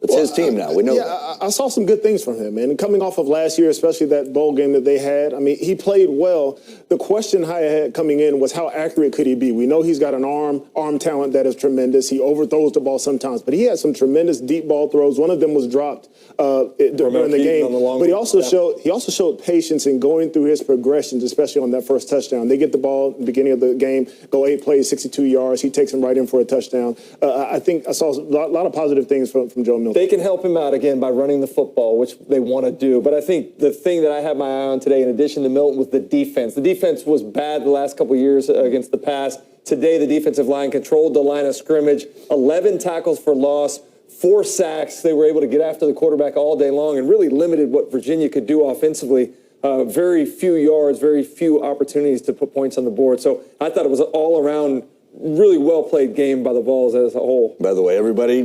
It's his team now. We know that. I saw some good things from him, and coming off of last year, especially that bowl game that they had, I mean, he played well. The question I had coming in was how accurate could he be? We know he's got an arm talent that is tremendous. He overthrows the ball sometimes, but he had some tremendous deep ball throws. One of them was dropped during the game. But he also showed patience in going through his progressions, especially on that first touchdown. They get the ball at the beginning of the game, go 8 plays, 62 yards. He takes him right in for a touchdown. I think I saw a lot of positive things from Joe Milton. They can help him out again by running the football, which they want to do. But I think the thing that I had my eye on today, in addition to Milton, was the defense. The defense was bad the last couple of years against the pass. Today, the defensive line controlled the line of scrimmage, 11 tackles for loss, 4 sacks. They were able to get after the quarterback all day long and really limited what Virginia could do offensively. Very few yards, very few opportunities to put points on the board. So I thought it was an all-around, really well-played game by the Vols as a whole. By the way, everybody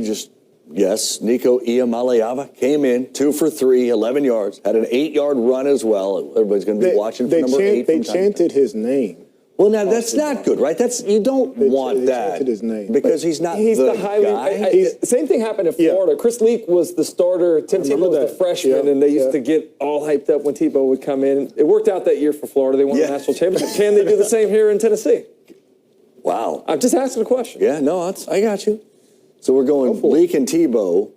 yes, Nico Iamaleava came in 2 for 3, 11 yards, had an 8-yard run as well. Everybody's going to be watching for number 8. They chanted his name. Well, now that's not good, right? You don't want that. Chanted his name. Because he's not He's the highly guy. same thing happened in Florida. Yeah. Chris Leak was the starter. Tim Tebow was the freshman, and they used to get all hyped up when Tebow would come in. It worked out that year for Florida. They won the national championship. Can they do the same here in Tennessee? Wow. I'm just asking a question. Yeah, no, I got you. So we're going Leak and Tebow.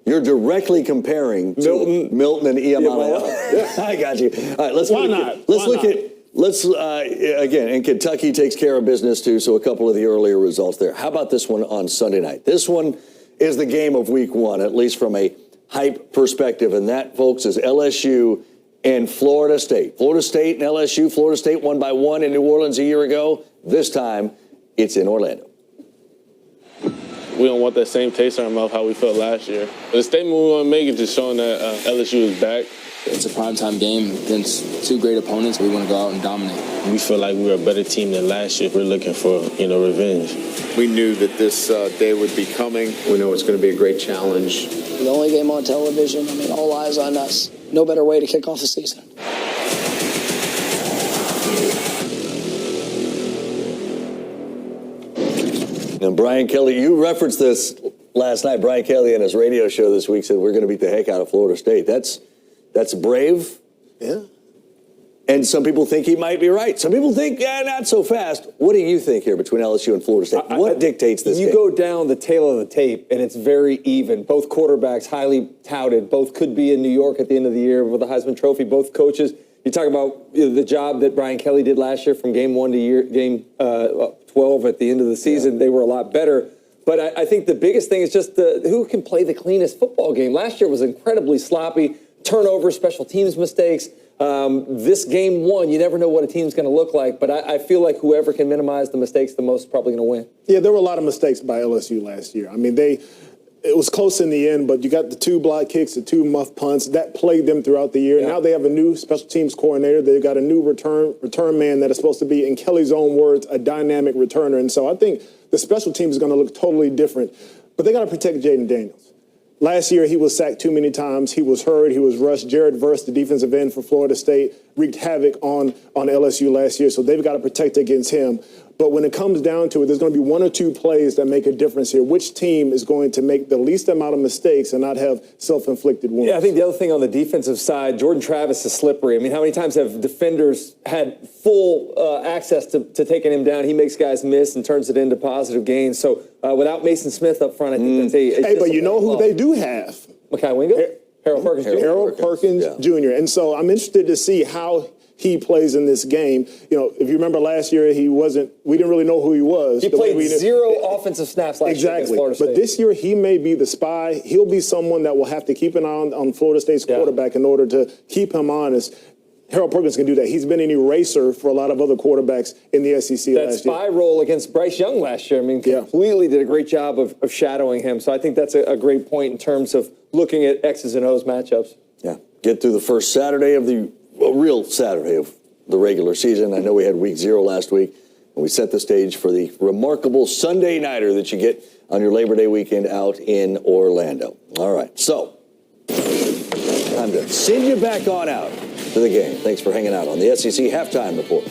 You're directly comparing Milton and Iamaleava. Yeah. I got you. All right, let's again, and Kentucky takes care of business too, so a couple of the earlier results there. How about this one on Sunday night? This one is the game of week 1, at least from a hype perspective, and that, folks, is LSU and Florida State. Florida State and LSU. Florida State won by 1 in New Orleans a year ago. This time, it's in Orlando. We don't want that same taste in our mouth how we felt last year. The statement we want to make is just showing that LSU is back. It's a primetime game against 2 great opponents. We want to go out and dominate. We feel like we're a better team than last year. We're looking for, revenge. We knew that this day would be coming. We know it's going to be a great challenge. The only game on television, all eyes on us. No better way to kick off the season. And Brian Kelly, you referenced this last night. Brian Kelly on his radio show this week said we're going to beat the heck out of Florida State. That's That's brave. Yeah. And some people think he might be right. Some people think, yeah, not so fast. What do you think here between LSU and Florida State? What dictates this game? You go down the tail of the tape, and it's very even. Both quarterbacks highly touted. Both could be in New York at the end of the year with the Heisman Trophy. Both coaches. You talk about the job that Brian Kelly did last year from game 1 to game 12 at the end of the season. Yeah. They were a lot better. But I think the biggest thing is just who can play the cleanest football game. Last year was incredibly sloppy. Turnovers, special teams mistakes. This game 1, you never know what a team's going to look like, but I feel like whoever can minimize the mistakes the most is probably going to win. Yeah, there were a lot of mistakes by LSU last year. I mean, it was close in the end, but you got the 2 block kicks, the 2 muff punts. That played them throughout the year. Yeah. Now they have a new special teams coordinator. They've got a new return man that is supposed to be, in Kelly's own words, a dynamic returner. And so I think the special team is going to look totally different. But they got to protect Jaden Daniels. Last year, he was sacked too many times. He was hurt. He was rushed. Jared Verse, the defensive end for Florida State, wreaked havoc on LSU last year, so they've got to protect against him. But when it comes down to it, there's going to be 1 or 2 plays that make a difference here. Which team is going to make the least amount of mistakes and not have self-inflicted wounds? Yeah, I think the other thing on the defensive side, Jordan Travis is slippery. I mean, how many times have defenders had full access to taking him down? He makes guys miss and turns it into positive gains. So without Mason Smith up front, I think that's Hey, but you know who they do have? Makai Wingo? Harold Perkins Jr. Harold Perkins Jr. And so I'm interested to see how he plays in this game. You know, if you remember last year, we didn't really know who he was. He played 0 offensive snaps last year against Florida State. But this year, he may be the spy. He'll be someone that will have to keep an eye on Florida State's quarterback in order to keep him honest. Harold Perkins can do that. He's been an eraser for a lot of other quarterbacks in the SEC last year. That spy role against Bryce Young last year, I mean, completely did a great job of shadowing him. So I think that's a great point in terms of looking at X's and O's matchups. Yeah, get through the first Saturday of the real Saturday of the regular season. I know we had week 0 last week, and we set the stage for the remarkable Sunday nighter that you get on your Labor Day weekend out in Orlando. All right, so time to send you back on out to the game. Thanks for hanging out on the SEC Halftime Report.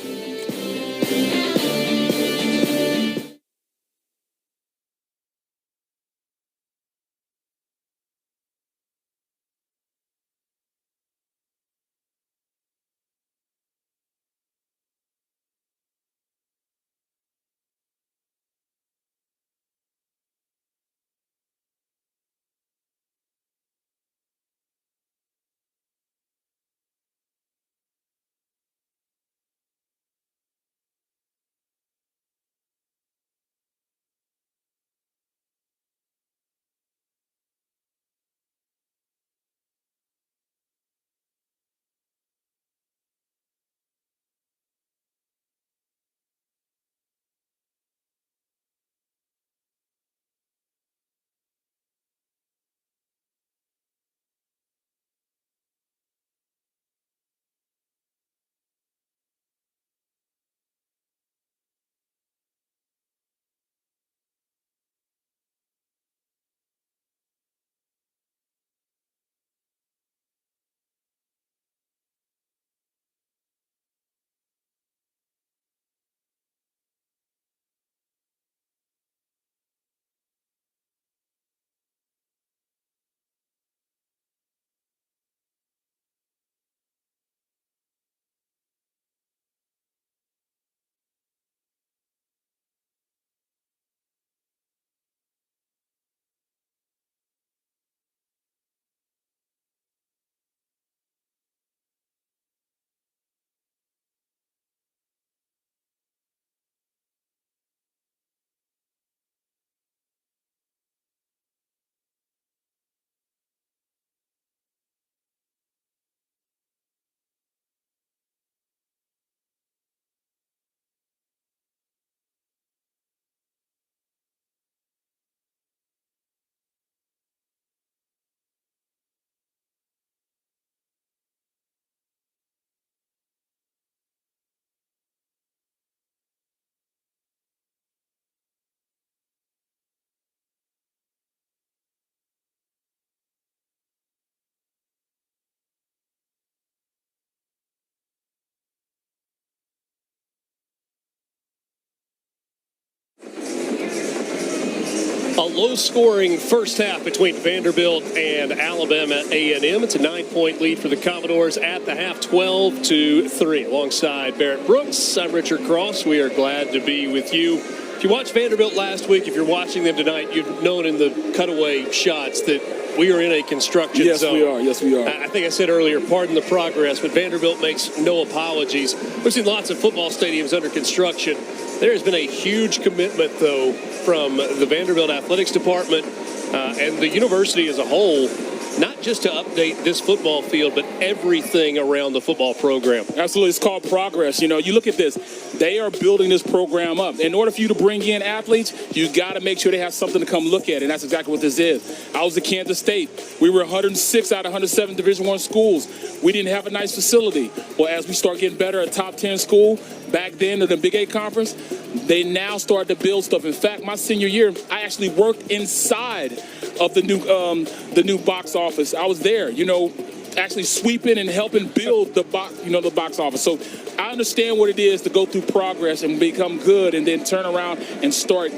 A low-scoring first half between Vanderbilt and Alabama A&M. It's a 9-point lead for the Commodores at the half, 12-3. Alongside Barrett Brooks, I'm Richard Cross. We are glad to be with you. If you watched Vanderbilt last week, if you're watching them tonight, you've known in the cutaway shots that we are in a construction zone. Yes, we are. I think I said earlier, pardon the progress, but Vanderbilt makes no apologies. We've seen lots of football stadiums under construction. There has been a huge commitment, though, from the Vanderbilt Athletics Department and the university as a whole, not just to update this football field, but everything around the football program. Absolutely. It's called progress. You know, you look at this. They are building this program up. In order for you to bring in athletes, you got to make sure they have something to come look at, and that's exactly what this is. I was at Kansas State. We were 106 out of 107 Division I schools. We didn't have a nice facility. Well, as we start getting better at top 10 school, back then at the Big 8 conference, they now start to build stuff. In fact, my senior year, I actually worked inside of the new box office. I was there, actually sweeping and helping build the box office. So I understand what it is to go through progress and become good and then turn around and start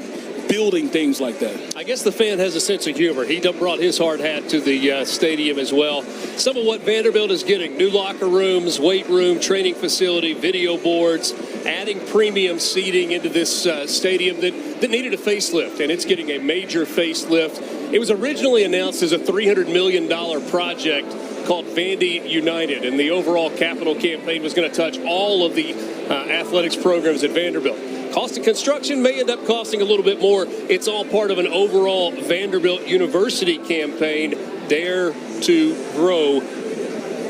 building things like that. I guess the fan has a sense of humor. He brought his hard hat to the stadium as well. Some of what Vanderbilt is getting: new locker rooms, weight room, training facility, video boards, adding premium seating into this stadium that needed a facelift, and it's getting a major facelift. It was originally announced as a $300 million project called Vandy United, and the overall capital campaign was going to touch all of the athletics programs at Vanderbilt. Cost of construction may end up costing a little bit more. It's all part of an overall Vanderbilt University campaign, Dare to Grow.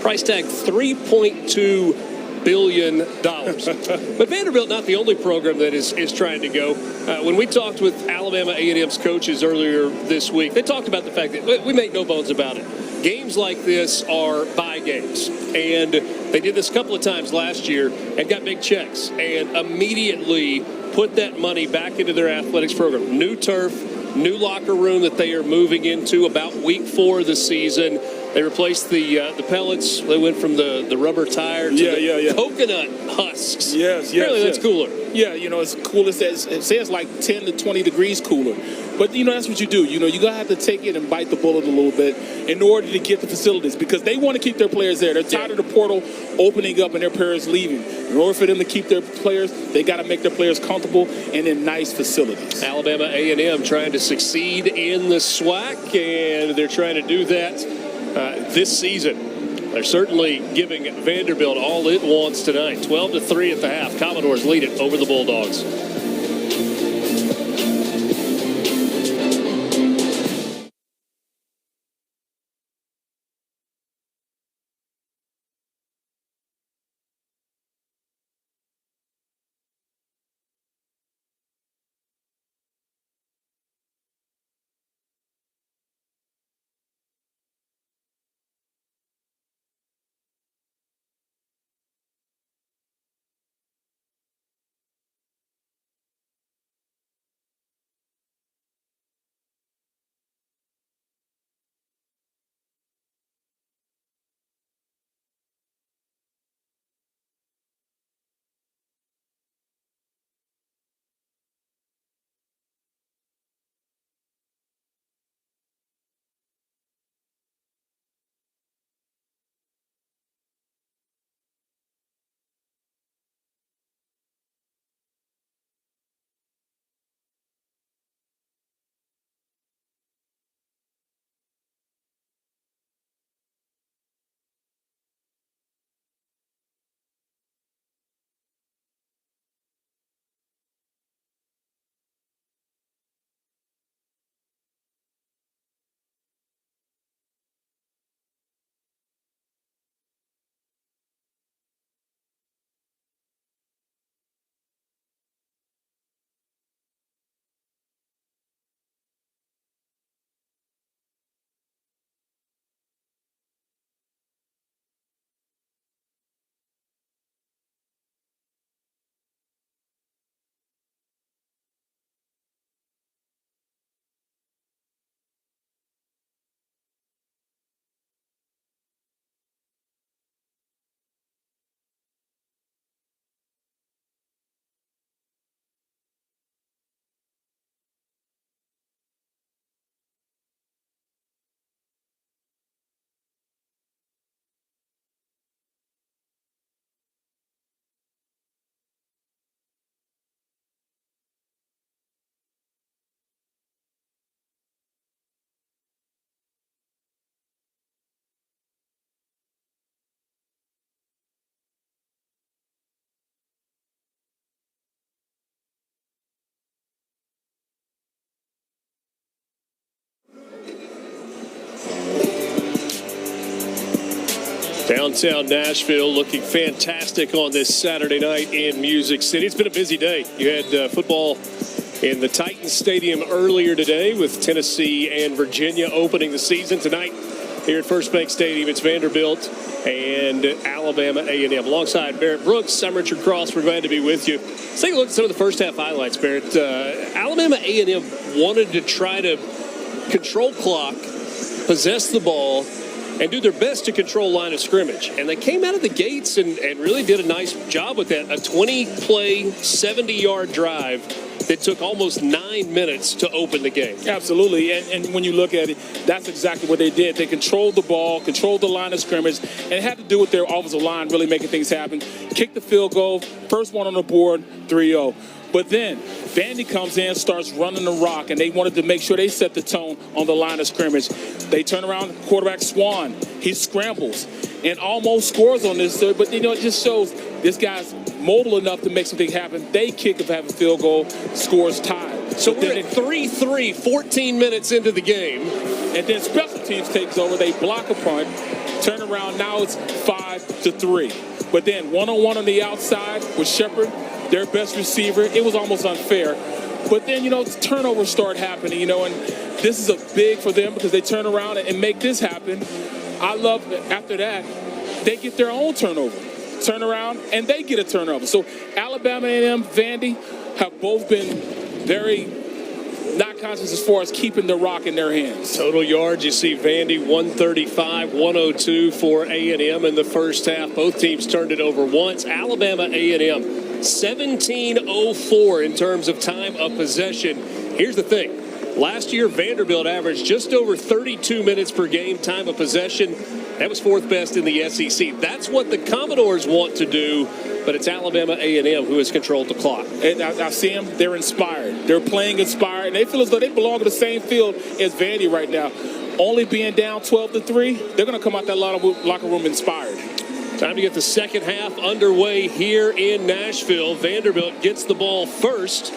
Price tag $3.2 billion. But Vanderbilt, not the only program that is trying to go. When we talked with Alabama A&M's coaches earlier this week, they talked about the fact that we make no bones about it. Games like this are buy games, and they did this a couple of times last year and got big checks and immediately put that money back into their athletics program. New turf, new locker room that they are moving into about week 4 of the season. They replaced the pellets. They went from the rubber tire to the coconut husks. Yes. Really, that's cooler. Yeah, it's cool. It says like 10 to 20 degrees cooler. But, that's what you do. You're going to have to take it and bite the bullet a little bit in order to get the facilities, because they want to keep their players there. They're tired of the portal opening up and their players leaving. In order for them to keep their players, they got to make their players comfortable and in nice facilities. Alabama A&M trying to succeed in the SWAC, and they're trying to do that this season. They're certainly giving Vanderbilt all it wants tonight. 12-3 at the half. Commodores lead it over the Bulldogs. Downtown Nashville looking fantastic on this Saturday night in Music City. It's been a busy day. You had football in the Titans Stadium earlier today with Tennessee and Virginia opening the season. Tonight here at First Bank Stadium, it's Vanderbilt and Alabama A&M. Alongside Barrett Brooks, I'm Richard Cross. We're glad to be with you. Let's take a look at some of the first half highlights, Barrett. Alabama A&M wanted to try to control clock, possess the ball, and do their best to control line of scrimmage. And they came out of the gates and really did a nice job with that. A 20-play, 70-yard drive that took almost 9 minutes to open the game. Absolutely, and when you look at it, that's exactly what they did. They controlled the ball, controlled the line of scrimmage, and it had to do with their offensive line really making things happen. Kicked the field goal, first one on the board, 3-0. But then Vandy comes in, starts running the rock, and they wanted to make sure they set the tone on the line of scrimmage. They turn around, quarterback Swan, he scrambles and almost scores on this, but it just shows this guy's mobile enough to make something happen. They kick if have a field goal, scores tied. So we're at 3-3, 14 minutes into the game. And then special teams takes over. They block a punt, turn around. Now it's 5-3. But then one-on-one on the outside with Shepard, their best receiver. It was almost unfair. But then, turnovers start happening, and this is a big for them because they turn around and make this happen. I love that after that, they get their own turnover. Turn around, and they get a turnover. So Alabama A&M, Vandy have both been very not conscious as far as keeping the rock in their hands. Total yards, you see Vandy 135, 102 for A&M in the first half. Both teams turned it over once. Alabama A&M 17:04 in terms of time of possession. Here's the thing. Last year, Vanderbilt averaged just over 32 minutes per game time of possession. That was fourth best in the SEC. That's what the Commodores want to do, but it's Alabama A&M who has controlled the clock. And I see them. They're inspired. They're playing inspired, and they feel as though they belong to the same field as Vandy right now. Only being down 12-3, they're going to come out that locker room inspired. Time to get the second half underway here in Nashville. Vanderbilt gets the ball first.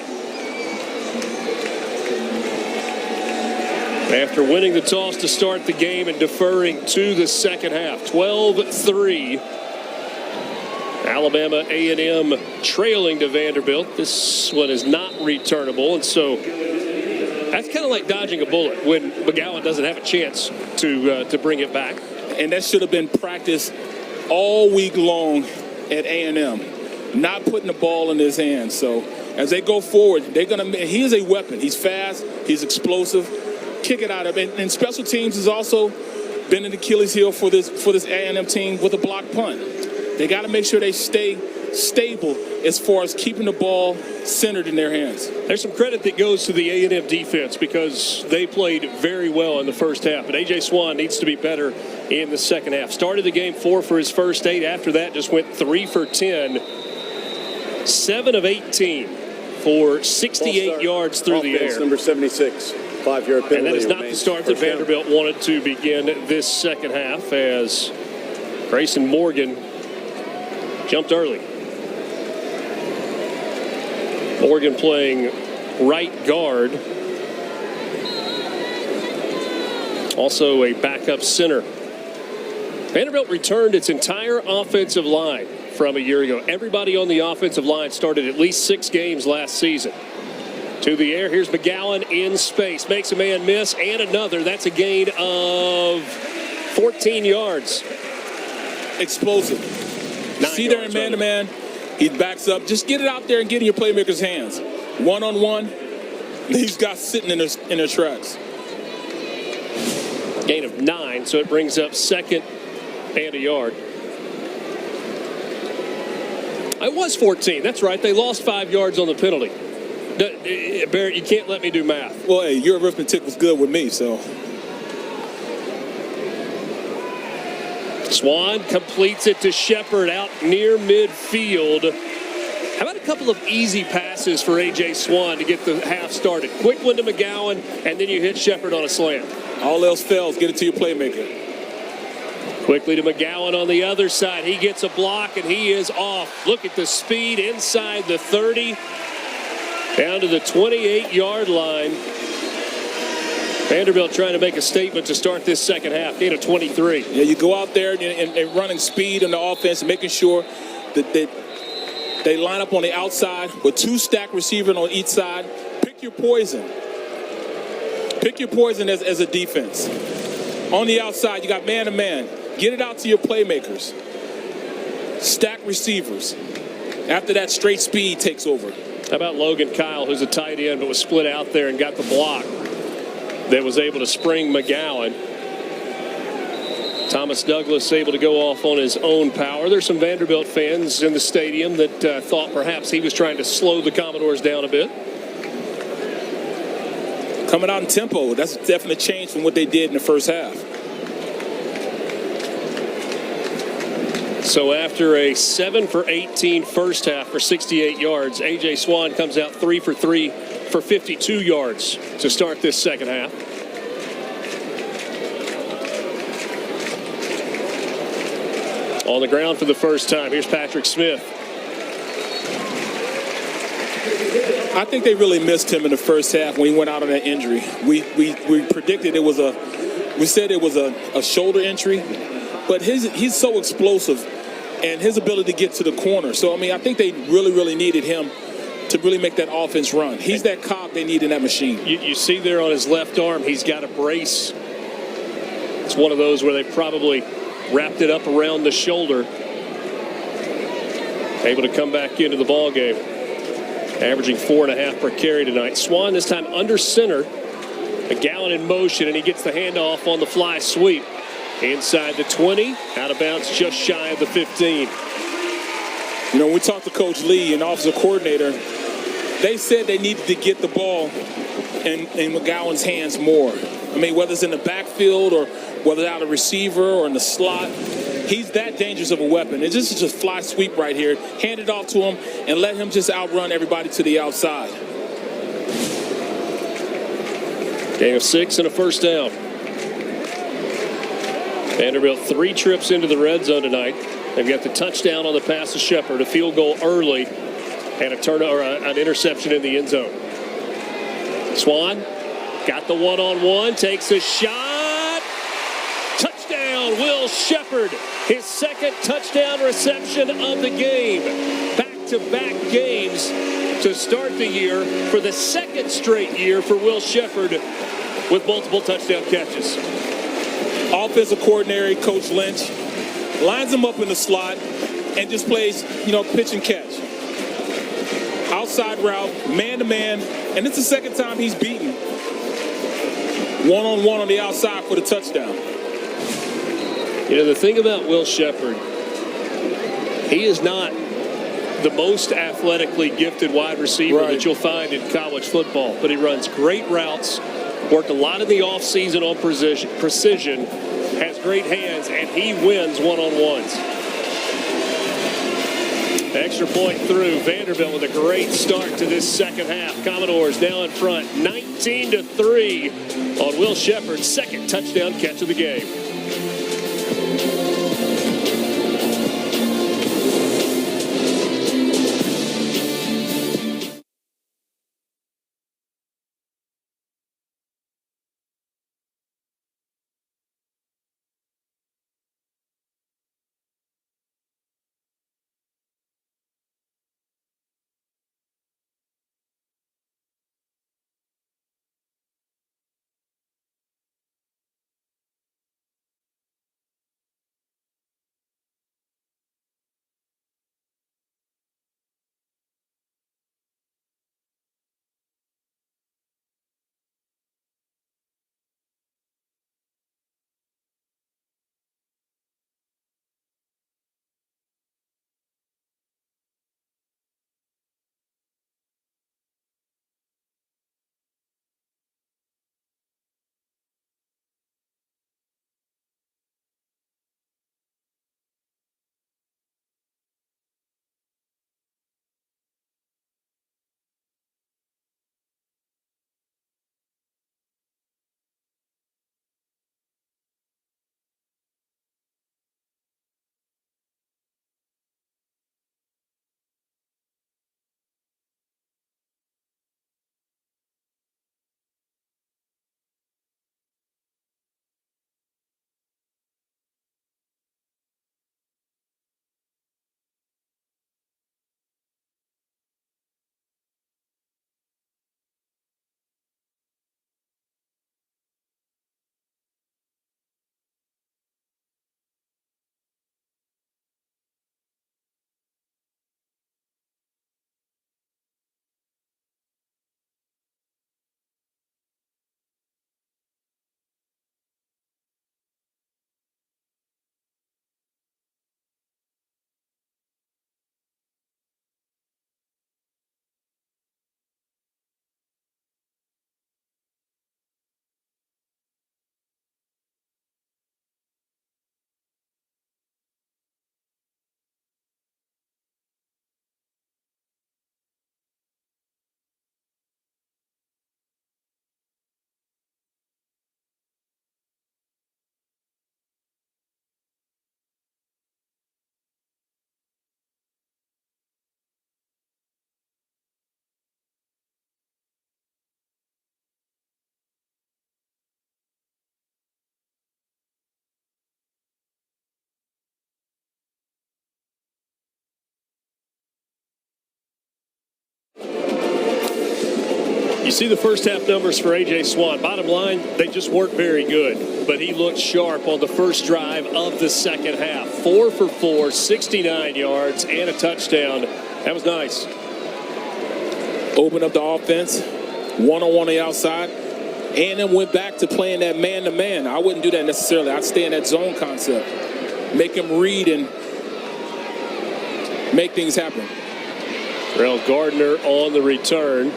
After winning the toss to start the game and deferring to the second half. 12-3. Alabama A&M trailing to Vanderbilt. This one is not returnable, and so that's kind of like dodging a bullet when McGowan doesn't have a chance to bring it back. And that should have been practiced all week long at A&M, not putting the ball in his hands. So as they go forward, he is a weapon. He's fast, he's explosive. Kick it out of it. And special teams has also been an Achilles heel for this A&M team with a block punt. They got to make sure they stay stable as far as keeping the ball centered in their hands. There's some credit that goes to the A&M defense because they played very well in the first half. But A.J. Swan needs to be better in the second half. Started the game 4 for his first 8. After that, just went 3 for 10. 7 of 18 for 68 yards through the air. Number 76. 5-yard penalty. And that is not the start that Vanderbilt wanted to begin this second half as Grayson Morgan jumped early. Morgan playing right guard. Also a backup center. Vanderbilt returned its entire offensive line from a year ago. Everybody on the offensive line started at least 6 games last season. To the air, here's McGowan in space. Makes a man miss, and another. That's a gain of 14 yards. Explosive. See there in man-to-man. He backs up. Just get it out there and get in your playmaker's hands. One-on-one. These guys sitting in their tracks. Gain of 9, so it brings up second and a yard. It was 14. That's right. They lost 5 yards on the penalty. Barrett, you can't let me do math. Well, hey, your arithmetic was good with me, so. Swan completes it to Shepard out near midfield. How about a couple of easy passes for A.J. Swan to get the half started? Quick one to McGowan, and then you hit Shepard on a slant. All else fails, get it to your playmaker. Quickly to McGowan on the other side. He gets a block, and he is off. Look at the speed inside the 30. Down to the 28-yard line. Vanderbilt trying to make a statement to start this second half. Gain of 23. Yeah, you go out there and running speed on the offense, making sure that they line up on the outside with 2 stacked receivers on each side. Pick your poison. Pick your poison as a defense. On the outside, you got man-to-man. Get it out to your playmakers. Stack receivers. After that, straight speed takes over. How about Logan Kyle, who's a tight end, but was split out there and got the block that was able to spring McGowan. Thomas Douglas able to go off on his own power. There's some Vanderbilt fans in the stadium that thought perhaps he was trying to slow the Commodores down a bit. Coming out in tempo, that's definitely a change from what they did in the first half. So after a 7 for 18 first half for 68 yards, A.J. Swan comes out 3 for 3 for 52 yards to start this second half. On the ground for the first time, here's Patrick Smith. I think they really missed him in the first half when he went out on that injury. We predicted we said it was a shoulder injury, but he's so explosive and his ability to get to the corner. So, I mean, I think they really needed him to really make that offense run. He's that cog they need in that machine. You see there on his left arm, he's got a brace. It's one of those where they probably wrapped it up around the shoulder. Able to come back into the ball game. Averaging 4.5 per carry tonight. Swan this time under center. McGowan in motion, and he gets the handoff on the fly sweep. Inside the 20, out of bounds just shy of the 15. You know, we talked to Coach Lee and offensive coordinator. They said they needed to get the ball in McGowan's hands more. I mean, whether it's in the backfield or whether out a receiver or in the slot, he's that dangerous of a weapon. It's just a fly sweep right here. Hand it off to him and let him just outrun everybody to the outside. Gain of 6 and a first down. Vanderbilt 3 trips into the red zone tonight. They've got the touchdown on the pass to Shepard, a field goal early, and an interception in the end zone. Swan got the one-on-one, takes a shot. Touchdown, Will Shepard. His second touchdown reception of the game. Back-to-back games to start the year for the second straight year for Will Shepard with multiple touchdown catches. Offensive coordinator, Coach Lynch, lines him up in the slot and just plays, pitch and catch. Outside route, man-to-man, and it's the second time he's beaten one-on-one on the outside for the touchdown. The thing about Will Shepard, he is not the most athletically gifted wide receiver that you'll find in college football, but he runs great routes, worked a lot in the offseason on precision, has great hands, and he wins one-on-ones. Extra point through. Vanderbilt with a great start to this second half. Commodores now in front, 19-3 on Will Shepard's second touchdown catch of the game. You see the first half numbers for A.J. Swan. Bottom line, they just weren't very good. But he looked sharp on the first drive of the second half. 4 for 4, 69 yards, and a touchdown. That was nice. Open up the offense. One-on-one on the outside. And then went back to playing that man-to-man. I wouldn't do that necessarily. I'd stay in that zone concept. Make him read and make things happen. Terrell Gardner on the return.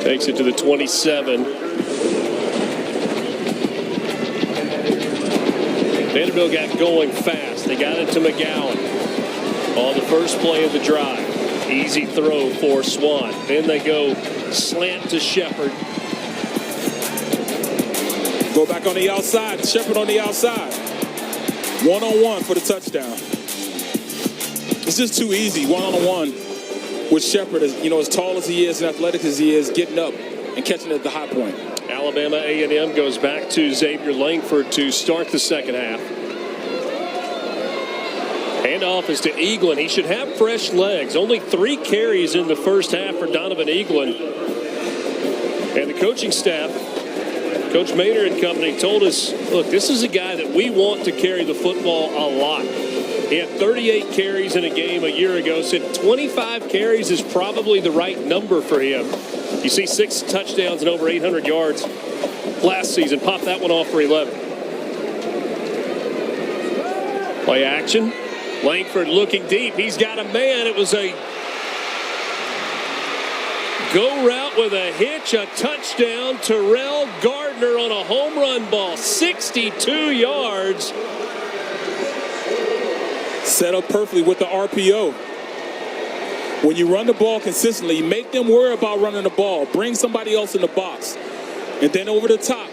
Takes it to the 27. Vanderbilt got going fast. They got it to McGowan on the first play of the drive. Easy throw for Swan. Then they go slant to Shepard. Go back on the outside. Shepard on the outside. One-on-one for the touchdown. It's just too easy. One-on-one with Shepard, as tall as he is and athletic as he is, getting up and catching it at the high point. Alabama A&M goes back to Xavier Langford to start the second half. Handoff is to Eaglin. He should have fresh legs. Only 3 carries in the first half for Donovan Eaglin. And the coaching staff, Coach Maynard and company, told us, look, this is a guy that we want to carry the football a lot. He had 38 carries in a game a year ago. Said 25 carries is probably the right number for him. You see 6 touchdowns and over 800 yards last season. Pop that one off for 11. Play action. Langford looking deep. He's got a man. It was a go route with a hitch, a touchdown. Terrell Gardner on a home run ball. 62 yards. Set up perfectly with the RPO. When you run the ball consistently, make them worry about running the ball. Bring somebody else in the box. And then over the top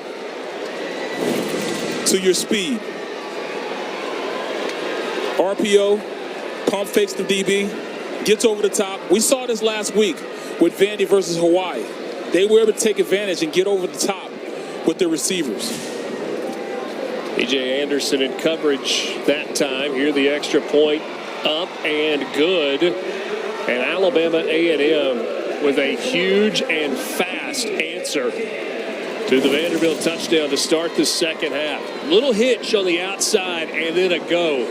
to your speed. RPO, pump fakes the DB, gets over the top. We saw this last week with Vandy versus Hawaii. They were able to take advantage and get over the top with their receivers. B.J. Anderson in coverage that time. Here the extra point up and good. And Alabama A&M with a huge and fast answer to the Vanderbilt touchdown to start the second half. Little hitch on the outside and then a go.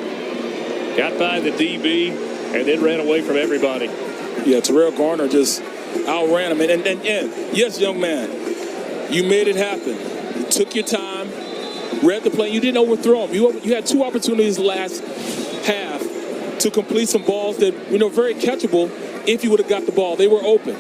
Got by the DB and then ran away from everybody. Yeah, Terrell Gardner just outran him. And yes, young man, you made it happen. You took your time, read the play. You didn't overthrow him. You had 2 opportunities last half to complete some balls that, very catchable if you would have got the ball. They were open.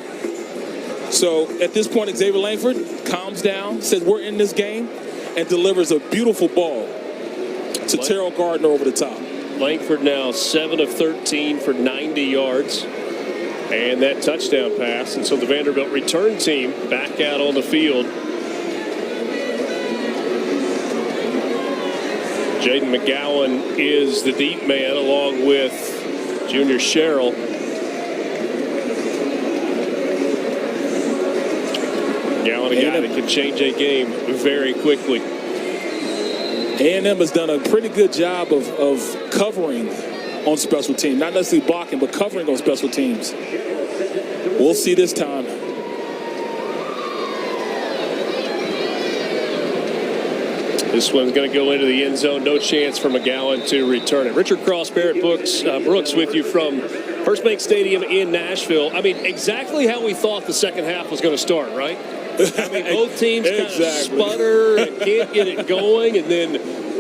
So at this point, Xavier Langford calms down, says we're in this game, and delivers a beautiful ball to Terrell Gardner over the top. Langford now 7 of 13 for 90 yards. And that touchdown pass. And so the Vanderbilt return team back out on the field. Jaden McGowan is the deep man along with Junior Sherrill. McGowan, a guy that can change a game very quickly. A&M has done a pretty good job of covering on special teams. Not necessarily blocking, but covering on special teams. We'll see this time. This one's going to go into the end zone. No chance for McGowan to return it. Richard Cross, Barrett Brooks with you from First Bank Stadium in Nashville. I mean, exactly how we thought the second half was going to start, right? I mean, both teams kind of sputter and can't get it going, and then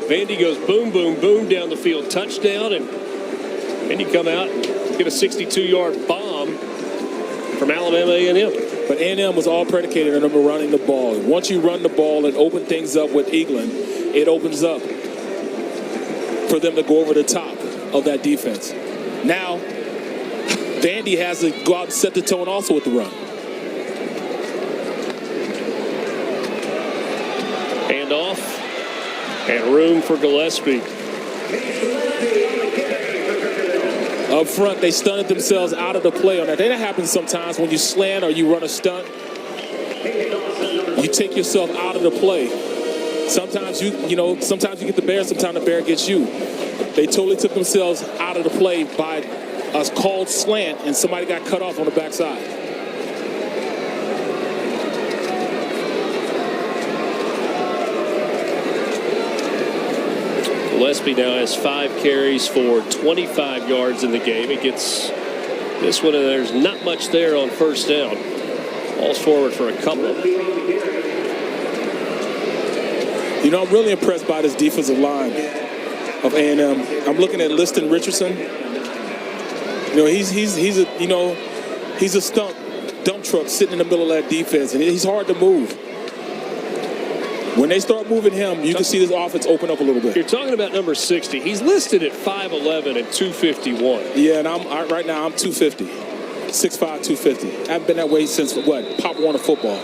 Vandy goes boom, boom, boom down the field, touchdown, and then you come out and get a 62-yard bomb from Alabama A&M. But A&M was all predicated on them running the ball. Once you run the ball and open things up with Eaglin, it opens up for them to go over the top of that defense. Now, Vandy has to go out and set the tone also with the run. Hand off and room for Gillespie. Up front, they stunted themselves out of the play on that. That happens sometimes when you slant or you run a stunt. You take yourself out of the play. Sometimes sometimes you get the bear, sometimes the bear gets you. They totally took themselves out of the play by a called slant, and somebody got cut off on the backside. Gillespie now has 5 carries for 25 yards in the game. He gets this one, and there's not much there on first down. Ball's forward for a couple. You know, I'm really impressed by this defensive line of A&M. I'm looking at Liston Richardson. You know, he's a dump truck sitting in the middle of that defense, and he's hard to move. When they start moving him, you can see this offense open up a little bit. You're talking about number 60. He's listed at 5'11" and 251. Yeah, and right now I'm 250. 6'5", 250. I haven't been that way since, Pop Warner football.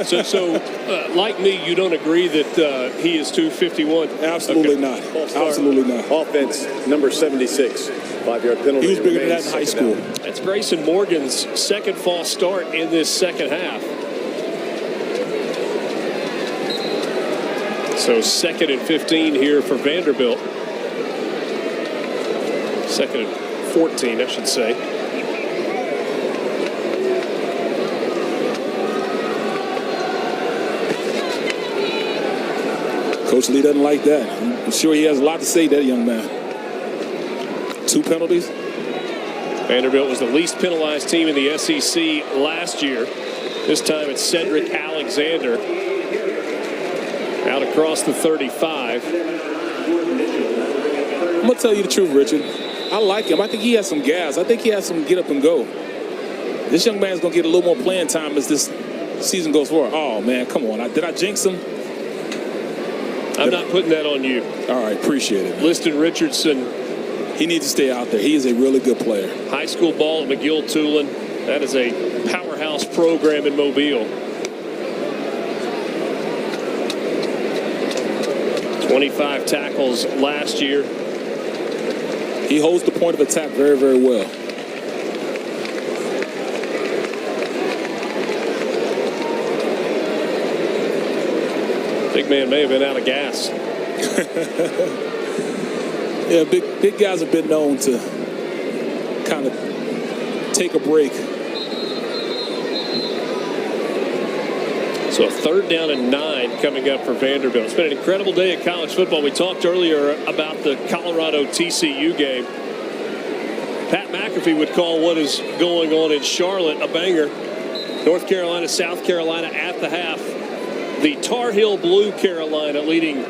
So, like me, you don't agree that he is 251? Absolutely not. Absolutely not. Offense, number 76. 5-yard penalty. He was bigger than that in high school. That's Grayson Morgan's second false start in this second half. So 2nd and 15 here for Vanderbilt. 2nd and 14, I should say. Coach Lee doesn't like that. I'm sure he has a lot to say, that young man. 2 penalties. Vanderbilt was the least penalized team in the SEC last year. This time it's Cedric Alexander out across the 35. I'm going to tell you the truth, Richard. I like him. I think he has some gas. I think he has some get up and go. This young man's going to get a little more playing time as this season goes forward. Oh, man, come on. Did I jinx him? I'm not putting that on you. All right, appreciate it. Liston Richardson. He needs to stay out there. He is a really good player. High school ball at McGill-Tulane. That is a powerhouse program in Mobile. 25 tackles last year. He holds the point of attack very, very well. Big man may have been out of gas. Yeah, big guys have been known to kind of take a break. So a 3rd down and 9 coming up for Vanderbilt. It's been an incredible day at college football. We talked earlier about the Colorado-TCU game. Pat McAfee would call what is going on in Charlotte a banger. North Carolina, South Carolina at the half. The Tar Heel Blue Carolina leading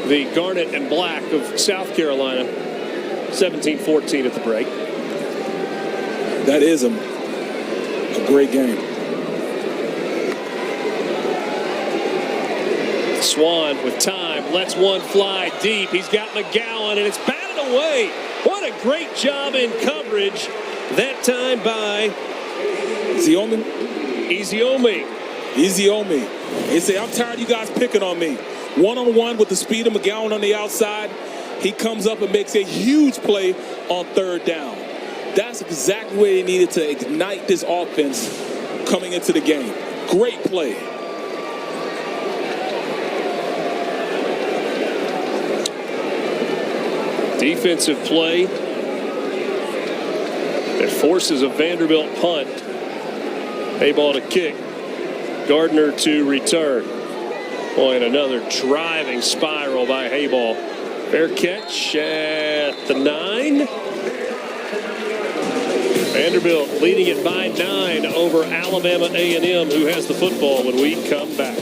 the Garnet and Black of South Carolina 17-14 at the break. That is a great game. Swan with time, lets one fly deep. He's got McGowan, and it's batted away. What a great job in coverage that time by Eziomi. He said, I'm tired of you guys picking on me. One-on-one with the speed of McGowan on the outside. He comes up and makes a huge play on 3rd down. That's exactly what they needed to ignite this offense coming into the game. Great play. Defensive play that forces a Vanderbilt punt. A-ball to kick. Gardner to return. Boy, and another driving spiral by Hayball. Fair catch at the 9. Vanderbilt leading it by 9 over Alabama A&M, who has the football when we come back.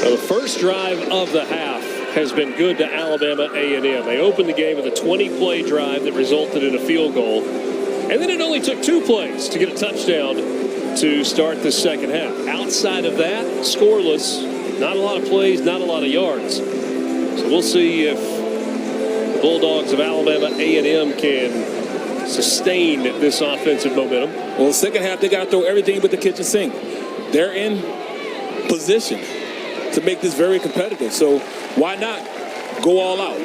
Well, the first drive of the half has been good to Alabama A&M. They opened the game with a 20-play drive that resulted in a field goal. And then it only took 2 plays to get a touchdown to start the second half. Outside of that, scoreless. Not a lot of plays, not a lot of yards. So we'll see if the Bulldogs of Alabama A&M can sustain this offensive momentum. Well, the second half, they got to throw everything but the kitchen sink. They're in position to make this very competitive. So why not go all out?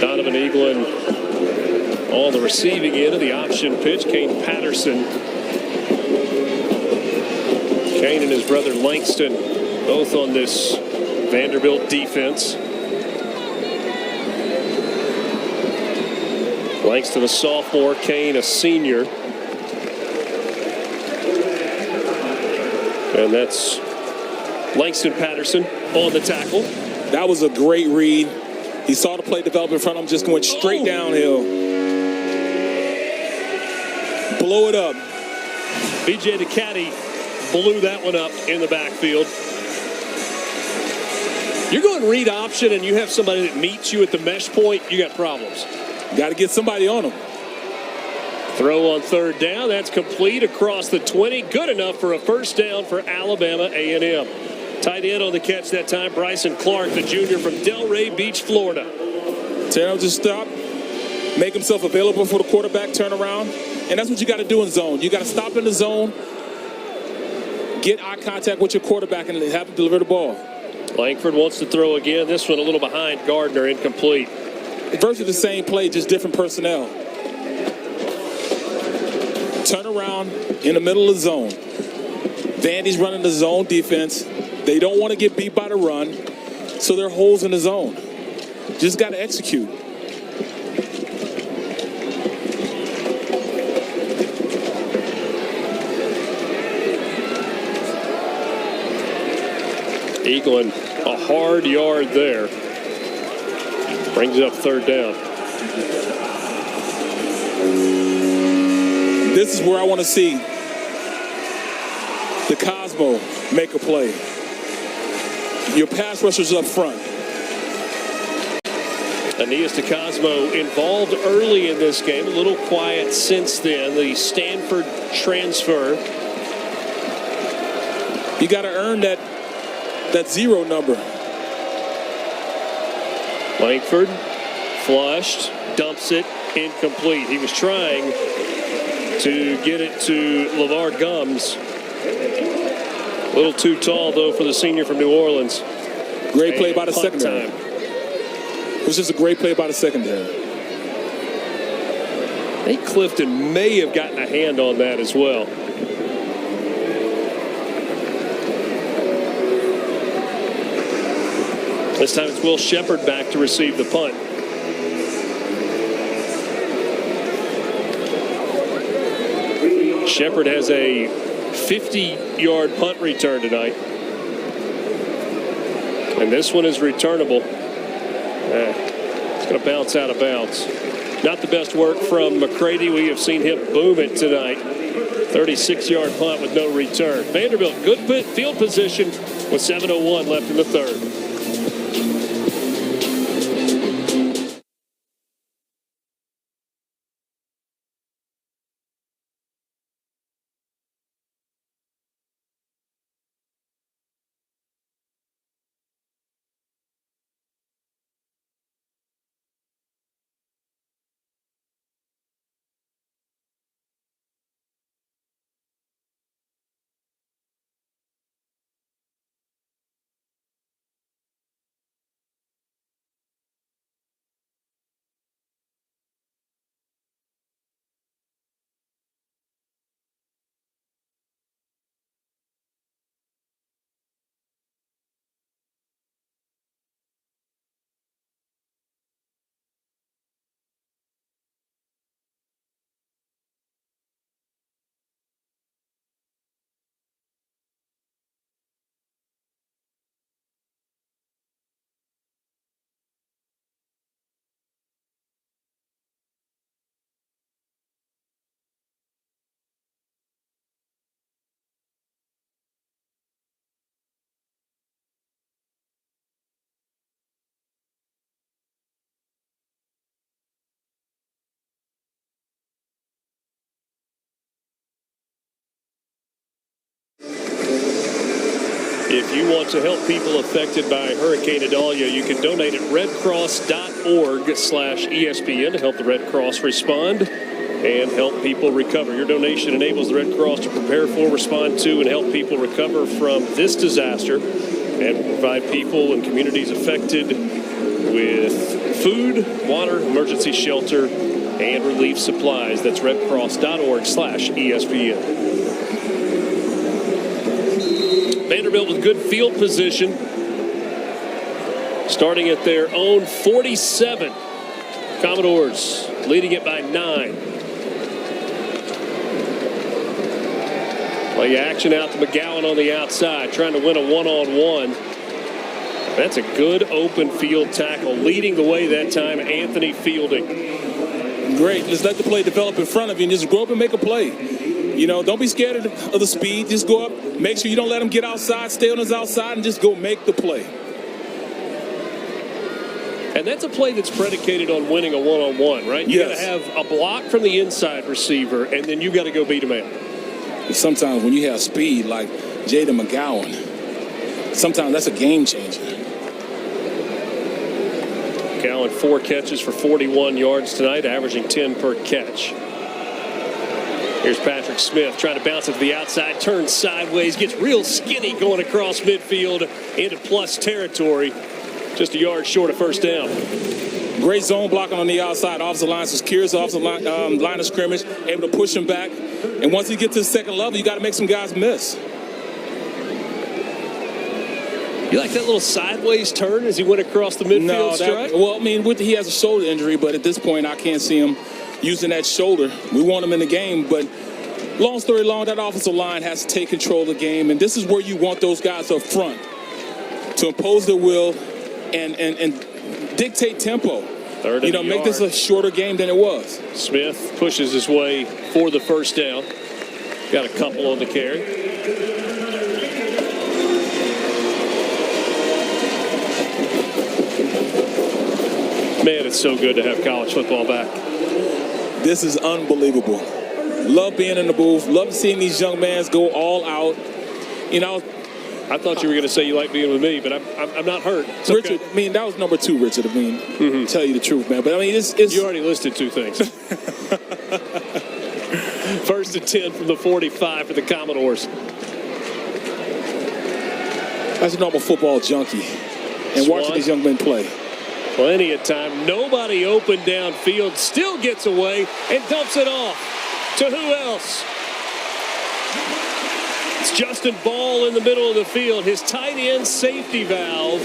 Donovan Eaglin on the receiving end of the option pitch. Kane Patterson. Kane and his brother Langston both on this Vanderbilt defense. Langston a sophomore, Kane a senior. And that's Langston Patterson on the tackle. That was a great read. He saw the play develop in front of him, just going straight downhill. Blow it up. B.J. Ducati blew that one up in the backfield. You're going read option and you have somebody that meets you at the mesh point, you got problems. Got to get somebody on him. Throw on third down. That's complete across the 20. Good enough for a first down for Alabama A&M. Tight end on the catch that time, Bryson Clark, the junior from Delray Beach, Florida. Terrell just stop, make himself available for the quarterback, turn around. And that's what you got to do in zone. You got to stop in the zone, get eye contact with your quarterback, and have him deliver the ball. Langford wants to throw again. This one a little behind Gardner, incomplete. Virtually the same play, just different personnel. Turn around in the middle of the zone. Vandy's running the zone defense. They don't want to get beat by the run, so there are holes in the zone. Just got to execute. Eaglin, a hard yard there. Brings up third down. This is where I want to see the Cosmo make a play. Your pass rushers up front. Aeneas DeCosmo involved early in this game, a little quiet since then. The Stanford transfer. You got to earn that 0 number. Langford flushed, dumps it, incomplete. He was trying to get it to LeVar Gums. A little too tall, though, for the senior from New Orleans. Great play by the secondary. It was just a great play by the secondary. Nate Clifton may have gotten a hand on that as well. This time it's Will Shepard back to receive the punt. Shepard has a 50-yard punt return tonight. And this one is returnable. It's going to bounce out of bounds. Not the best work from McCready. We have seen him boom it tonight. 36-yard punt with no return. Vanderbilt, good field position with 7:01 left in the third. If you want to help people affected by Hurricane Idalia, you can donate at redcross.org/ESPN to help the Red Cross respond and help people recover. Your donation enables the Red Cross to prepare for, respond to, and help people recover from this disaster and provide people and communities affected with food, water, emergency shelter, and relief supplies. That's redcross.org/ESPN. Vanderbilt with good field position, starting at their own 47. Commodores leading it by 9. Play action out to McGowan on the outside, trying to win a one-on-one. That's a good open field tackle. Leading the way that time, Anthony Fielding. Great. Just let the play develop in front of you and just go up and make a play. You know, don't be scared of the speed. Just go up, make sure you don't let him get outside, stay on his outside, and just go make the play. And that's a play that's predicated on winning a one-on-one, right? You got to have a block from the inside receiver, and then you got to go beat a man. Sometimes when you have speed like Jaden McGowan, sometimes that's a game changer. McGowan 4 catches for 41 yards tonight, averaging 10 per catch. Here's Patrick Smith trying to bounce it to the outside, turns sideways, gets real skinny going across midfield into plus territory. Just a yard short of first down. Great zone blocking on the outside. Offensive line secures off the line of scrimmage, able to push him back. And once you get to the second level, you got to make some guys miss. You like that little sideways turn as he went across the midfield strike? Well, I mean, he has a shoulder injury, but at this point, I can't see him using that shoulder. We want him in the game, but long story long, that offensive line has to take control of the game, and this is where you want those guys up front to impose their will and dictate tempo. Make this a shorter game than it was. Smith pushes his way for the first down. Got a couple on the carry. Man, it's so good to have college football back. This is unbelievable. Love being in the booth. Love seeing these young men go all out. You know, I thought you were going to say you like being with me, but I'm not hurt. It's Richard, okay. I mean, that was number 2, Richard. I mean, tell you the truth, man. But I mean, it's you already listed 2 things. First and 10 from the 45 for the Commodores. That's a normal football junkie. And watching these young men play. Plenty of time. Nobody open downfield. Still gets away and dumps it off. To who else? It's Justin Ball in the middle of the field. His tight end safety valve.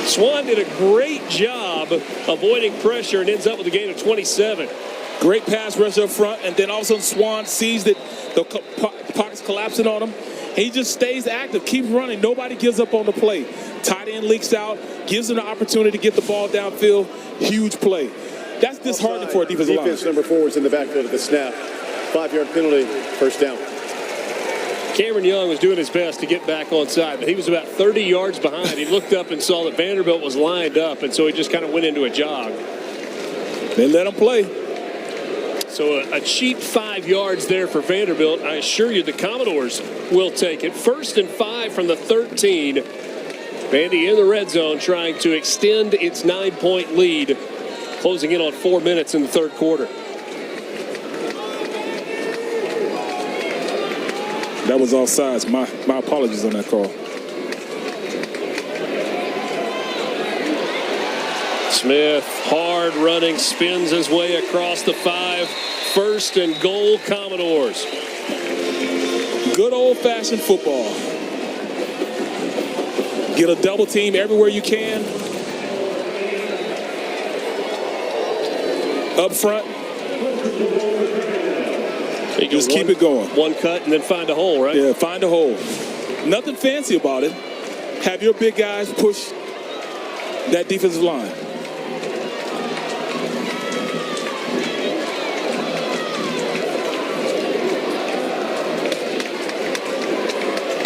Swan did a great job avoiding pressure and ends up with a gain of 27. Great pass rush up front, and then all of a sudden Swan sees that the pocket's collapsing on him. He just stays active, keeps running. Nobody gives up on the play. Tight end leaks out, gives him the opportunity to get the ball downfield. Huge play. That's disheartening for a defensive line. Defense number 4 was in the backfield at the snap. 5-yard penalty, first down. Cameron Young was doing his best to get back on side, but he was about 30 yards behind. He looked up and saw that Vanderbilt was lined up, and so he just kind of went into a jog. They let him play. So a cheap 5 yards there for Vanderbilt. I assure you the Commodores will take it. First and 5 from the 13. Vandy in the red zone trying to extend its 9-point lead, closing in on 4 minutes in the third quarter. That was offsides. My apologies on that call. Smith, hard running, spins his way across the 5. First and goal, Commodores. Good old-fashioned football. Get a double team everywhere you can. Up front. Just keep it going. One cut and then find a hole, right? Yeah, find a hole. Nothing fancy about it. Have your big guys push that defensive line.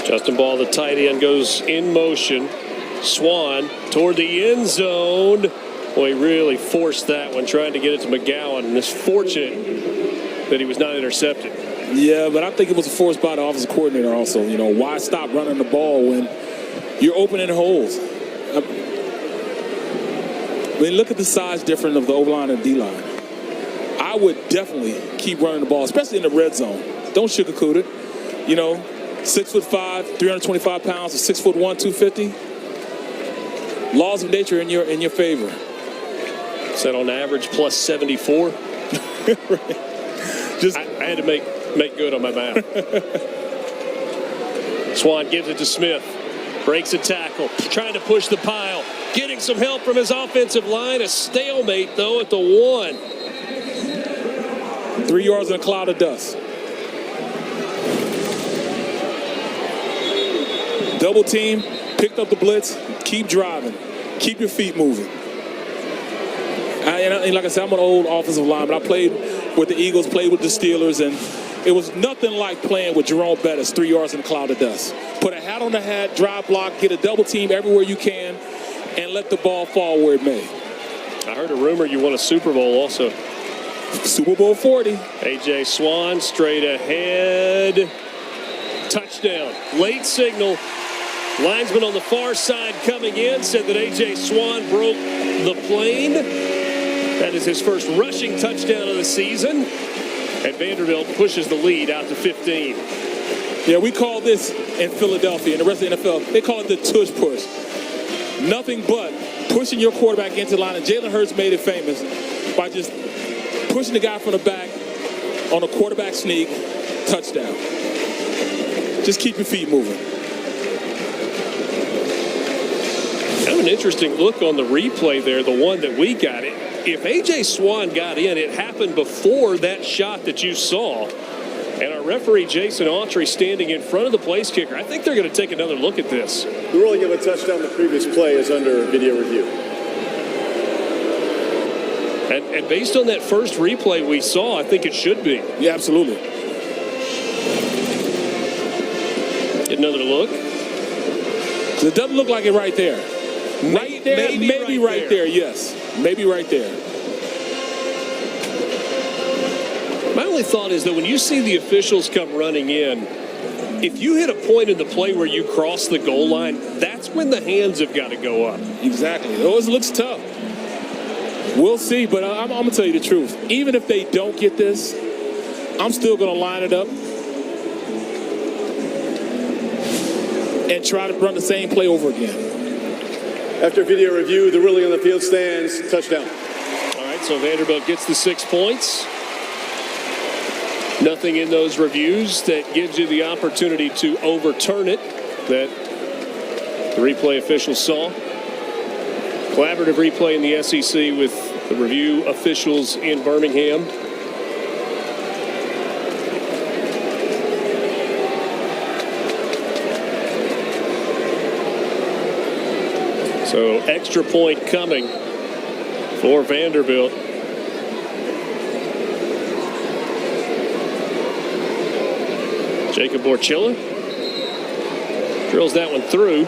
Justin Ball, the tight end, goes in motion. Swan toward the end zone. Boy, he really forced that one, trying to get it to McGowan, and it's fortunate that he was not intercepted. Yeah, but I think it was forced by the offensive coordinator also. You know, why stop running the ball when you're opening holes? I mean, look at the size difference of the O-line and D-line. I would definitely keep running the ball, especially in the red zone. Don't sugarcoat it. You know, 6'5", 325 pounds, or 6'1", 250. Laws of nature in your favor. Set on average plus 74. Just I had to make good on my math. Swan gives it to Smith. Breaks a tackle. Trying to push the pile. Getting some help from his offensive line. A stalemate, though, at the 1. 3 yards in a cloud of dust. Double team. Picked up the blitz. Keep driving. Keep your feet moving. And like I said, I'm an old offensive lineman. I played with the Eagles, played with the Steelers, and it was nothing like playing with Jerome Bettis, 3 yards in a cloud of dust. Put a hat on the hat, drive block, get a double team everywhere you can, and let the ball fall where it may. I heard a rumor you won a Super Bowl also. Super Bowl 40. A.J. Swan straight ahead. Touchdown. Late signal. Linesman on the far side coming in said that A.J. Swan broke the plane. That is his first rushing touchdown of the season. And Vanderbilt pushes the lead out to 15. Yeah, we call this in Philadelphia and the rest of the NFL, they call it the tush push. Nothing but pushing your quarterback into the line. And Jalen Hurts made it famous by just pushing the guy from the back on a quarterback sneak, touchdown. Just keep your feet moving. Kind of an interesting look on the replay there, the one that we got. If A.J. Swan got in, it happened before that shot that you saw. And our referee, Jason Autry, standing in front of the place kicker. I think they're going to take another look at this. The ruling of a touchdown the previous play is under video review. And based on that first replay we saw, I think it should be. Yeah, absolutely. Get another look. So it doesn't look like it right there. Right there, maybe right there, yes. Maybe right there. My only thought is that when you see the officials come running in, if you hit a point in the play where you cross the goal line, that's when the hands have got to go up. Exactly. It always looks tough. We'll see, but I'm going to tell you the truth. Even if they don't get this, I'm still going to line it up and try to run the same play over again. After video review, the ruling on the field stands. Touchdown. All right, so Vanderbilt gets the 6 points. Nothing in those reviews that gives you the opportunity to overturn it that the replay officials saw. Collaborative replay in the SEC with the review officials in Birmingham. So extra point coming for Vanderbilt. Jacob Borchilla drills that one through.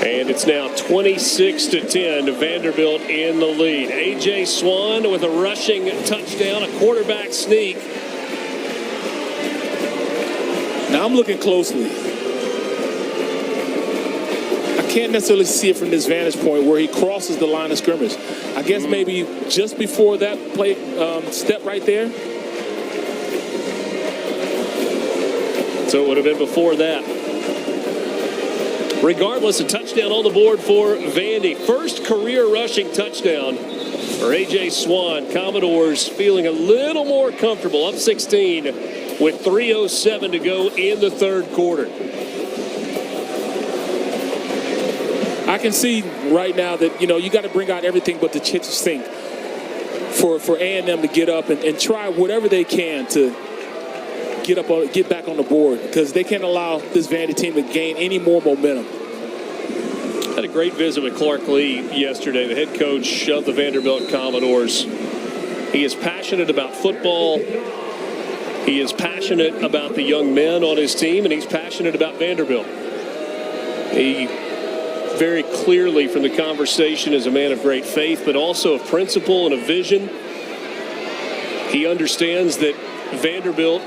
And it's now 26-10 to Vanderbilt in the lead. A.J. Swan with a rushing touchdown, a quarterback sneak. Now I'm looking closely. I can't necessarily see it from this vantage point where he crosses the line of scrimmage. I guess maybe just before that play step right there. So it would have been before that. Regardless, a touchdown on the board for Vandy. First career rushing touchdown for A.J. Swan. Commodores feeling a little more comfortable, up 16 with 3:07 to go in the third quarter. I can see right now that, you got to bring out everything but the kitchen sink for A&M to get up and try whatever they can to get back on the board, because they can't allow this Vandy team to gain any more momentum. Had a great visit with Clark Lee yesterday, the head coach of the Vanderbilt Commodores. He is passionate about football. He is passionate about the young men on his team, and he's passionate about Vanderbilt. He very clearly from the conversation is a man of great faith, but also of principle and a vision. he understands that Vanderbilt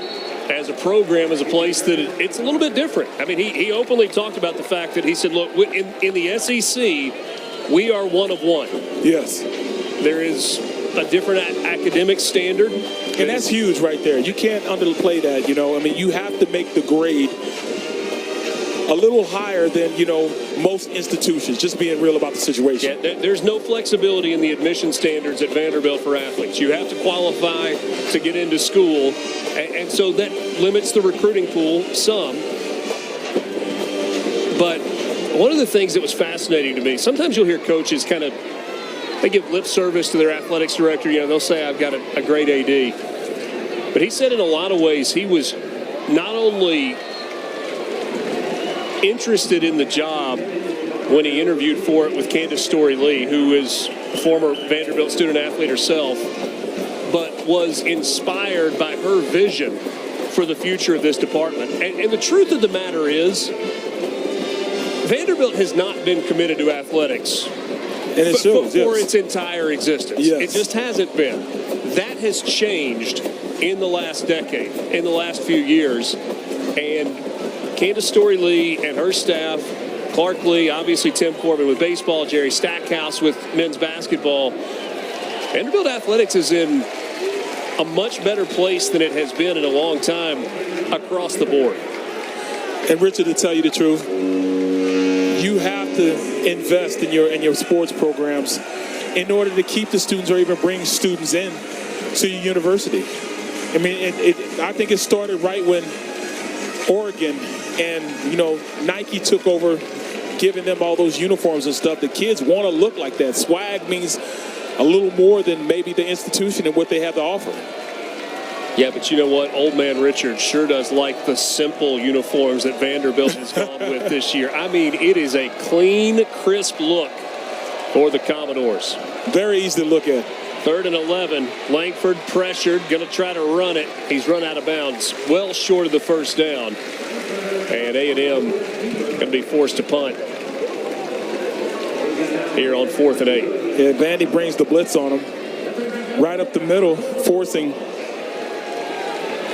as a program is a place that it's a little bit different. I mean, he openly talked about the fact that he said, look, in the SEC, we are one of one. Yes. There is a different academic standard. And that's huge right there. You can't underplay that, you know. I mean, you have to make the grade a little higher than, you know, most institutions, just being real about the situation. Yeah, there's no flexibility in the admission standards at Vanderbilt for athletes. You have to qualify to get into school, and so that limits the recruiting pool some. But one of the things that was fascinating to me, sometimes you'll hear coaches they give lip service to their athletics director. You know, they'll say, I've got a great AD. But he said in a lot of ways he was not only interested in the job when he interviewed for it with Candace Story-Lee, who is a former Vanderbilt student athlete herself, but was inspired by her vision for the future of this department. And the truth of the matter is, Vanderbilt has not been committed to athletics for its entire existence. Yes. It just hasn't been. That has changed in the last decade, in the last few years. And Candace Story-Lee and her staff, Clark Lee, obviously Tim Corbin with baseball, Jerry Stackhouse with men's basketball. Vanderbilt athletics is in a much better place than it has been in a long time across the board. And Richard, to tell you the truth, you have to invest in your sports programs in order to keep the students or even bring students in to your university. I mean, I think it started right when Oregon and, you know, Nike took over, giving them all those uniforms and stuff. The kids want to look like that. Swag means a little more than maybe the institution and what they have to offer. Yeah, but you know what? Old man Richard sure does like the simple uniforms that Vanderbilt has gone with this year. I mean, it is a clean, crisp look for the Commodores. Very easy to look at. 3rd and 11. Langford pressured, going to try to run it. He's run out of bounds, well short of the first down. And A&M going to be forced to punt here on 4th and 8. Yeah, Vandy brings the blitz on him right up the middle, forcing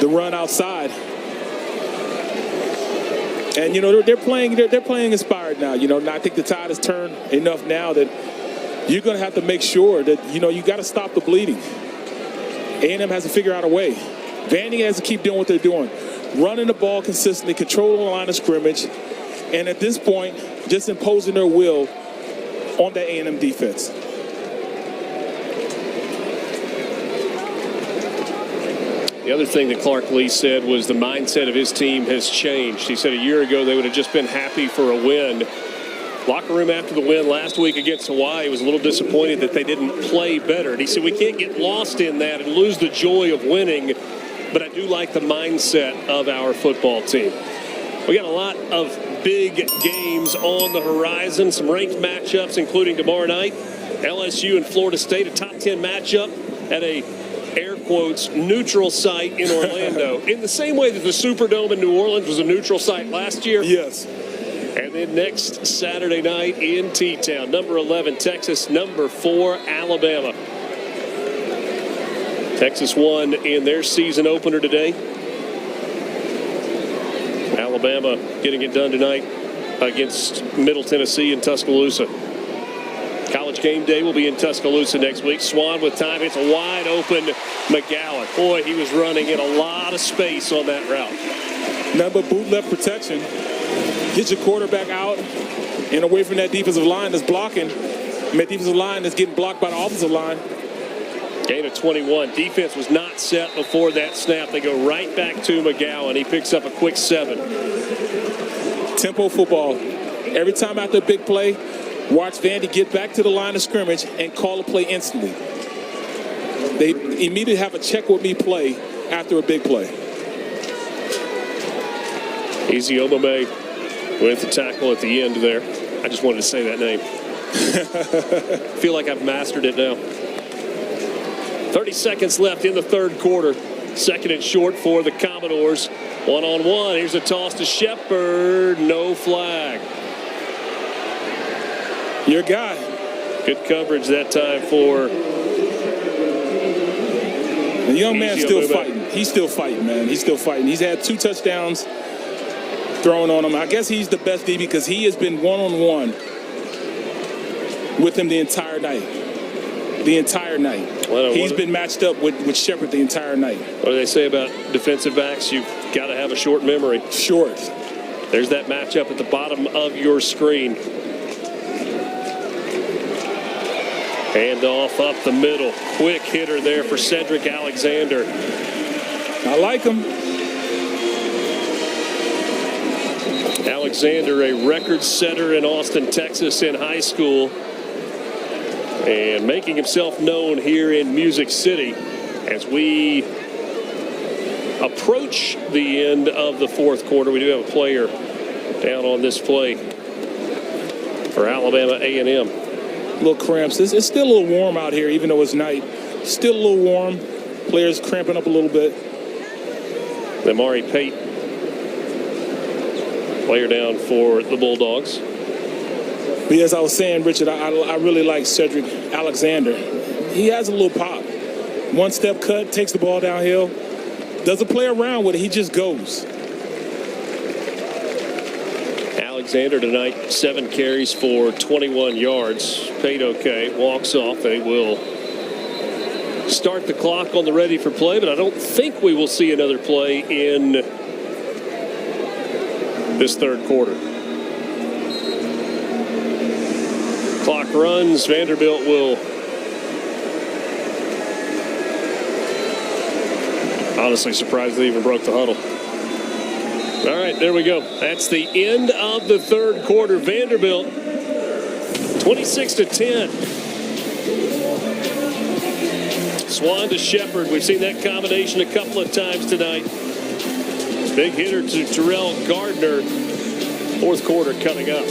the run outside. And, you know, they're playing inspired now. You know, I think the tide has turned enough now that you're going to have to make sure that, you know, you got to stop the bleeding. A&M has to figure out a way. Vandy has to keep doing what they're doing. Running the ball consistently, controlling the line of scrimmage, and at this point, just imposing their will on the A&M defense. The other thing that Clark Lee said was the mindset of his team has changed. He said a year ago they would have just been happy for a win. Locker room after the win last week against Hawaii was a little disappointed that they didn't play better. And he said we can't get lost in that and lose the joy of winning, but I do like the mindset of our football team. We got a lot of big games on the horizon, some ranked matchups, including tomorrow night. LSU and Florida State, a top 10 matchup at a, air quotes, neutral site in Orlando. In the same way that the Superdome in New Orleans was a neutral site last year. Yes. And then next Saturday night in T-Town, number 11, Texas, number 4, Alabama. Texas won in their season opener today. Alabama getting it done tonight against Middle Tennessee in Tuscaloosa. College game day will be in Tuscaloosa next week. Swan with time. It's a wide open McGowan. Boy, he was running in a lot of space on that route. Number boot left protection. Get your quarterback out and away from that defensive line that's blocking. And that defensive line that's getting blocked by the offensive line. Gain of 21. Defense was not set before that snap. They go right back to McGowan. He picks up a quick 7. Tempo football. Every time after a big play, watch Vandy get back to the line of scrimmage and call a play instantly. They immediately have a check with me play after a big play. Easy Omame with the tackle at the end there. I just wanted to say that name. Feel like I've mastered it now. 30 seconds left in the third quarter. 2nd and short for the Commodores. 1-on-1. Here's a toss to Shepard. No flag. Your guy. Good coverage that time for The young man's Easy still move back. fighting. He's still fighting, man. He's still fighting. He's had 2 touchdowns thrown on him. I guess he's the best DB because he has been one-on-one with him the entire night. The entire night. He's been matched up with Shepard the entire night. What do they say about defensive backs? You've got to have a short memory. Short. There's that matchup at the bottom of your screen. Handoff up the middle. Quick hitter there for Cedric Alexander. I like him. Alexander, a record setter in Austin, Texas in high school, and making himself known here in Music City as we approach the end of the fourth quarter. We do have a player down on this play for Alabama A&M. Little cramps. It's still a little warm out here, even though it's night. Still a little warm. Players cramping up a little bit. Amari Pate, player down for the Bulldogs. But as I was saying, Richard, I really like Cedric Alexander. He has a little pop. One-step cut, takes the ball downhill. Doesn't play around with it. He just goes. Alexander tonight, 7 carries for 21 yards. Paid okay, walks off. They will start the clock on the ready for play, but I don't think we will see another play in this third quarter. Clock runs. Vanderbilt will honestly surprised they even broke the huddle. All right, there we go. That's the end of the third quarter. Vanderbilt 26-10. Swan to Shepard. We've seen that combination a couple of times tonight. Big hitter to Terrell Gardner. Fourth quarter coming up.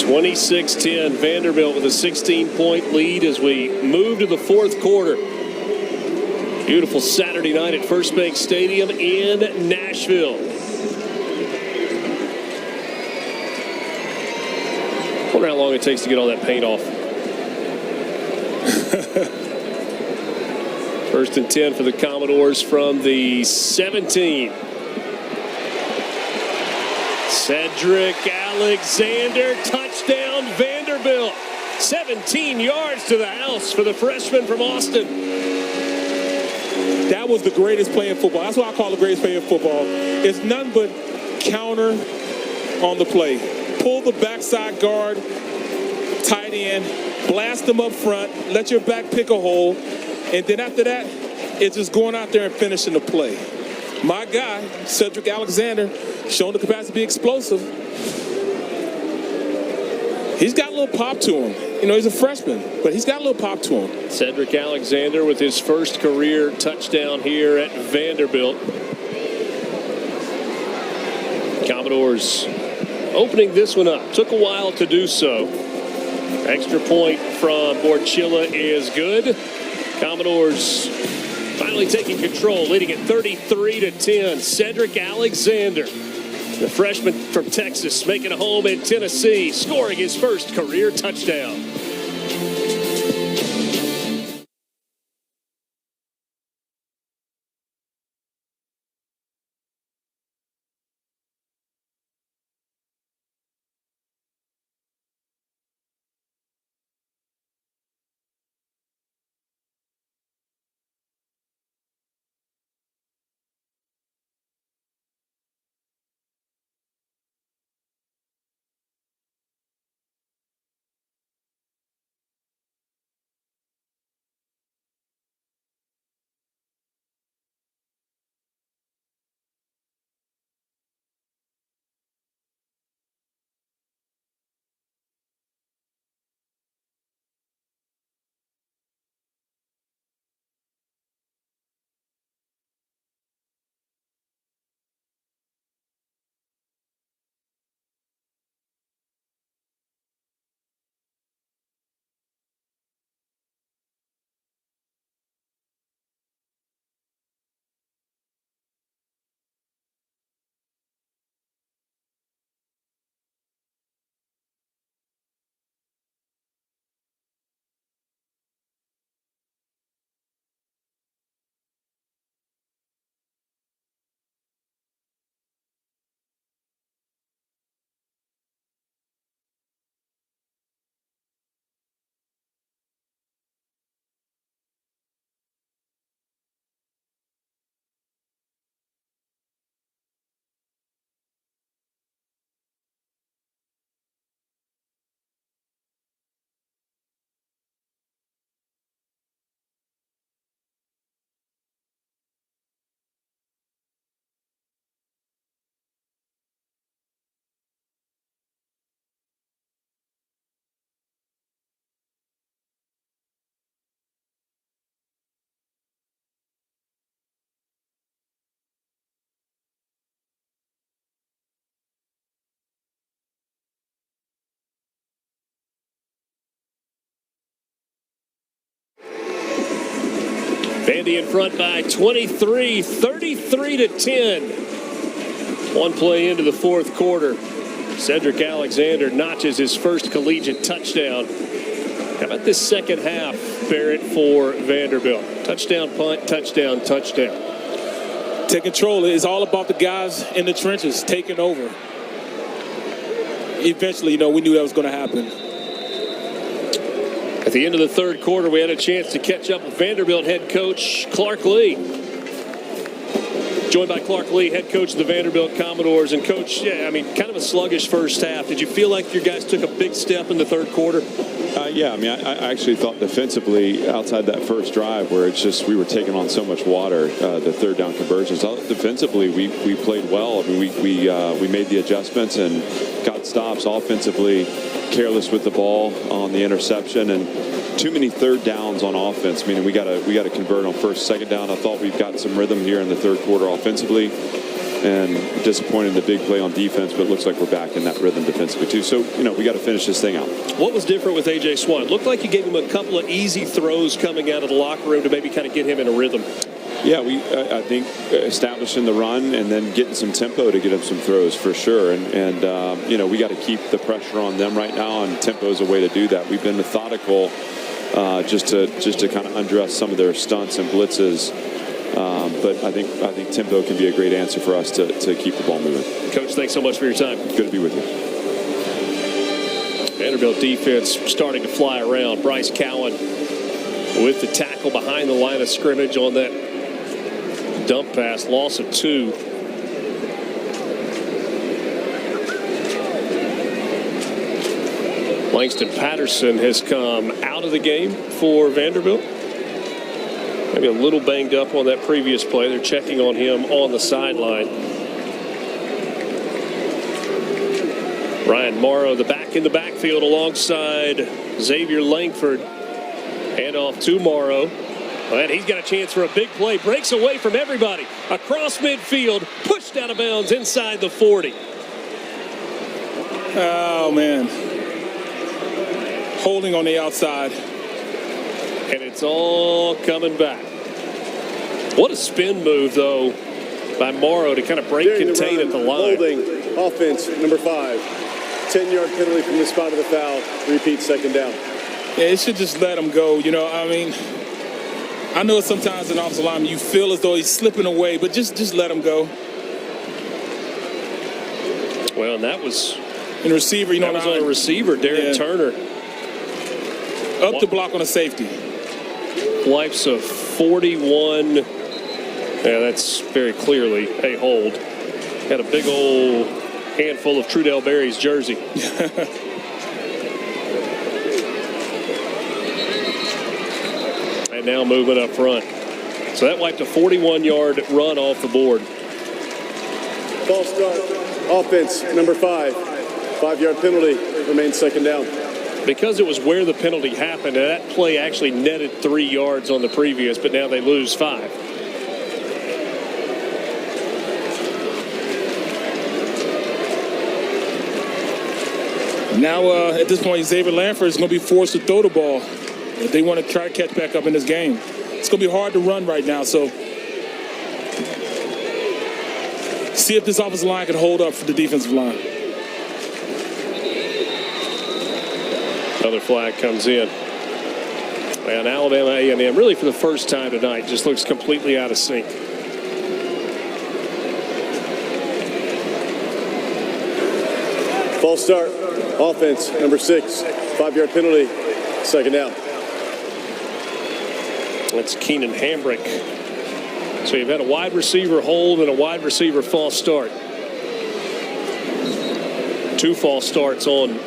26-10, Vanderbilt with a 16-point lead as we move to the fourth quarter. Beautiful Saturday night at First Bank Stadium in Nashville. I wonder how long it takes to get all that paint off. First and 10 for the Commodores from the 17. Cedric Alexander, touchdown Vanderbilt. 17 yards to the house for the freshman from Austin. That was the greatest play in football. That's what I call the greatest play in football. It's nothing but counter on the play. Pull the backside guard, tight end, blast them up front, let your back pick a hole, and then after that, it's just going out there and finishing the play. My guy, Cedric Alexander, showing the capacity to be explosive. He's got a little pop to him. You know, he's a freshman, but he's got a little pop to him. Cedric Alexander with his first career touchdown here at Vanderbilt. Commodores opening this one up. Took a while to do so. Extra point from Borchilla is good. Commodores finally taking control, leading at 33-10. Cedric Alexander, the freshman from Texas, making a home in Tennessee, scoring his first career touchdown. Vandy in front by 23, 33-10. One play into the fourth quarter. Cedric Alexander notches his first collegiate touchdown. How about this second half, Barrett, for Vanderbilt? Touchdown, punt, touchdown, touchdown. Take control. It's all about the guys in the trenches taking over. Eventually, we knew that was going to happen. At the end of the third quarter, we had a chance to catch up with Vanderbilt head coach Clark Lee. Joined by Clark Lee, head coach of the Vanderbilt Commodores. And coach, kind of a sluggish first half. Did you feel like your guys took a big step in the third quarter? I actually thought defensively outside that first drive where it's just we were taking on so much water, the third down conversions. Defensively, we played well. We made the adjustments and got stops. Offensively, careless with the ball on the interception and too many third downs on offense. Meaning we got to convert on first, second down. I thought we've got some rhythm here in the third quarter offensively. and disappointed in the big play on defense, but it looks like we're back in that rhythm defensively too. So, we got to finish this thing out. What was different with A.J. SWAC? Looked like you gave him a couple of easy throws coming out of the locker room to maybe kind of get him in a rhythm. Yeah, I think establishing the run and then getting some tempo to get him some throws for sure. And we got to keep the pressure on them right now, and tempo is a way to do that. We've been methodical just to kind of undress some of their stunts and blitzes. But I think tempo can be a great answer for us to keep the ball moving. Coach, thanks so much for your time. Good to be with you. Vanderbilt defense starting to fly around. Bryce Cowan with the tackle behind the line of scrimmage on that dump pass, loss of 2. Langston Patterson has come out of the game for Vanderbilt. Maybe a little banged up on that previous play. They're checking on him on the sideline. Ryan Morrow, the back in the backfield alongside Xavier Langford. Handoff to Morrow. And he's got a chance for a big play. Breaks away from everybody. Across midfield. Pushed out of bounds inside the 40. Oh, man. Holding on the outside. And it's all coming back. What a spin move, though, by Morrow to kind of break contain at the line. Holding, offense, number 5. 10-yard penalty from the spot of the foul. Repeat, second down. Yeah, it should just let him go. I know sometimes in offensive lineman you feel as though he's slipping away, but just let him go. Well, and that was in receiver. That was on a receiver, Darren Turner. Up to block on a safety. Wipes a 41. Yeah, that's very clearly a hold. Had a big old handful of Trudell Berry's jersey. And now moving up front. So that wiped a 41-yard run off the board. False start. Offense, number 5. 5-yard penalty. Remains second down. Because it was where the penalty happened, that play actually netted 3 yards on the previous, but now they lose 5. Now, at this point, Xavier Langford is going to be forced to throw the ball if they want to try to catch back up in this game. It's going to be hard to run right now, so see if this offensive line can hold up for the defensive line. Another flag comes in. And Alabama A&M, really for the first time tonight, just looks completely out of sync. False start. Offense, number 6. 5-yard penalty. Second down. That's Keenan Hambrick. So you've had a wide receiver hold and a wide receiver false start. 2 false starts on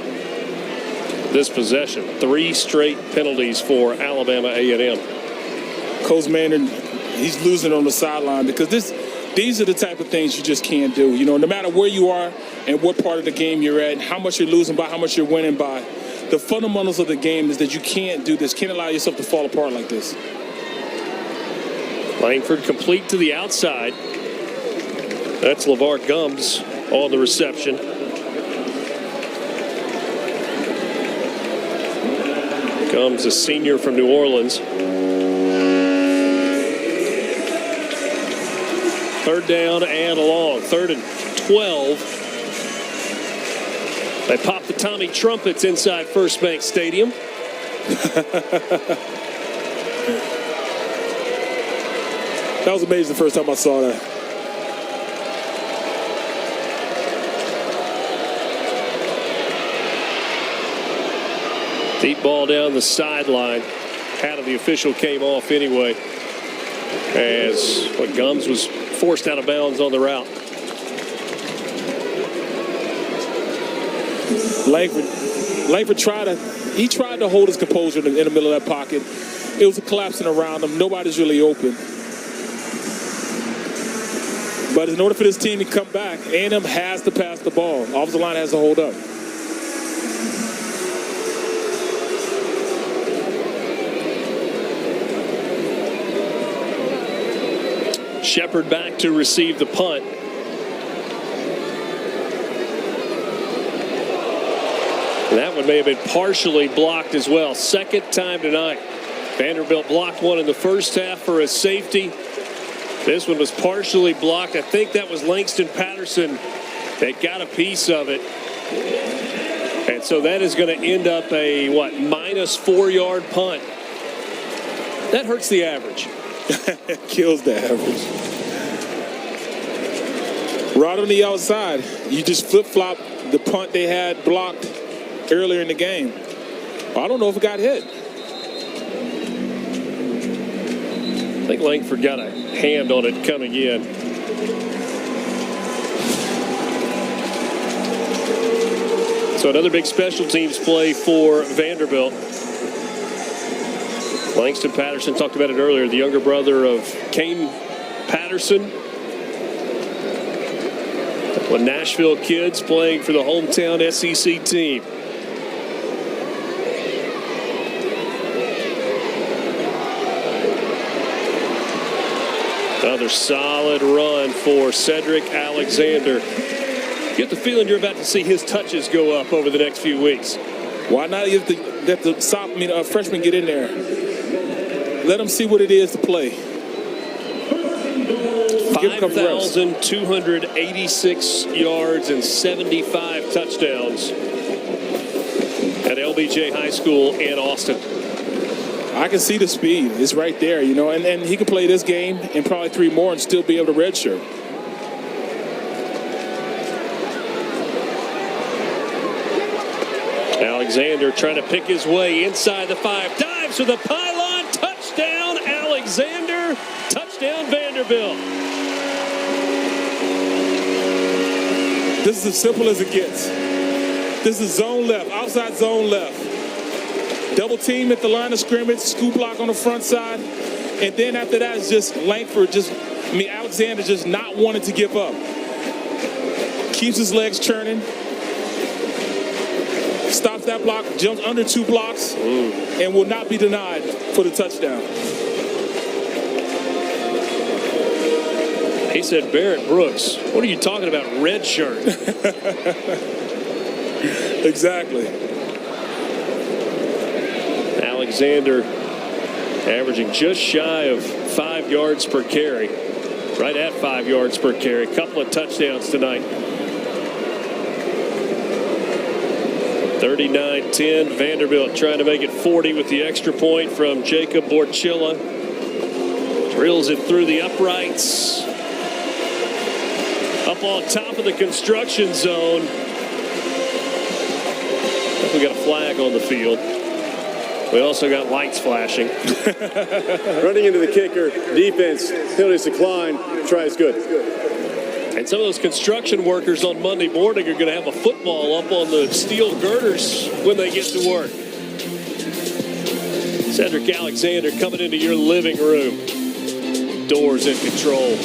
this possession. 3 straight penalties for Alabama A&M. Coach Maynard, he's losing on the sideline because these are the type of things you just can't do. No matter where you are and what part of the game you're at, how much you're losing by, how much you're winning by, the fundamentals of the game is that you can't do this, can't allow yourself to fall apart like this. Langford complete to the outside. That's LeVar Gums on the reception. Gums, a senior from New Orleans. 3rd down and long. 3rd and 12. They pop the Tommy trumpets inside First Bank Stadium. That was amazing the first time I saw that. Deep ball down the sideline. Hat of the official came off anyway, as Gums was forced out of bounds on the route. Langford tried to hold his composure in the middle of that pocket. It was collapsing around him. Nobody's really open. But in order for this team to come back, A&M has to pass the ball. Offensive line has to hold up. Shepard back to receive the punt. That one may have been partially blocked as well. Second time tonight. Vanderbilt blocked one in the first half for a safety. This one was partially blocked. I think that was Langston Patterson that got a piece of it. And so that is going to end up a, minus 4-yard punt. That hurts the average. Kills the average. Right on the outside. You just flip-flop the punt they had blocked earlier in the game. I don't know if it got hit. I think Langford got a hand on it coming in. So another big special teams play for Vanderbilt. Langston Patterson, talked about it earlier, the younger brother of Kane Patterson. Well, Nashville kids playing for the hometown SEC team. Another solid run for Cedric Alexander. Get the feeling you're about to see his touches go up over the next few weeks. Why not let the freshman get in there? Let them see what it is to play. 5,286 yards and 75 touchdowns at LBJ High School in Austin. I can see the speed. It's right there, and he can play this game and probably 3 more and still be able to redshirt. Alexander trying to pick his way inside the 5. Dives for the pylon. Touchdown, Alexander. Touchdown, Vanderbilt. This is as simple as it gets. This is zone left, outside zone left. Double team at the line of scrimmage, scoop block on the front side. And then after that, it's just Langford, Alexander just not wanting to give up. Keeps his legs churning. Stops that block, jumps under 2 blocks, and will not be denied for the touchdown. He said, Barrett Brooks, what are you talking about, red shirt? Exactly. Alexander averaging just shy of 5 yards per carry. Right at 5 yards per carry. A couple of touchdowns tonight. 39-10. Vanderbilt trying to make it 40 with the extra point from Jacob Borchilla. Drills it through the uprights. Up on top of the construction zone. We got a flag on the field. We also got lights flashing. Running into the kicker, defense, penalties decline, try is good. And some of those construction workers on Monday morning are going to have a football up on the steel girders when they get to work. Cedric Alexander coming into your living room. Doors in control.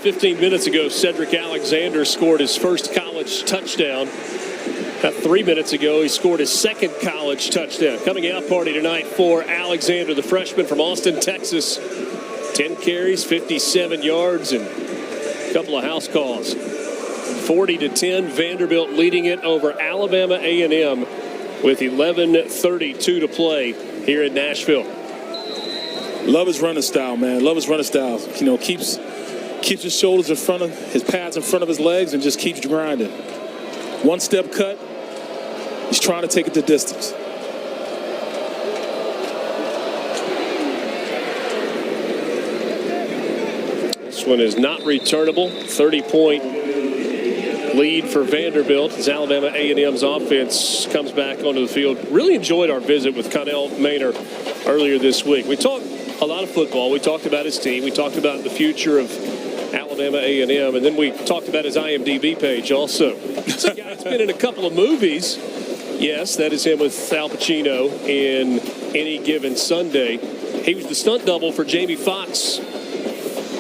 15 minutes ago, Cedric Alexander scored his first college touchdown. About 3 minutes ago, he scored his second college touchdown. Coming out party tonight for Alexander, the freshman from Austin, Texas. 10 carries, 57 yards, and a couple of house calls. 40-10, Vanderbilt leading it over Alabama A&M with 11:32 to play here in Nashville. Love his running style, man. Love his running style. You know, keeps his shoulders in front of his pads in front of his legs and just keeps grinding. One step cut. He's trying to take it the distance. This one is not returnable. 30-point lead for Vanderbilt as Alabama A&M's offense comes back onto the field. Really enjoyed our visit with Connell Maynor earlier this week. We talked a lot of football. We talked about his team. We talked about the future of Alabama A&M, and then we talked about his IMDb page also. It's a guy that's been in a couple of movies. Yes, that is him with Al Pacino in Any Given Sunday. He was the stunt double for Jamie Foxx.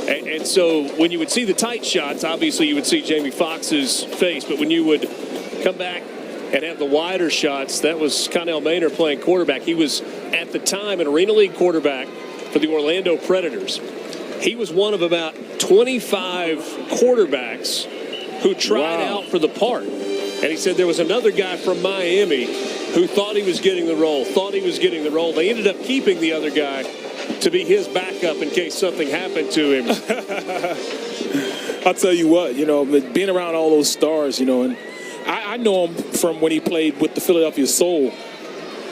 And so when you would see the tight shots, obviously you would see Jamie Foxx's face. But when you would come back and have the wider shots, that was Connell Maynor playing quarterback. He was, at the time, an Arena League quarterback for the Orlando Predators. He was one of about 25 quarterbacks who tried out for the part. And he said there was another guy from Miami who thought he was getting the role, They ended up keeping the other guy to be his backup in case something happened to him. I'll tell you what, you know, being around all those stars, you know, and I know him from when he played with the Philadelphia Soul.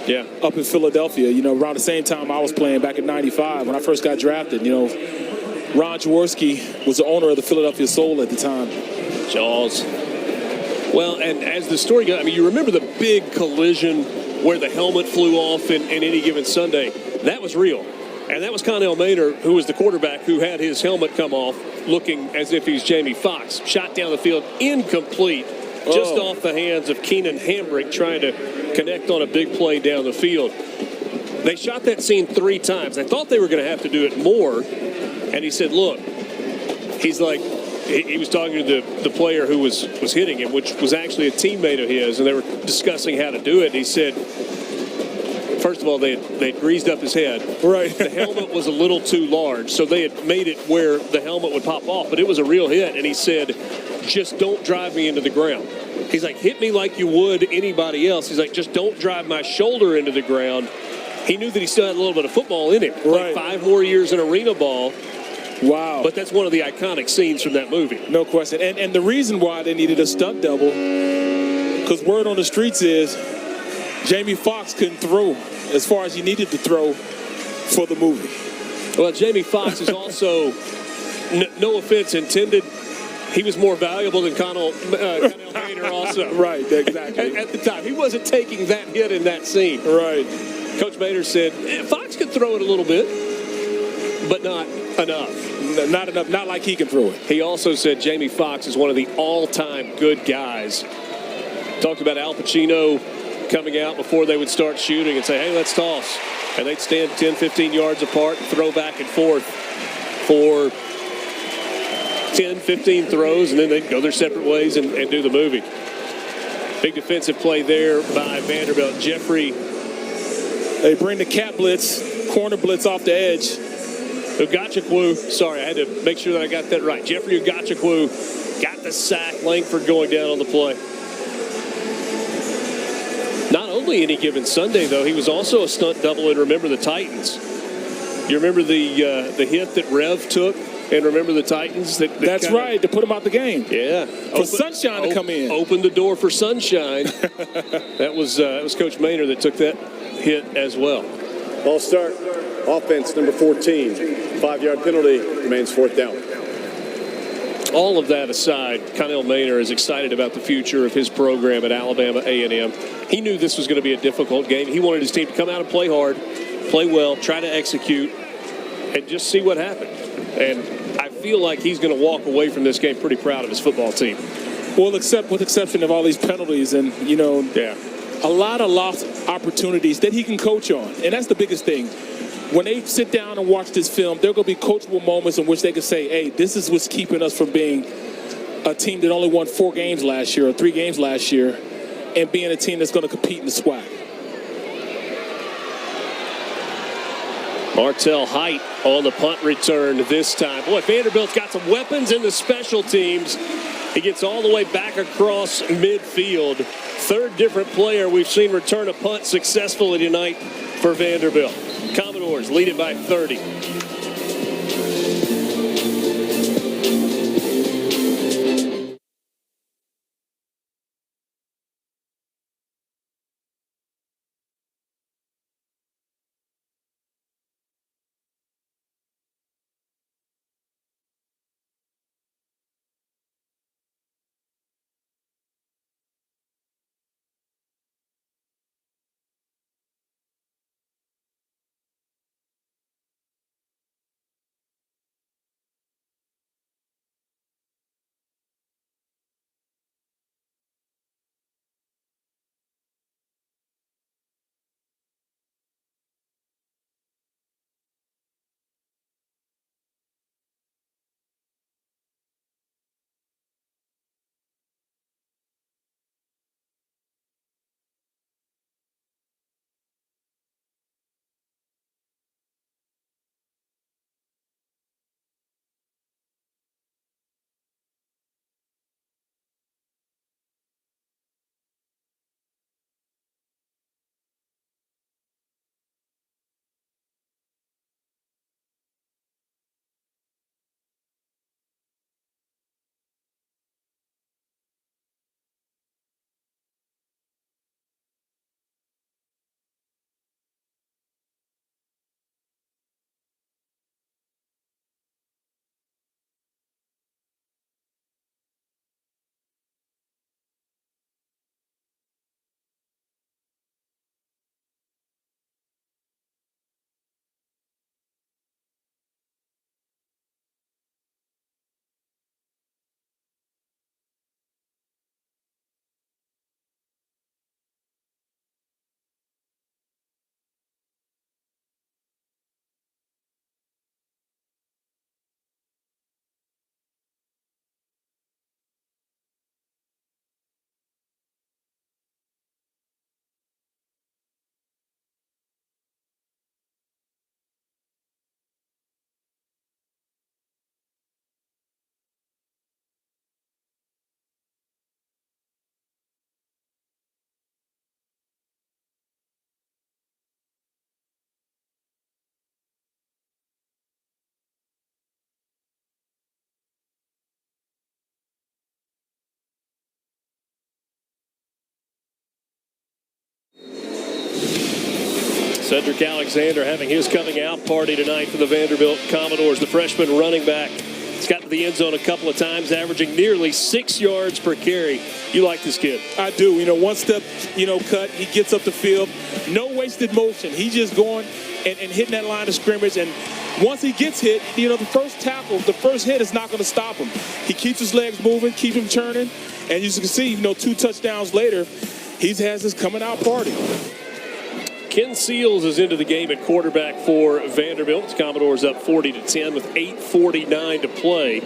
Yeah. Up in Philadelphia, you know, around the same time I was playing back in '95 when I first got drafted. You know, Ron Jaworski was the owner of the Philadelphia Soul at the time. Jaws. Well, and as the story goes, I mean, you remember the big collision where the helmet flew off in Any Given Sunday. That was real. And that was Connell Maynor, who was the quarterback who had his helmet come off, looking as if he's Jamie Foxx. Shot down the field, incomplete, just off the hands of Keenan Hambrick, trying to connect on a big play down the field. They shot that scene 3 times. I thought they were going to have to do it more. And he said, look, he's like, he was talking to the player who was hitting him, which was actually a teammate of his, and they were discussing how to do it. And he said, first of all, they had greased up his head. Right. The helmet was a little too large, so they had made it where the helmet would pop off, but it was a real hit. And he said, just don't drive me into the ground. He's like, hit me like you would anybody else. He's like, just don't drive my shoulder into the ground. He knew that he still had a little bit of football in him. Played 5 more years in arena ball. Wow. But that's one of the iconic scenes from that movie. No question. And the reason why they needed a stunt double, because word on the streets is Jamie Foxx couldn't throw as far as he needed to throw for the movie. Well, Jamie Foxx is also, no offense intended, he was more valuable than Connell Maynor also. Right, exactly. At the time. He wasn't taking that hit in that scene. Right. Coach Maynor said, Fox could throw it a little bit, but not enough. Not enough, not like he can throw it. He also said Jamie Foxx is one of the all-time good guys. Talked about Al Pacino coming out before they would start shooting and say, hey, let's toss. And they'd stand 10, 15 yards apart and throw back and forth for 10, 15 throws, and then they'd go their separate ways and do the movie. Big defensive play there by Vanderbilt. Jeffrey. They bring the cat blitz, corner blitz off the edge. Ugachukwu, sorry, I had to make sure that I got that right. Jeffrey Ugachukwu got the sack. Langford going down on the play. Not only Any Given Sunday, though, he was also a stunt double in Remember the Titans. You remember the hit that Rev took and Remember the Titans? That's right, to put him out the game. Yeah. For Sunshine to come in. Opened the door for Sunshine. That was Coach Maynor that took that hit as well. Ball start. Offense, number 14. 5-yard penalty, remains 4th down. All of that aside, Connell Maynor is excited about the future of his program at Alabama A&M. He knew this was going to be a difficult game. He wanted his team to come out and play hard, play well, try to execute, and just see what happened. And I feel like he's going to walk away from this game pretty proud of his football team. Well, except with exception of all these penalties and, you know, a lot of lost opportunities that he can coach on. And that's the biggest thing. when they sit down and watch this film, there are going to be coachable moments in which they can say, hey, this is what's keeping us from being a team that only won 4 games last year or 3 games last year and being a team that's going to compete in the SWAC. Martell Height on the punt return this time. Boy, Vanderbilt's got some weapons in the special teams. He gets all the way back across midfield. 3rd different player we've seen return a punt successfully tonight for Vanderbilt. Commodores lead it by 30. Cedric Alexander having his coming out party tonight for the Vanderbilt Commodores. The freshman running back has got to the end zone a couple of times, averaging nearly 6 yards per carry. You like this kid? I do. You know, one step, cut, he gets up the field. No wasted motion. He's just going and hitting that line of scrimmage. And once he gets hit, the first tackle, the first hit is not going to stop him. He keeps his legs moving, keep him turning. And as you can see, 2 touchdowns later, he has his coming out party. Ken Seals is into the game at quarterback for Vanderbilt. Commodores up 40-10 with 8:49 to play.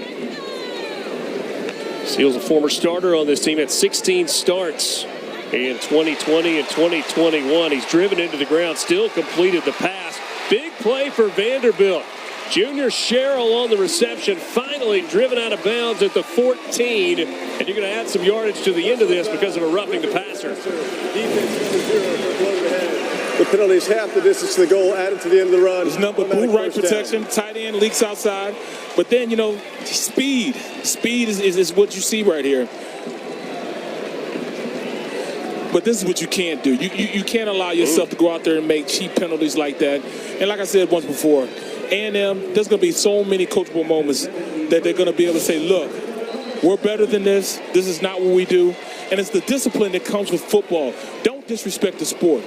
Seals, a former starter on this team, had 16 starts in 2020 and 2021. He's driven into the ground, still completed the pass. Big play for Vanderbilt. Junior Sherrill on the reception, finally driven out of bounds at the 14. And you're going to add some yardage to the end of this because of a roughing the passer. The penalty is half the distance to the goal, added to the end of the run. There's number boot right protection, tight end leaks outside. But then, speed. Speed is what you see right here. But this is what you can't do. You can't allow yourself to go out there and make cheap penalties like that. And like I said once before, A&M, there's going to be so many coachable moments that they're going to be able to say, look, we're better than this. This is not what we do. And it's the discipline that comes with football. Don't disrespect the sport.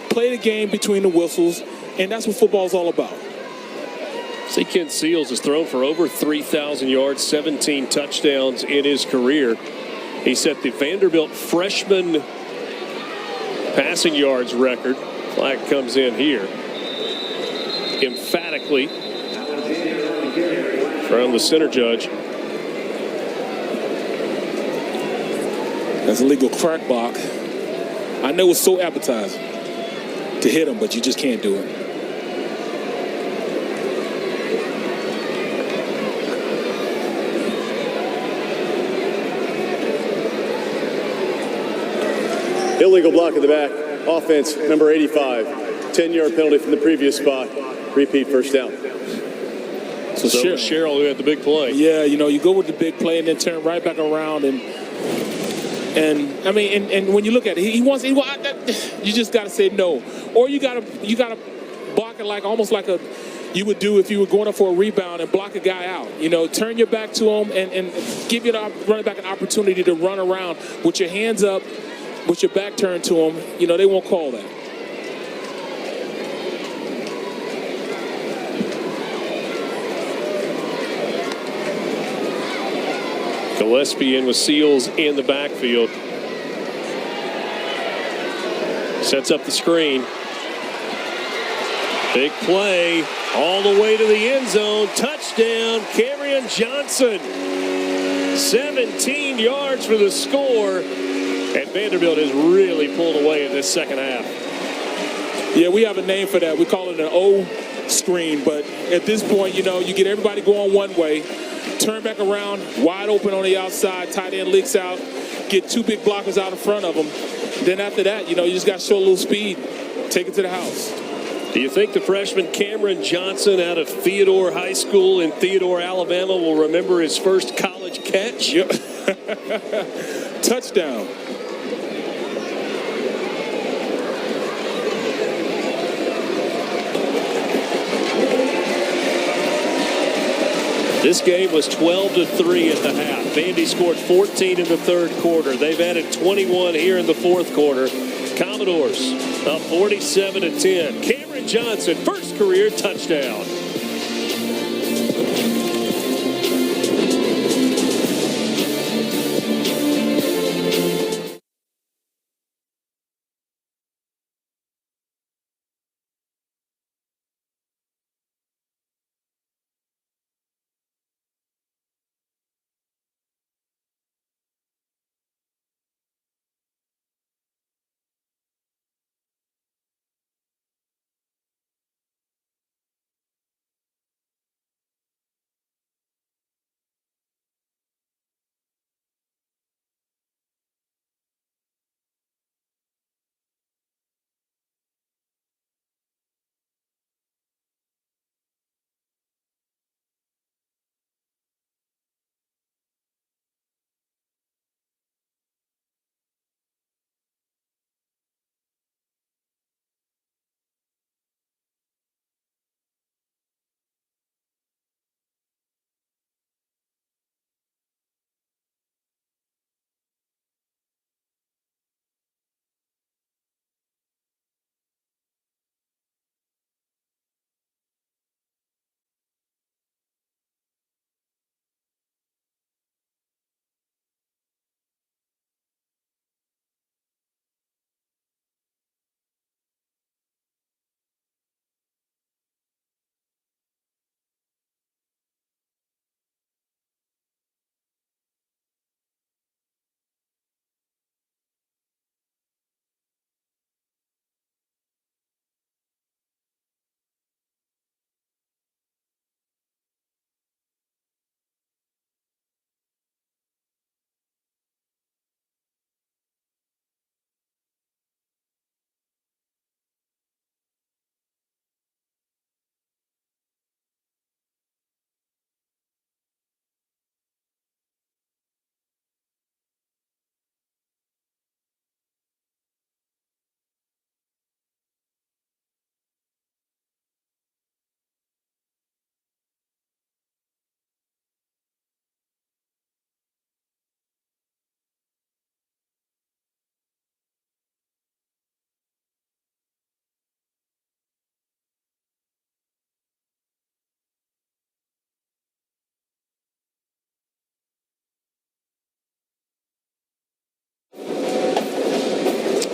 Play the game between the whistles, and that's what football is all about. See, Ken Seals has thrown for over 3,000 yards, 17 touchdowns in his career. He set the Vanderbilt freshman passing yards record. Flag comes in here. emphatically from the center judge. That's a legal crack block. I know it's so appetizing to hit him, but you just can't do it. Illegal block in the back. Offense, number 85. 10-yard penalty from the previous spot. Repeat first down. So Cheryl who had the big play. Yeah, you know, you go with the big play and then turn right back around and I mean, and when you look at it, you just got to say no, or you got to block it like almost like you would do if you were going up for a rebound and block a guy out. You know, turn your back to him and give your running back an opportunity to run around with your hands up, with your back turned to him. You know, they won't call that. Gillespie in with Seals in the backfield. Sets up the screen. Big play all the way to the end zone. Touchdown, Cameron Johnson. 17 yards for the score. And Vanderbilt has really pulled away in this second half. Yeah, we have a name for that. We call it an O screen. But at this point, you know, you get everybody going one way. Turn back around, wide open on the outside, tight end leaks out, get two big blockers out in front of them. Then after that, you know, you just got to show a little speed, take it to the house. Do you think the freshman Cameron Johnson out of Theodore High School in Theodore, Alabama will remember his first college catch? Yep. Touchdown. This game was 12-3 at the half. Vandy scored 14 in the third quarter. They've added 21 here in the fourth quarter. Commodores up 47-10. Cameron Johnson, first career touchdown.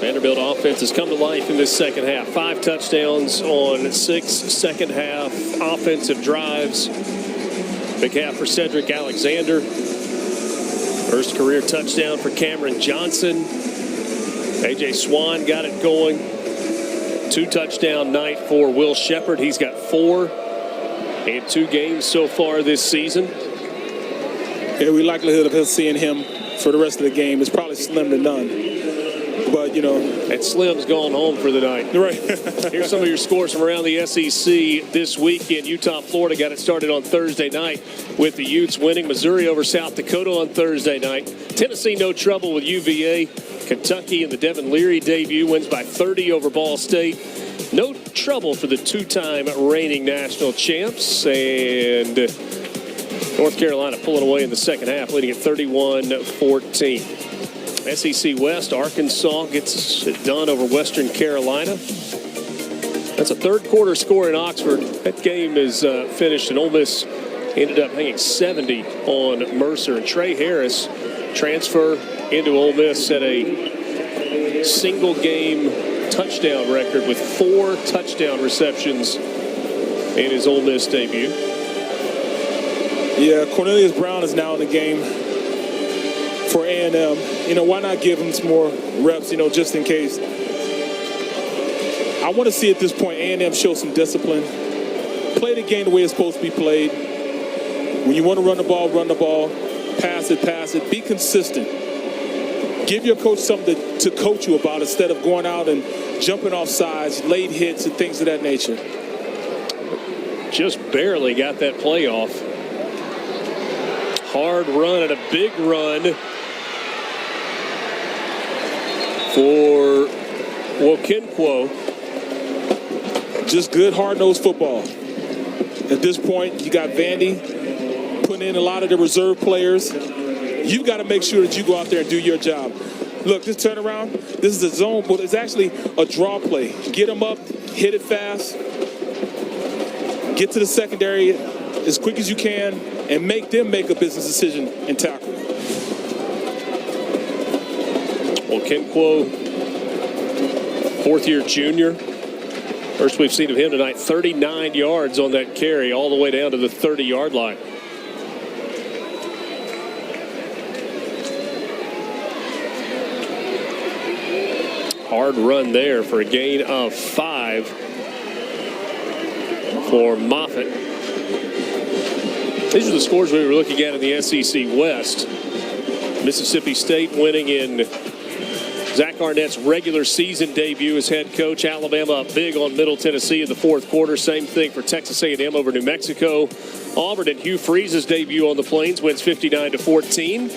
Vanderbilt offense has come to life in this second half. 5 touchdowns on 6 second half offensive drives. Big half for Cedric Alexander. First career touchdown for Cameron Johnson. A.J. Swan got it going. 2-touchdown night for Will Shepherd. He's got 4 in 2 games so far this season. Yeah, the likelihood of us seeing him for the rest of the game is probably slim to none. But, you know. And Slim's gone home for the night. Right. Here's some of your scores from around the SEC this weekend. Utah, Florida got it started on Thursday night with the Utes winning. Missouri over South Dakota on Thursday night. Tennessee, no trouble with UVA. Kentucky in the Devin Leary debut wins by 30 over Ball State. No trouble for the 2-time reigning national champs. And North Carolina pulling away in the second half, leading at 31-14. SEC West, Arkansas gets it done over Western Carolina. That's a third-quarter score in Oxford. That game is finished, and Ole Miss ended up hanging 70 on Mercer. And Trey Harris transfer into Ole Miss set a single-game touchdown record with 4 touchdown receptions in his Ole Miss debut. Yeah, Cornelius Brown is now in the game for A&M. You know, why not give him some more reps, you know, just in case. I want to see at this point A&M show some discipline. Play the game the way it's supposed to be played. When you want to run the ball, pass it. Be consistent. Give your coach something to coach you about instead of going out and jumping off sides, late hits, and things of that nature. Just barely got that play off. Hard run and a big run for Wokinquo. Just good, hard-nosed football. At this point, you got Vandy putting in a lot of the reserve players. You've got to make sure that you go out there and do your job. Look, this turnaround, this is a zone, but it's actually a draw play. Get them up, hit it fast, get to the secondary as quick as you can, and make them make a business decision and tackle. Wokinquo, 4th-year junior. First we've seen of him tonight, 39 yards on that carry all the way down to the 30-yard line. Hard run there for a gain of 5 for Moffitt. These are the scores we were looking at in the SEC West. Mississippi State winning in Zach Arnett's regular season debut as head coach. Alabama up big on Middle Tennessee in the 4th quarter. Same thing for Texas A&M over New Mexico. Auburn and Hugh Freeze's debut on the Plains wins 59-14.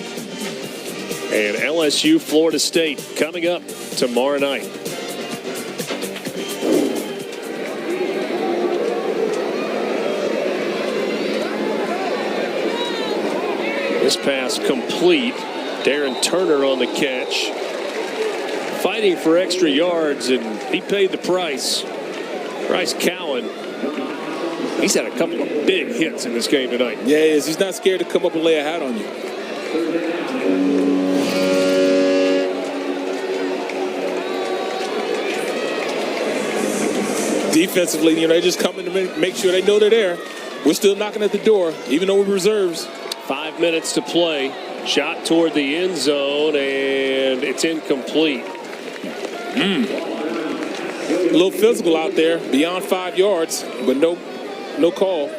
And LSU, Florida State coming up tomorrow night. This pass complete. Darren Turner on the catch. Fighting for extra yards, and he paid the price. Bryce Cowan, he's had a couple of big hits in this game tonight. Yeah, he is. He's not scared to come up and lay a hat on you. Defensively, you know, they just come in to make sure they know they're there. We're still knocking at the door, even though we're reserves. 5 minutes to play. Shot toward the end zone, and it's incomplete. A little physical out there, beyond 5 yards, but no call.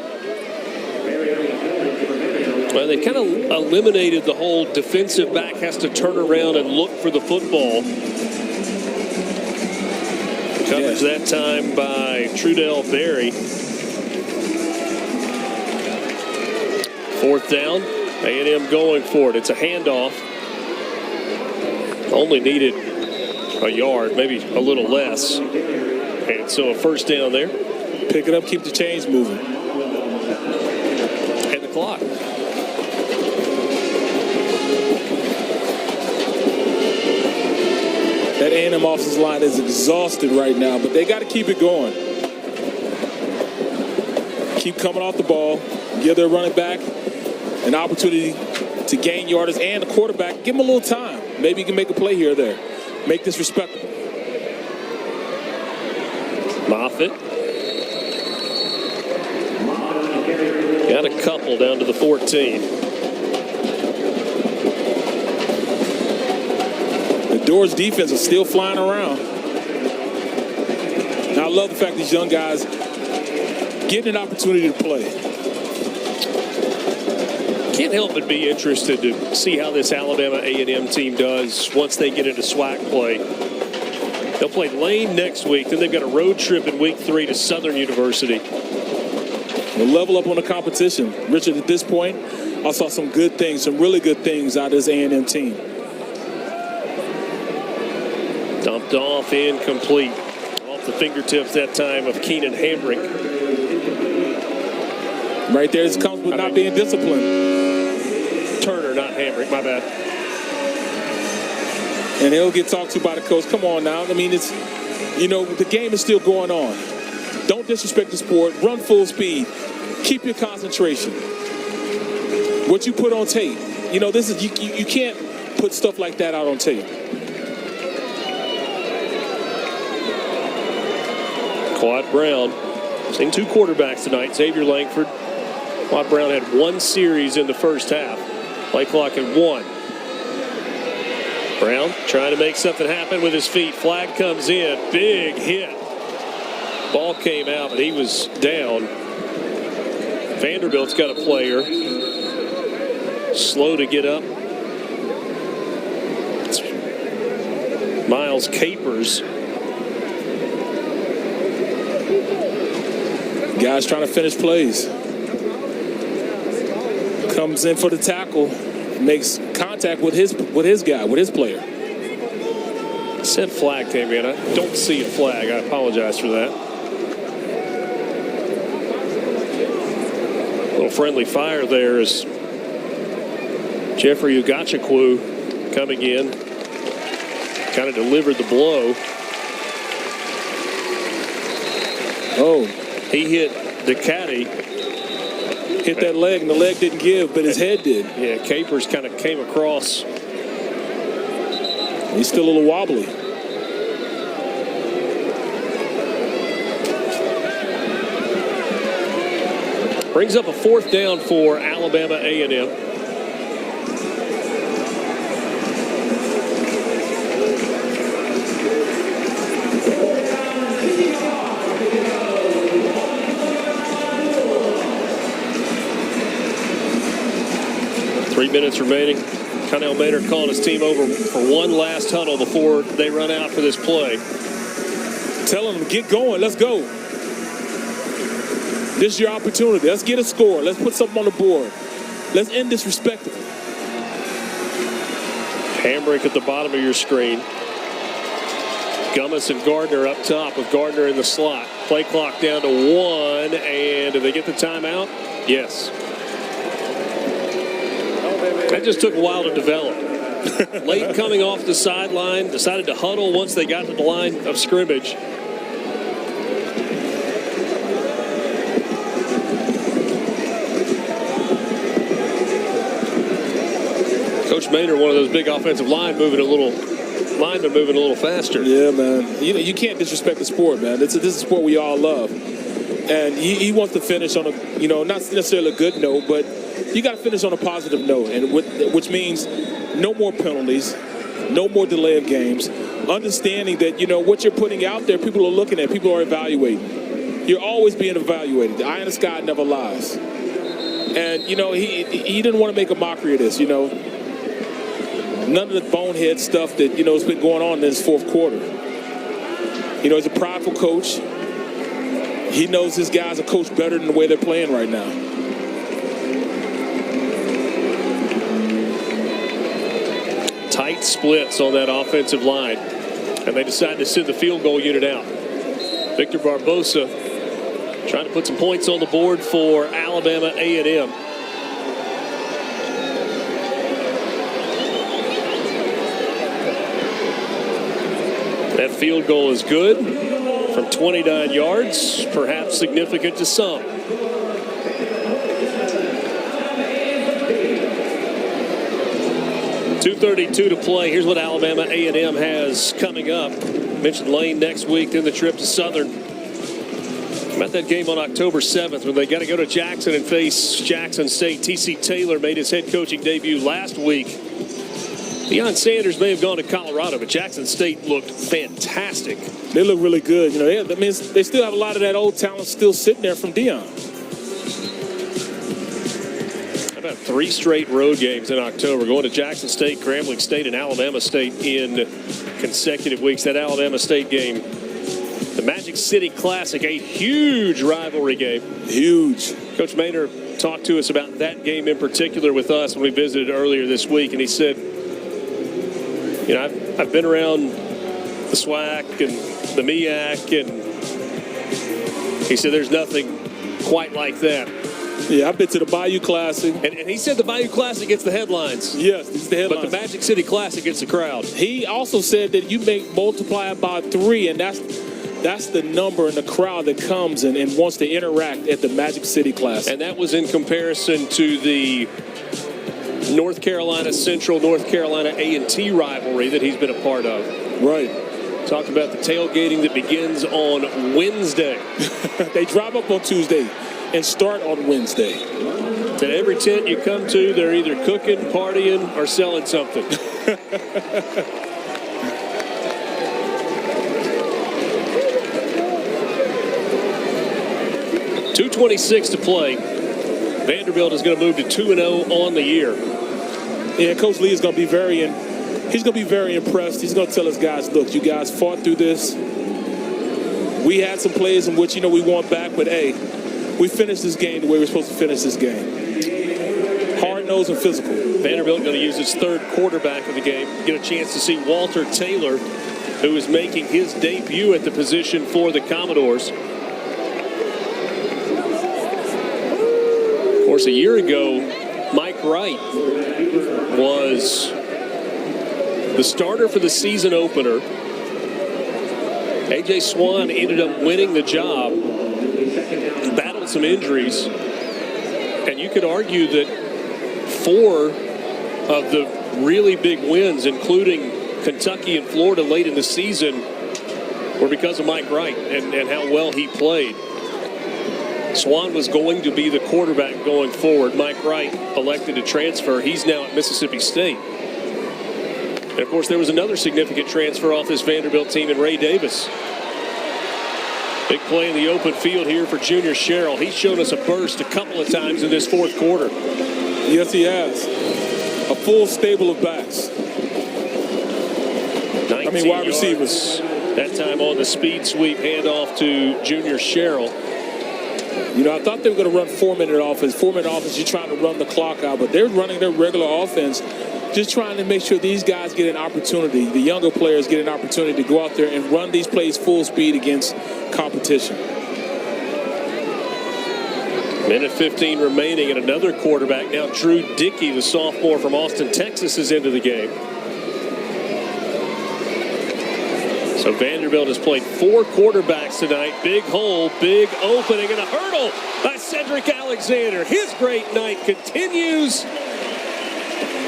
Well, they kind of eliminated the whole defensive back has to turn around and look for the football. Coverage that time by Trudell Berry. 4th down. A&M going for it. It's a handoff. Only needed a yard, maybe a little less. And so a first down there. Pick it up, keep the chains moving. And the clock. That A&M offensive line is exhausted right now, but they got to keep it going. Keep coming off the ball. Give their running back an opportunity to gain yardage, and the quarterback, give him a little time. Maybe he can make a play here or there. Make this respectable. Moffitt. Got a couple down to the 14. The Doors defense is still flying around. Now, I love the fact these young guys getting an opportunity to play. Can't help but be interested to see how this Alabama A&M team does once they get into SWAC play. They'll play Lane next week. Then they've got a road trip in week 3 to Southern University. We'll level up on the competition. Richard, at this point, I saw some good things, some really good things out of this A&M team. Dumped off, incomplete. Off the fingertips that time of Keenan Hambrick. Right there, this comes with not being disciplined. Turner, not Hambrick, my bad. And he'll get talked to by the coach. Come on now. I mean, it's, you know, the game is still going on. Don't disrespect the sport. Run full speed. Keep your concentration. What you put on tape. You know, this is you can't put stuff like that out on tape. Quad Brown. Seen 2 quarterbacks tonight. Xavier Langford. Quad Brown had 1 series in the first half. Play clock at 1. Brown trying to make something happen with his feet. Flag comes in. Big hit. Ball came out, but he was down. Vanderbilt's got a player. Slow to get up. It's Miles Capers. Guys trying to finish plays. Comes in for the tackle. Makes contact with his guy, with his player. Said flag came in. I don't see a flag. I apologize for that. A little friendly fire there as Jeffrey Ugachukwu coming in. Kind of delivered the blow. Oh. He hit Ducati. Hit that leg, and the leg didn't give, but his head did. Yeah, Capers kind of came across. He's still a little wobbly. Brings up a 4th down for Alabama A&M. Minutes remaining. Connell Maynard calling his team over for one last huddle before they run out for this play. Telling them, get going. Let's go. This is your opportunity. Let's get a score. Let's put something on the board. Let's end this respectfully. Hambrick at the bottom of your screen. Gummis and Gardner up top with Gardner in the slot. Play clock down to 1. And do they get the timeout? Yes. That just took a while to develop. Late coming off the sideline, decided to huddle once they got to the line of scrimmage. Coach Maynard, one of those big offensive linemen moving a little faster. Yeah, man. You can't disrespect the sport, man. This is a sport we all love. And he wants to finish on a, not necessarily a good note, but you got to finish on a positive note, and which means no more penalties, no more delay of games. Understanding that, what you're putting out there, people are looking at, people are evaluating. You're always being evaluated. The eye in the sky never lies. And, he didn't want to make a mockery of this, None of the bonehead stuff that, has been going on in this 4th quarter. He's a prideful coach. He knows his guys are coached better than the way they're playing right now. Tight splits on that offensive line, and they decide to send the field goal unit out. Victor Barbosa trying to put some points on the board for Alabama A&M. That field goal is good from 29 yards, perhaps significant to some. .232 to play. Here's what Alabama A&M has coming up. Mentioned Lane next week, then the trip to Southern. About that game on October 7th when they got to go to Jackson and face Jackson State. T.C. Taylor made his head coaching debut last week. Deion Sanders may have gone to Colorado, but Jackson State looked fantastic. They look really good. You know, they still have a lot of that old talent still sitting there from Deion. About 3 straight road games in October, going to Jackson State, Grambling State, and Alabama State in consecutive weeks. That Alabama State game, the Magic City Classic, a huge rivalry game. Huge. Coach Maynard talked to us about that game in particular with us when we visited earlier this week, and he said, you know, I've been around the SWAC and the MEAC, and he said there's nothing quite like that. Yeah, I've been to the Bayou Classic. And he said the Bayou Classic gets the headlines. Yes, it's the headlines. But the Magic City Classic gets the crowd. He also said that you multiply it by 3, and that's the number in the crowd that comes and wants to interact at the Magic City Classic. And that was in comparison to the North Carolina Central, North Carolina A&T rivalry that he's been a part of. Right. Talked about the tailgating that begins on Wednesday. They drive up on Tuesday and start on Wednesday. At every tent you come to, they're either cooking, partying, or selling something. 2:26 to play. Vanderbilt is going to move to 2-0 on the year. Yeah, Coach Lee is going to be very impressed. He's going to tell his guys, look, you guys fought through this. We had some plays in which, we won back, but hey, we finished this game the way we're supposed to finish this game. Hard-nosed and physical. Vanderbilt going to use its third quarterback of the game. Get a chance to see Walter Taylor, who is making his debut at the position for the Commodores. Of course, a year ago, Mike Wright was the starter for the season opener. A.J. Swan ended up winning the job, battled some injuries, and you could argue that 4 of the really big wins, including Kentucky and Florida late in the season, were because of Mike Wright and how well he played. Swan was going to be the quarterback going forward. Mike Wright elected to transfer. He's now at Mississippi State. And, of course, there was another significant transfer off this Vanderbilt team in Ray Davis. Big play in the open field here for Junior Sherrill. He's shown us a burst a couple of times in this fourth quarter. Yes, he has. A full stable of backs. Wide receivers. That time on the speed sweep handoff to Junior Sherrill. I thought they were going to run 4-minute offense. 4-minute offense, you're trying to run the clock out, but they're running their regular offense, just trying to make sure these guys get an opportunity, the younger players get an opportunity to go out there and run these plays full speed against competition. Minute 15 remaining, and another quarterback now, Drew Dickey, the sophomore from Austin, Texas, is into the game. So Vanderbilt has played 4 quarterbacks tonight. Big hole, big opening, and a hurdle by Cedric Alexander. His great night continues.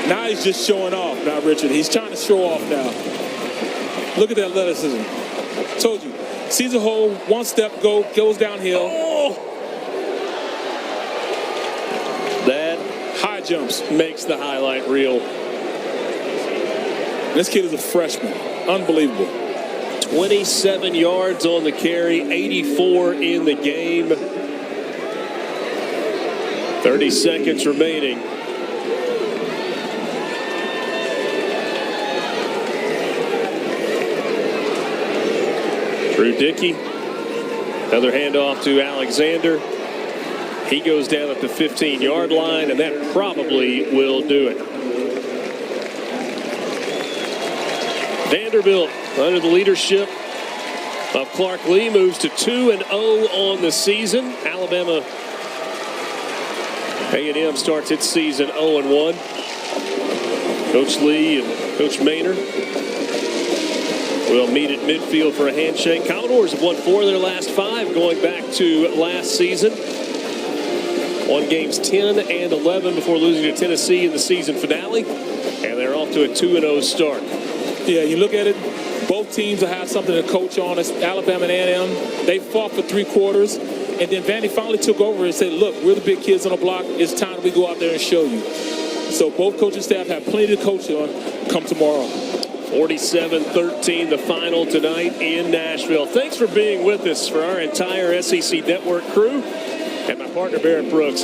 Now he's just showing off now, Richard. He's trying to show off now. Look at that athleticism. Told you. Sees a hole, one step, goes downhill. Oh! That high jumps makes the highlight reel. This kid is a freshman. Unbelievable. 27 yards on the carry, 84 in the game. 30 seconds remaining. Drew Dickey, another handoff to Alexander. He goes down at the 15-yard line, and that probably will do it. Vanderbilt, under the leadership of Clark Lee, moves to 2-0 on the season. Alabama A&M starts its season 0-1. Coach Lee and Coach Maynard will meet at midfield for a handshake. Commodores have won 4 of their last 5 going back to last season. Won games 10 and 11 before losing to Tennessee in the season finale. And they're off to a 2-0 start. Yeah, you look at it, Both teams will have something to coach on. It's Alabama and A&M. They fought for 3 quarters, and then Vandy finally took over and said, look, we're the big kids on the block. It's time we go out there and show you. So both coaching staff have plenty to coach on come tomorrow. 47-13, the final tonight in Nashville. Thanks for being with us for our entire SEC Network crew and my partner, Barrett Brooks.